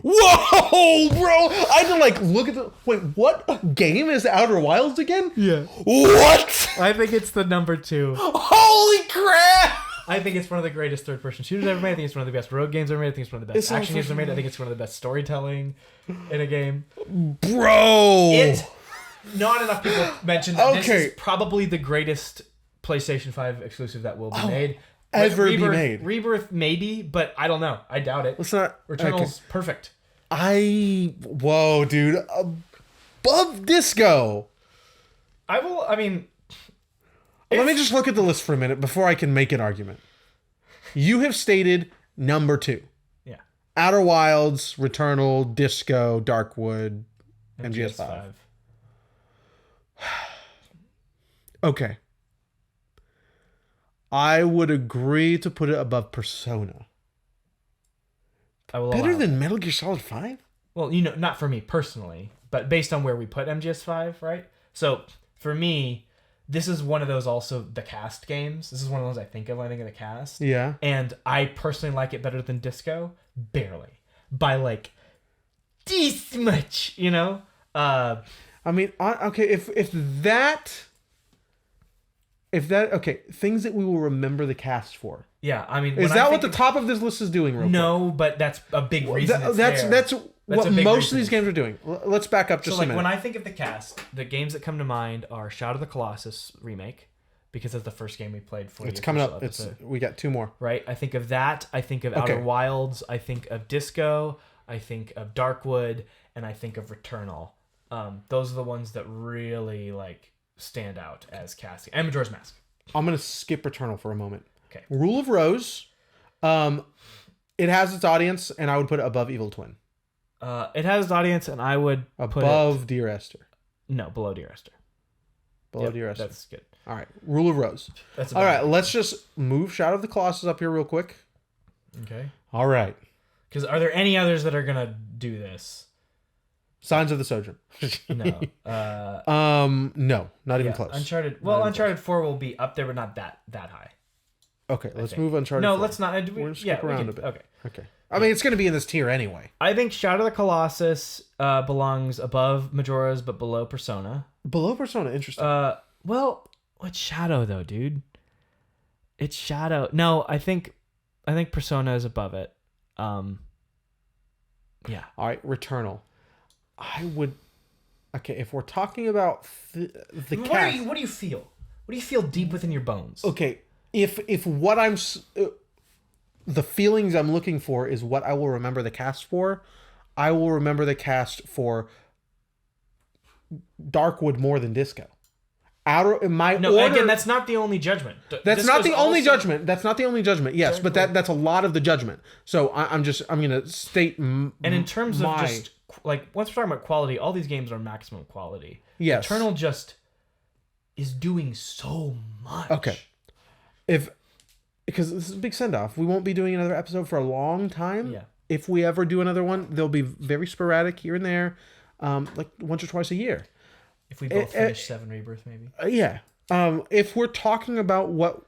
Whoa, bro! I had to like look at the wait. What game is Outer Wilds again? Yeah. What? I think it's the number 2. Holy crap! I think it's one of the greatest third-person shooters ever made. I think it's one of the best road games ever made. I think it's one of the best It's so action games ever made. I freaking- think it's one of the best storytelling in a game. Bro! Not enough people mentioned that this Okay. is probably the greatest PlayStation 5 exclusive that will be made. ever be Rebirth, made. Rebirth maybe, but I don't know. I doubt it. Let's not. Returnal's perfect. Whoa, dude! Above Disco. I mean, Let me just look at the list for a minute before I can make an argument. You have stated number 2. yeah. Outer Wilds, Returnal, Disco, Darkwood, and GS5. Okay. I would agree to put it above Persona. I will Better allow than Metal Gear Solid 5? Well, you know, not for me personally, but based on where we put MGS5, right? So for me, this is one of those also the cast games. This is one of those I think of when I think of the cast. Yeah. And I personally like it better than Disco, barely, by like this much, you know. I mean, okay, if that okay, things that we will remember the cast for. Yeah, I mean, Is that what the top of this list is doing? Real No, but that's a big reason. quick? it's That's there. that's what a big most reason. of these games are doing. Let's back up just So a like minute. when I think of the cast, the games that come to mind are Shadow of the Colossus remake, because that's the first game we played for. It's coming up. We got 2 more. Right. I think of that. I think of Outer Wilds. I think of Disco. I think of Darkwood, and I think of Returnal. Those are the ones that really like stand out as casting. And Majora's Mask. I'm gonna skip Returnal for a moment. Okay. Rule of Rose. It has its audience, and I would put it above Evil Twin. It has its audience, and I would above Dear Esther. No, below Dear Esther. Below Dear Esther. That's good. All right, Rule of Rose. That's all right. Let's just move Shadow of the Colossus up here real quick. Okay. All right. Because are there any others that are gonna do this? Signs of the Sojourn. No. No, not even close. Uncharted. Well, Uncharted 4 will be up there, but not that high. Okay, let's move Uncharted. No, 4. let's not. We're gonna skip around a bit. Okay. I mean, it's going to be in this tier anyway. I think Shadow of the Colossus belongs above Majora's, but below Persona. Below Persona, interesting. Well, what's Shadow though, dude? It's Shadow. No, I think Persona is above it. Yeah. All right, Returnal. I would. Okay, if we're talking about the cast, what do you feel? What do you feel deep within your bones? Okay, if what I'm the feelings I'm looking for is what I will remember the cast for, I will remember the cast for Darkwood more than Disco. Again, that's not the only judgment. That's not the only judgment. That's not the only judgment. Yes, but that's a lot of the judgment. So I'm gonna state. And in terms of just like once we're talking about quality, all these games are maximum quality. Yes. Eternal just is doing so much. Okay. Because this is a big send-off. We won't be doing another episode for a long time. Yeah. If we ever do another one, they'll be very sporadic here and there, like once or twice a year. If we both finish 7 Rebirth, maybe. Yeah. If we're talking about what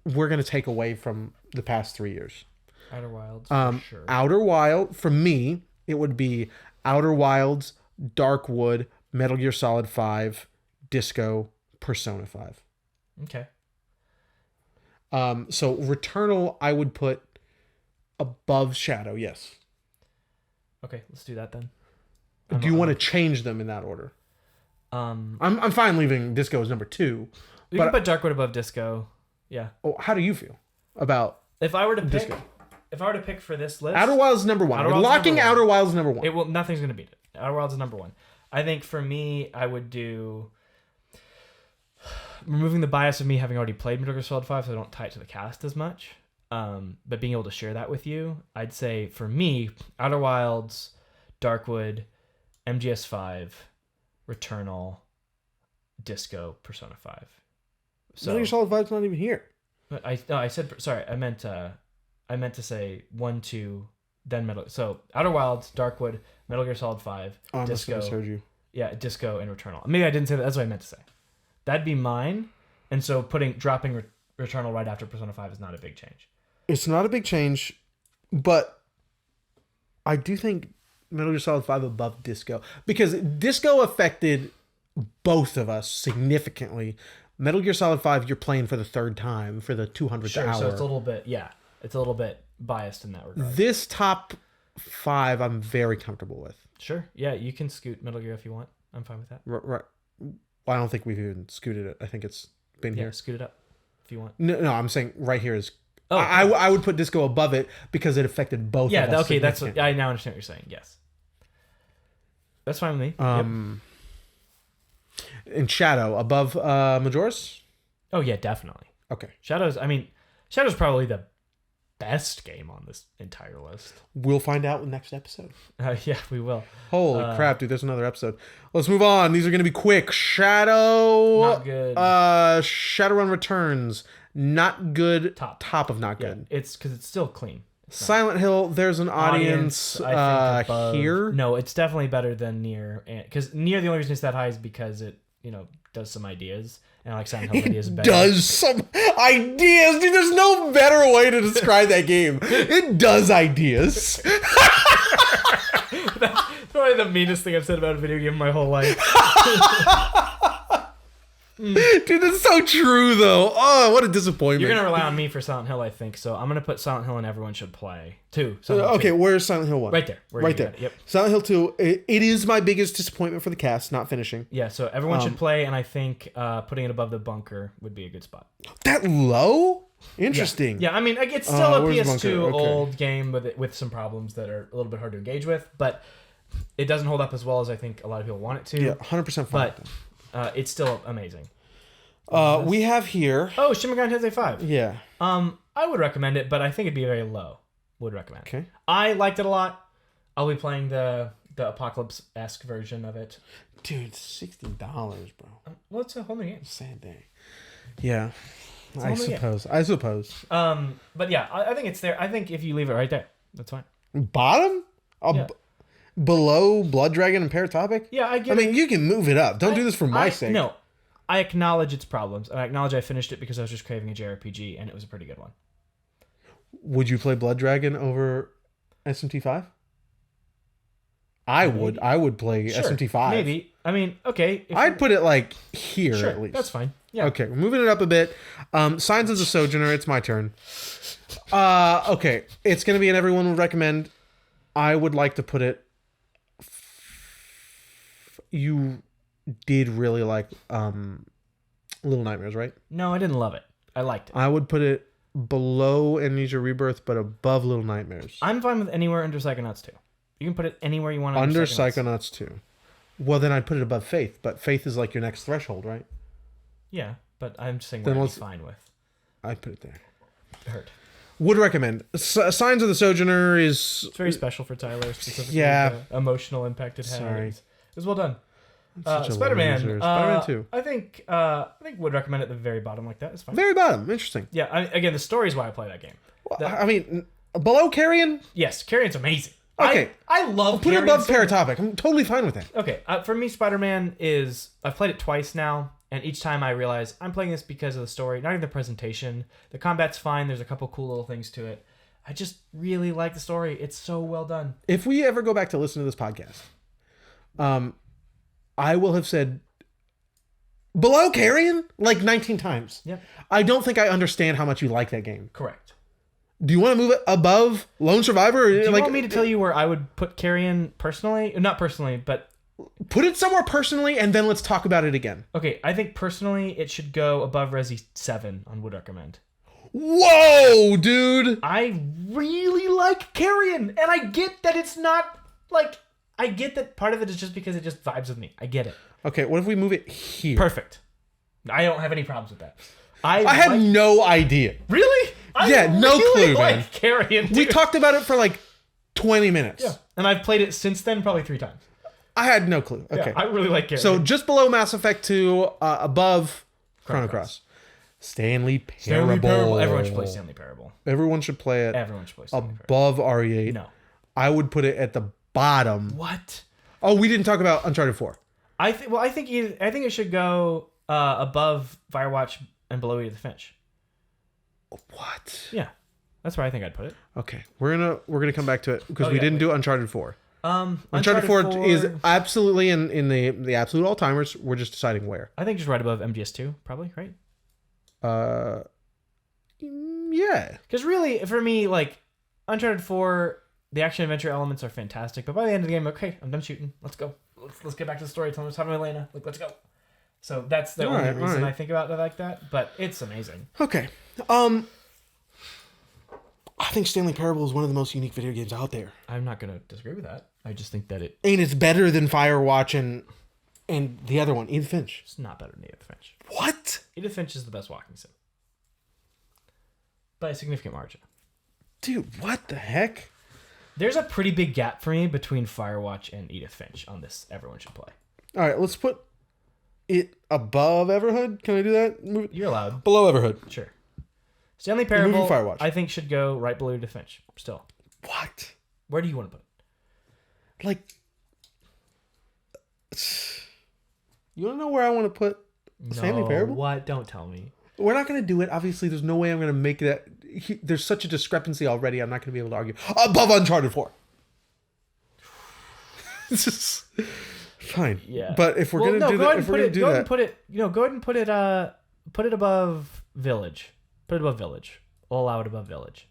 we're going to take away from the past 3 years. Outer Wilds, for sure. Outer Wild, for me, it would be Outer Wilds, Darkwood, Metal Gear Solid 5, Disco, Persona 5. Okay. So Returnal, I would put above Shadow, yes. Okay, let's do that then. Do you want to change them in that order? I'm fine leaving Disco as number 2. We can put Darkwood above Disco. Yeah. Oh, how do you feel about if I were to pick Disco? If I were to pick for this list, Outer Wilds is number 1. We're locking Outer Wilds number 1. It will. Nothing's gonna beat it. Outer Wilds is number 1. I think for me, I would do. Removing the bias of me having already played Metal Gear Solid 5, so I don't tie it to the cast as much. But being able to share that with you, I'd say for me, Outer Wilds, Darkwood, MGS5, Returnal, Disco, Persona 5. So Metal Gear Solid 5's not even here. I said sorry. I meant to say 1, 2, then Metal. So Outer Wilds, Darkwood, Metal Gear Solid 5, Disco. I misheard you. Yeah, Disco and Returnal. Maybe I didn't say that. That's what I meant to say. That'd be mine. And so dropping Returnal right after Persona 5 is not a big change. It's not a big change, but I do think Metal Gear Solid 5 above Disco, because Disco affected both of us significantly. Metal Gear Solid 5, you're playing for the third time for the 200th hour. So it's a little bit biased in that regard. This top 5, I'm very comfortable with. Sure. Yeah, you can scoot Metal Gear if you want. I'm fine with that. Right. Well, I don't think we've even scooted it. I think it's been here. Yeah, scoot it up if you want. No, I'm saying right here is. Oh, I would put Disco above it because it affected both. Yeah, of us. Okay, that's what I now understand what you're saying. Yes, that's fine with me. In Shadow above Majora's. Oh yeah, definitely. Okay. Shadow's probably the best game on this entire list. We'll find out in the next episode. Yeah, we will. Holy crap, dude! There's another episode. Let's move on. These are going to be quick. Shadow. Not good. Shadowrun Returns. Not good. Top of not good. Yeah, it's because it's still clean. Silent Hill. There's an audience I think here. No, it's definitely better than Nier. Because Nier, the only reason it's that high is because it does some ideas. And like Silent Hill ideas better. Does some ideas, dude. There's no better way to describe that game. It does ideas. That's probably the meanest thing I've said about a video game in my whole life. Dude, that's so true, though. Oh, what a disappointment. You're going to rely on me for Silent Hill, I think. So I'm going to put Silent Hill and Everyone Should Play. 2. Okay, where's Silent Hill 1? Right there. Right there. Yep. Silent Hill 2, it is my biggest disappointment for the cast, not finishing. Yeah, so Everyone Should Play, and I think putting it above The Bunker would be a good spot. That low? Interesting. Yeah, I mean, it's still a PS2 old game with some problems that are a little bit hard to engage with, but it doesn't hold up as well as I think a lot of people want it to. Yeah, 100% fine. But it's still amazing. We have here. Oh, Shin Megami Tensei 5. Yeah. I would recommend it, but I think it'd be very low. Would recommend. Okay. I liked it a lot. I'll be playing the Apocalypse-esque version of it. Dude, $60, bro. Well, it's a whole new game. Sad day. Yeah. a I whole new game. suppose. I suppose. But yeah, I think it's there. I think if you leave it right there, that's fine. Bottom? Yeah. Below Blood Dragon and Paratopic? Yeah, I get I mean, you can move it up. Don't do this for my sake. No, I acknowledge its problems, and I acknowledge I finished it because I was just craving a JRPG, and it was a pretty good one. Would you play Blood Dragon over SMT5? I would. I would play Sure, SMT5. maybe. I mean, okay. I'd put it like here sure, at least. that's fine. Yeah. Okay, we're moving it up a bit. Signs of the Sojourner. It's my turn. Okay, it's gonna be an everyone would recommend. I would like to put it. You did really like Little Nightmares, right? No, I didn't love it. I liked it. I would put it below Amnesia Rebirth, but above Little Nightmares. I'm fine with anywhere under Psychonauts 2. You can put it anywhere you want Under Psychonauts 2. Well, then I'd put it above Faith, but Faith is like your next threshold, right? Yeah, but I'm just saying Then what I'd be fine with. I'd put it there. Hurt. Would recommend. Signs of the Sojourner is... It's very special for Tyler, specifically Yeah. the emotional impact it had. Sorry. It was well done. Such a Spider-Man. loser. Spider-Man 2. I think would recommend it at the very bottom like that. It's fine. Very bottom. Interesting. Yeah, again, the story is why I play that game. Well, I mean, below Carrion? Yes, Carrion's amazing. Okay. I love Put it Carrion above so much. Paratopic. I'm totally fine with that. Okay, for me, Spider-Man is... I've played it twice now, and each time I realize I'm playing this because of the story, not even the presentation. The combat's fine. There's a couple cool little things to it. I just really like the story. It's so well done. If we ever go back to listen to this podcast, I will have said below Carrion like 19 times. Yep. I don't think I understand how much you like that game. Correct. Do you want to move it above Lone Survivor? Do you want me to tell you where I would put Carrion personally? Not personally, but... Put it somewhere personally, and then let's talk about it again. Okay, I think personally it should go above Resi 7 on Would Recommend. Whoa, dude! I really like Carrion, and I get that it's not, like... I get that part of it is just because it just vibes with me. I get it. Okay, what if we move it here? Perfect. I don't have any problems with that. I had no idea. Really? Yeah, no clue, like man. Carrion, dude. We talked about it for like 20 minutes. Yeah, and I've played it since then probably 3 times. I had no clue. Okay. Yeah, I really like Carrion. So just below Mass Effect 2, above Chrono Cross. Stanley Parable. Everyone should play Stanley Parable. Everyone should play it Everyone should play Stanley above RE8. No. I would put it at the bottom. What? Oh, we didn't talk about Uncharted 4. I think it should go above Firewatch and below Edith Finch. What? Yeah, that's where I think I'd put it. Okay, we're gonna come back to it because we yeah, didn't do Uncharted 4. Uncharted 4 is absolutely in the absolute all timers. We're just deciding where. I think just right above MGS2, probably, right? Yeah. Because really, for me, like Uncharted 4, the action adventure elements are fantastic, but by the end of the game, okay, I'm done shooting. Let's go. Let's get back to the story. Tell me what's happening with Elena. Like, let's go. So that's the only reason I think about it like that. But it's amazing. Okay. I think Stanley Parable is one of the most unique video games out there. I'm not gonna disagree with that. I just think that And it's better than Firewatch and the other one, Edith Finch. it's not better than Edith Finch. What? Edith Finch is the best walking sim. By a significant margin. Dude, what the heck? There's a pretty big gap for me between Firewatch and Edith Finch on this Everyone Should Play. All right, let's put it above Everhood. Can I do that? Move it You're allowed. below Everhood. Sure. Stanley Parable, Firewatch. I think, should go right below Edith Finch. Still. What? Where do you want to put it? Like, you want to know where I want to put Stanley Parable? What? Don't tell me. We're not going to do it. Obviously, there's no way I'm going to make that. There's such a discrepancy already. I'm not going to be able to argue. Above Uncharted 4. It's just fine. Yeah. But if we're going to do that, if we're going to do go ahead that, and put it. Go ahead and put it above Village. Put it above Village. All out above Village.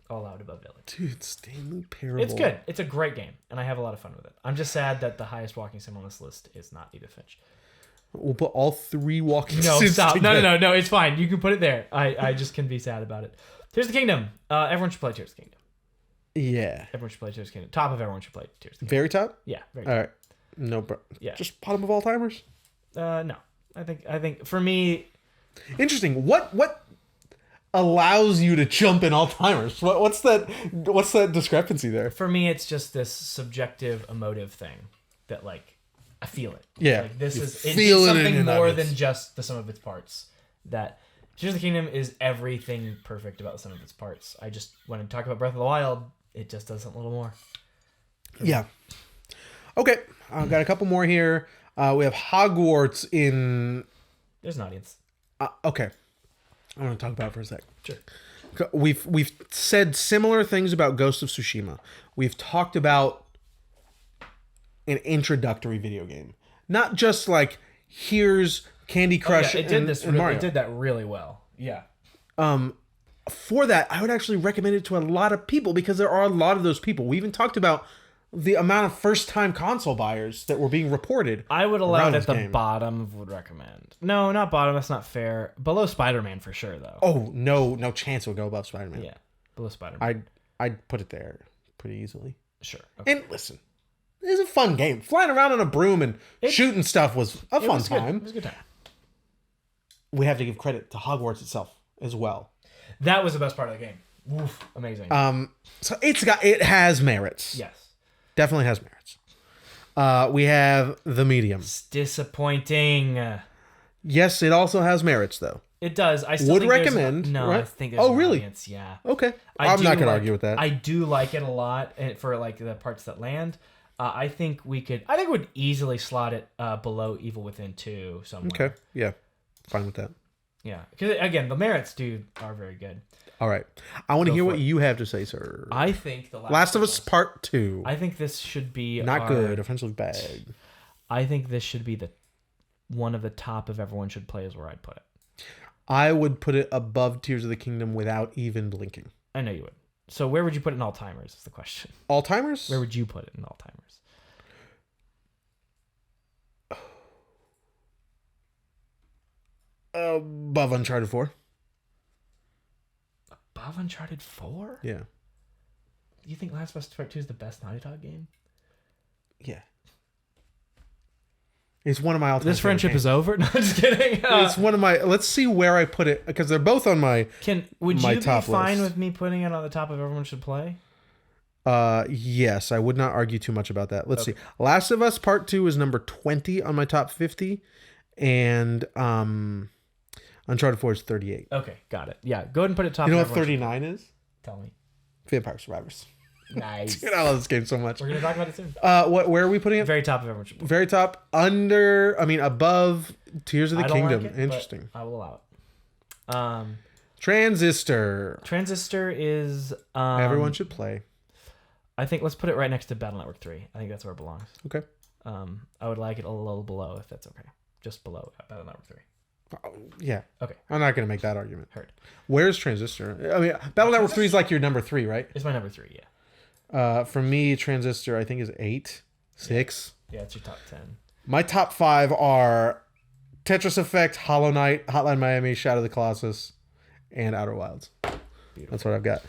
All out above Village. dude, Stanley Parable. It's good. It's a great game, and I have a lot of fun with it. I'm just sad that the highest walking sim on this list is not Edith Finch. We'll put all 3 walking No, sims stop. together. No. It's fine. You can put it there. I just can be sad about it. Tears of the Kingdom. Everyone should play Tears of the Kingdom. Yeah. Everyone should play Tears of the Kingdom. Top of everyone should play Tears of the Kingdom. Very top? Yeah. Very All right. No, bro. Yeah. Just bottom of all timers? No. I think for me, Interesting. What allows you to jump in all timers. What's that discrepancy there? For me, it's just this subjective, emotive thing that like I feel it. Yeah, like this you is it feel did it in something your more nuggets. than just the sum of its parts. That Tears of the Kingdom is everything perfect about the sum of its parts. I just when I talk about Breath of the Wild, it just does something a little more. Yeah. Okay, I've got a couple more here. We have Hogwarts in. There's an audience. Okay, I want to talk about it for a sec. Sure. We've said similar things about Ghost of Tsushima. We've talked about an introductory video game, not just like here's Candy Crush it did and Mario. It did that really well. Yeah. For that, I would actually recommend it to a lot of people because there are a lot of those people. We even talked about the amount of first-time console buyers that were being reported. I would allow it at the game. bottom of would recommend. No, not bottom. That's not fair. Below Spider-Man for sure, though. Oh, no chance it would go above Spider-Man. Yeah, below Spider-Man. I'd put it there pretty easily. Sure. Okay. And listen, it was a fun game. Flying around on a broom and shooting stuff was a fun time. It was a good time. We have to give credit to Hogwarts itself as well. That was the best part of the game. Oof, amazing. So it has merits. Yes. Definitely has merits. We have The Medium. It's disappointing. Yes, it also has merits though. It does. I still Would think recommend. No, right? I think there's an really? audience, yeah. Okay. I'm not going to argue with that. I do like it a lot for like the parts that land. I think we would easily slot it below Evil Within 2 somewhere. Okay. Yeah. Fine with that. Yeah. Because again, the merits, are very good. All right. I want to hear for what you have to say, sir. I think the Last of Us Part 2. I think this should be Not good. Offensively bad. I think this should be one of the top of everyone should play is where I'd put it. I would put it above Tears of the Kingdom without even blinking. I know you would. So where would you put it in all timers is the question. All timers? Where would you put it in all timers? Above Uncharted 4. Above Uncharted 4? Yeah. You think Last of Us Part 2 is the best Naughty Dog game? Yeah. It's one of my all-time This friendship games. is over? No, I'm just kidding. It's one of my... Let's see where I put it, because they're both on my Would my you be top fine list. with me putting it on the top of everyone should play? Yes, I would not argue too much about that. Let's see. Last of Us Part 2 is number 20 on my top 50, and Uncharted 4 is 38. Okay, got it. Yeah, go ahead and put it top. You know of what everyone 39 is? should- Tell me. Vampire Survivors. Nice. Dude, I love this game so much. We're gonna talk about it soon. Where are we putting it? Very top of everyone should play. Very top, above Tears of the I don't Kingdom. like it, Interesting. but I will allow it. Transistor. Transistor is Everyone should play. I think let's put it right next to Battle Network 3. I think that's where it belongs. Okay. I would like it a little below if that's okay. Just below Battle Network 3. Yeah. Okay. I'm not going to make that argument. Heard. Where's Transistor? I mean, Battle Network 3 is like your number 3, right? It's my number 3, yeah. For me, Transistor, I think, is 8, 6. Yeah, it's your top 10. My top 5 are Tetris Effect, Hollow Knight, Hotline Miami, Shadow of the Colossus, and Outer Wilds. Beautiful. That's what I've got.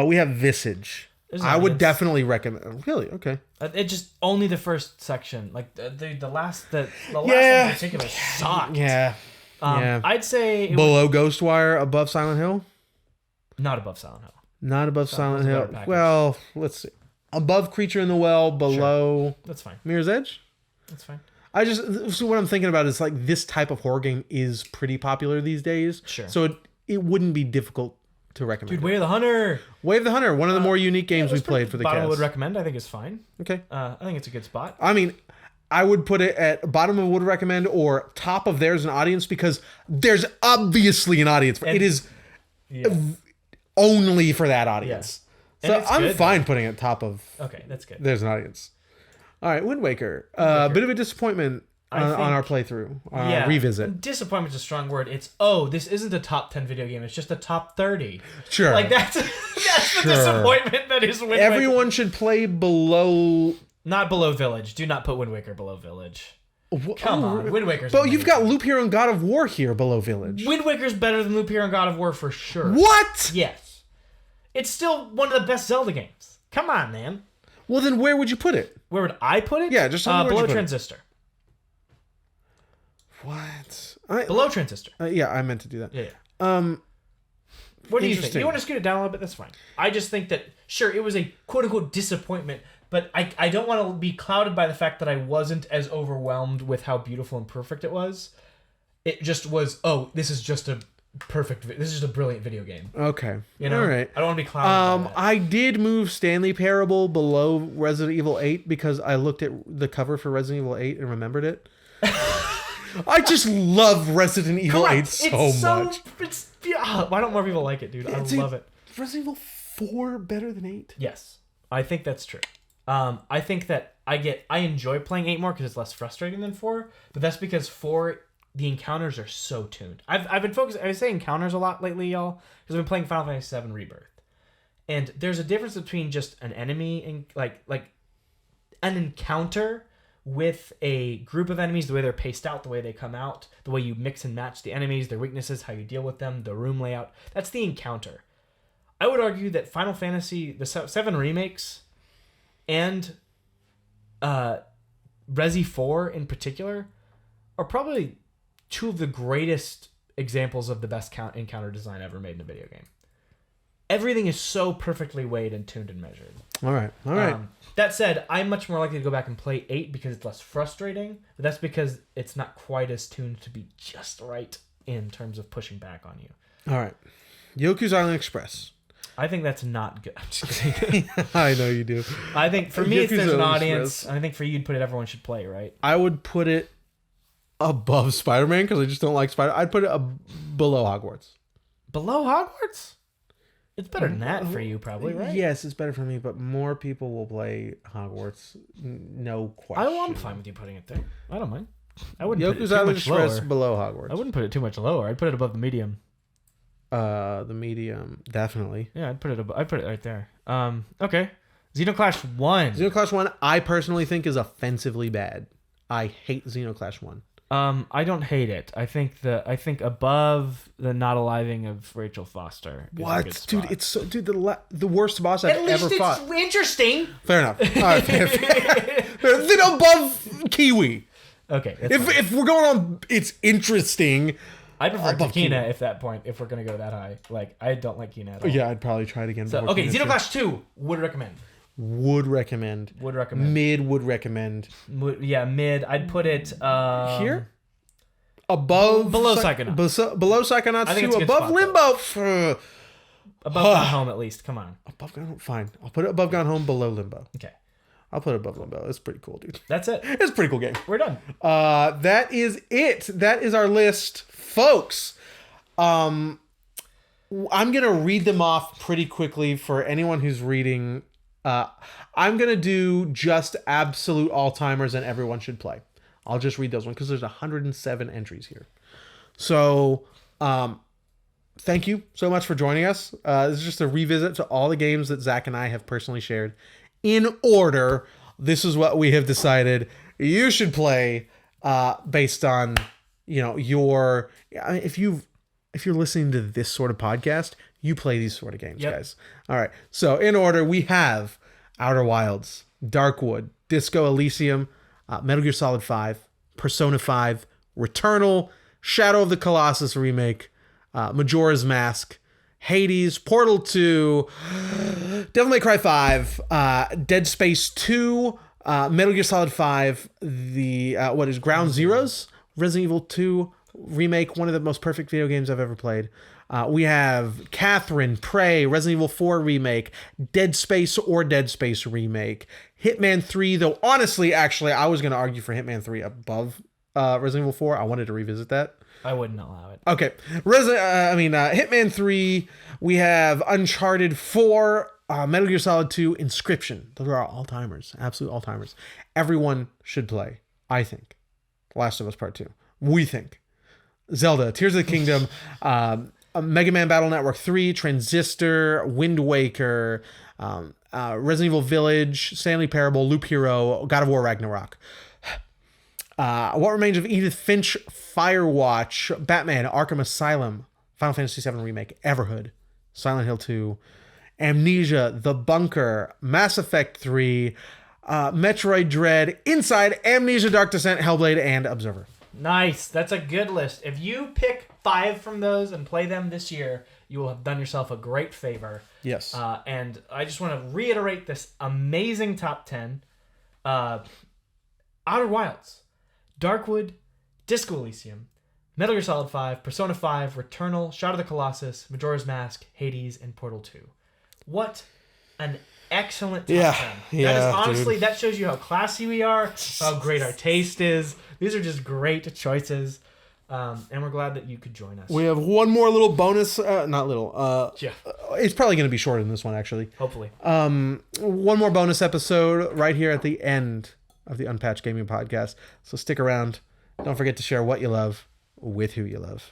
We have Visage. There's I would audience. definitely recommend. Really? Okay. It just only the first section, like the last the last Yeah. in particular sucked. Yeah. Yeah. I'd say Below Ghostwire, above Silent Hill? not above Silent Hill. Not above Silent Silent Hill's a Hill. better package. Well, let's see. Above Creature in the Well, below That's fine. Mirror's Edge? That's fine. So what I'm thinking about is like this type of horror game is pretty popular these days. Sure. So it wouldn't be difficult to recommend. Dude, Way of the Hunter. Way of the Hunter, one of the more unique games we played for the bottom cast. would recommend. I think it's fine. Okay. I think it's a good spot. I mean, I would put it at bottom of would recommend or top of there's an audience because there's obviously an audience. It is Yeah. only for that audience. And So it's I'm good, fine putting it top of Okay, that's good. there's an audience. All right, Wind Waker. Bit of a disappointment on our playthrough. Revisit. Disappointment's a strong word. It's this isn't a top 10 video game. It's just a top 30. Sure. Like that's the disappointment that is Wind Waker. Everyone should play below. Not below Village. Do not put Wind Waker below Village. Come on, Wind Waker's But you've got amazing. Loop Hero and God of War here below Village. Wind Waker's better than Loop Hero and God of War for sure. What? Yes. It's still one of the best Zelda games. Come on, man. Well, then where would you put it? Where would I put it? Yeah, just tell me where'd you below put it. Transistor. What? Below Transistor. Yeah, I meant to do that. Yeah. What do you think? You want to scoot it down a little bit? That's fine. I just think that, sure, it was a quote-unquote disappointment, but I don't want to be clouded by the fact that I wasn't as overwhelmed with how beautiful and perfect it was. It just was, this is just a brilliant video game. Okay. You know? All right. I don't want to be clouded by that. I did move Stanley Parable below Resident Evil 8 because I looked at the cover for Resident Evil 8 and remembered it. I just love Resident Evil 8 so much. Why don't more people like it, dude? I love it. Resident Evil 4 better than 8? Yes. I think that's true. I think that I enjoy playing 8 more because it's less frustrating than 4, but that's because 4, the encounters are so tuned. I've been focused. I say encounters a lot lately, y'all, because I've been playing Final Fantasy VII Rebirth, and there's a difference between just an enemy and like an encounter with a group of enemies, the way they're paced out, the way they come out, the way you mix and match the enemies, their weaknesses, how you deal with them, the room layout. That's the encounter. I would argue that Final Fantasy, the 7 remakes, and Resi 4 in particular, are probably two of the greatest examples of the best encounter design ever made in a video game. Everything is so perfectly weighed and tuned and measured. All right. That said, I'm much more likely to go back and play 8 because it's less frustrating, but that's because it's not quite as tuned to be just right in terms of pushing back on you. All right. Yoku's Island Express. I think that's not good. I'm just kidding. I know you do. I think for me, there's an audience. I think for you, you'd put it everyone should play, right? I would put it above Spider-Man because I just don't like Spider. I'd put it below Hogwarts. Below Hogwarts? It's better than that for you, probably, right? Yes, it's better for me, but more people will play Hogwarts. No question. I'm fine with you putting it there. I don't mind. I wouldn't Yoku's put it too Island much Express lower. below Hogwarts. I wouldn't put it too much lower. I'd put it above the medium. The medium, definitely. Yeah, I'd put it right there. Okay. Xenoclash 1. Xenoclash 1, I personally think is offensively bad. I hate Xenoclash 1. I don't hate it. I think above the not aliving of Rachel Foster. What, dude? It's so the worst boss I've ever fought. At least it's interesting. Fair enough. All right, fair. Then above Kiwi. Okay. If we're going on, it's interesting. I prefer Kina if we're gonna go that high. Like, I don't like Kina at all. Yeah, I'd probably try it again. So, okay, Xenoclash 2 would recommend. Would recommend. Mid would recommend. Yeah, mid. I'd put it here. Below Psychonauts. Below Psychonauts 2. Above Limbo. Above Gone Home, at least. Come on. Above Gone Home. Fine. I'll put it above Gone Home. Below Limbo. Okay. I'll put it above Limbo. It's pretty cool, dude. That's it. It's a pretty cool game. We're done. That is it. That is our list, folks. I'm gonna read them off pretty quickly for anyone who's reading. I'm gonna do just absolute all-timers and everyone should play. I'll just read those ones because there's 107 entries here. So, thank you so much for joining us. This is just a revisit to all the games that Zach and I have personally shared. In order, this is what we have decided you should play based on, your... If you're listening to this sort of podcast, you play these sort of games, guys. All right. So in order, we have Outer Wilds, Darkwood, Disco Elysium, Metal Gear Solid 5, Persona 5, Returnal, Shadow of the Colossus remake, Majora's Mask, Hades, Portal 2, Devil May Cry 5, Dead Space 2, Metal Gear Solid 5, the Ground Zeroes, Resident Evil 2 remake, one of the most perfect video games I've ever played. We have Catherine, Prey, Resident Evil 4 remake, Dead Space or Dead Space remake, Hitman 3, though honestly, actually, I was going to argue for Hitman 3 above Resident Evil 4. I wanted to revisit that. I wouldn't allow it. Okay. Hitman 3, we have Uncharted 4, Metal Gear Solid 2, Inscription. Those are all-timers, absolute all-timers. Everyone should play, I think. Last of Us Part 2. We think. Zelda, Tears of the Kingdom, Mega Man Battle Network 3, Transistor, Wind Waker, Resident Evil Village, Stanley Parable, Loop Hero, God of War Ragnarok. What Remains of Edith Finch, Firewatch, Batman, Arkham Asylum, Final Fantasy VII Remake, Everhood, Silent Hill 2, Amnesia, The Bunker, Mass Effect 3, Metroid Dread, Inside, Amnesia, Dark Descent, Hellblade, and Observer. Nice. That's a good list. If you pick 5 from those and play them this year, you will have done yourself a great favor. Yes. And I just want to reiterate this amazing top 10. Outer Wilds, Darkwood, Disco Elysium, Metal Gear Solid 5, Persona 5, Returnal, Shadow of the Colossus, Majora's Mask, Hades, and Portal 2. What an excellent top 10. Yeah, that is honestly, that shows you how classy we are, how great our taste is. These are just great choices. And we're glad that you could join us. We have one more little bonus, not little. Yeah. It's probably going to be shorter than this one, actually. Hopefully. One more bonus episode right here at the end of the Unpatched Gaming Podcast. So stick around. Don't forget to share what you love with who you love.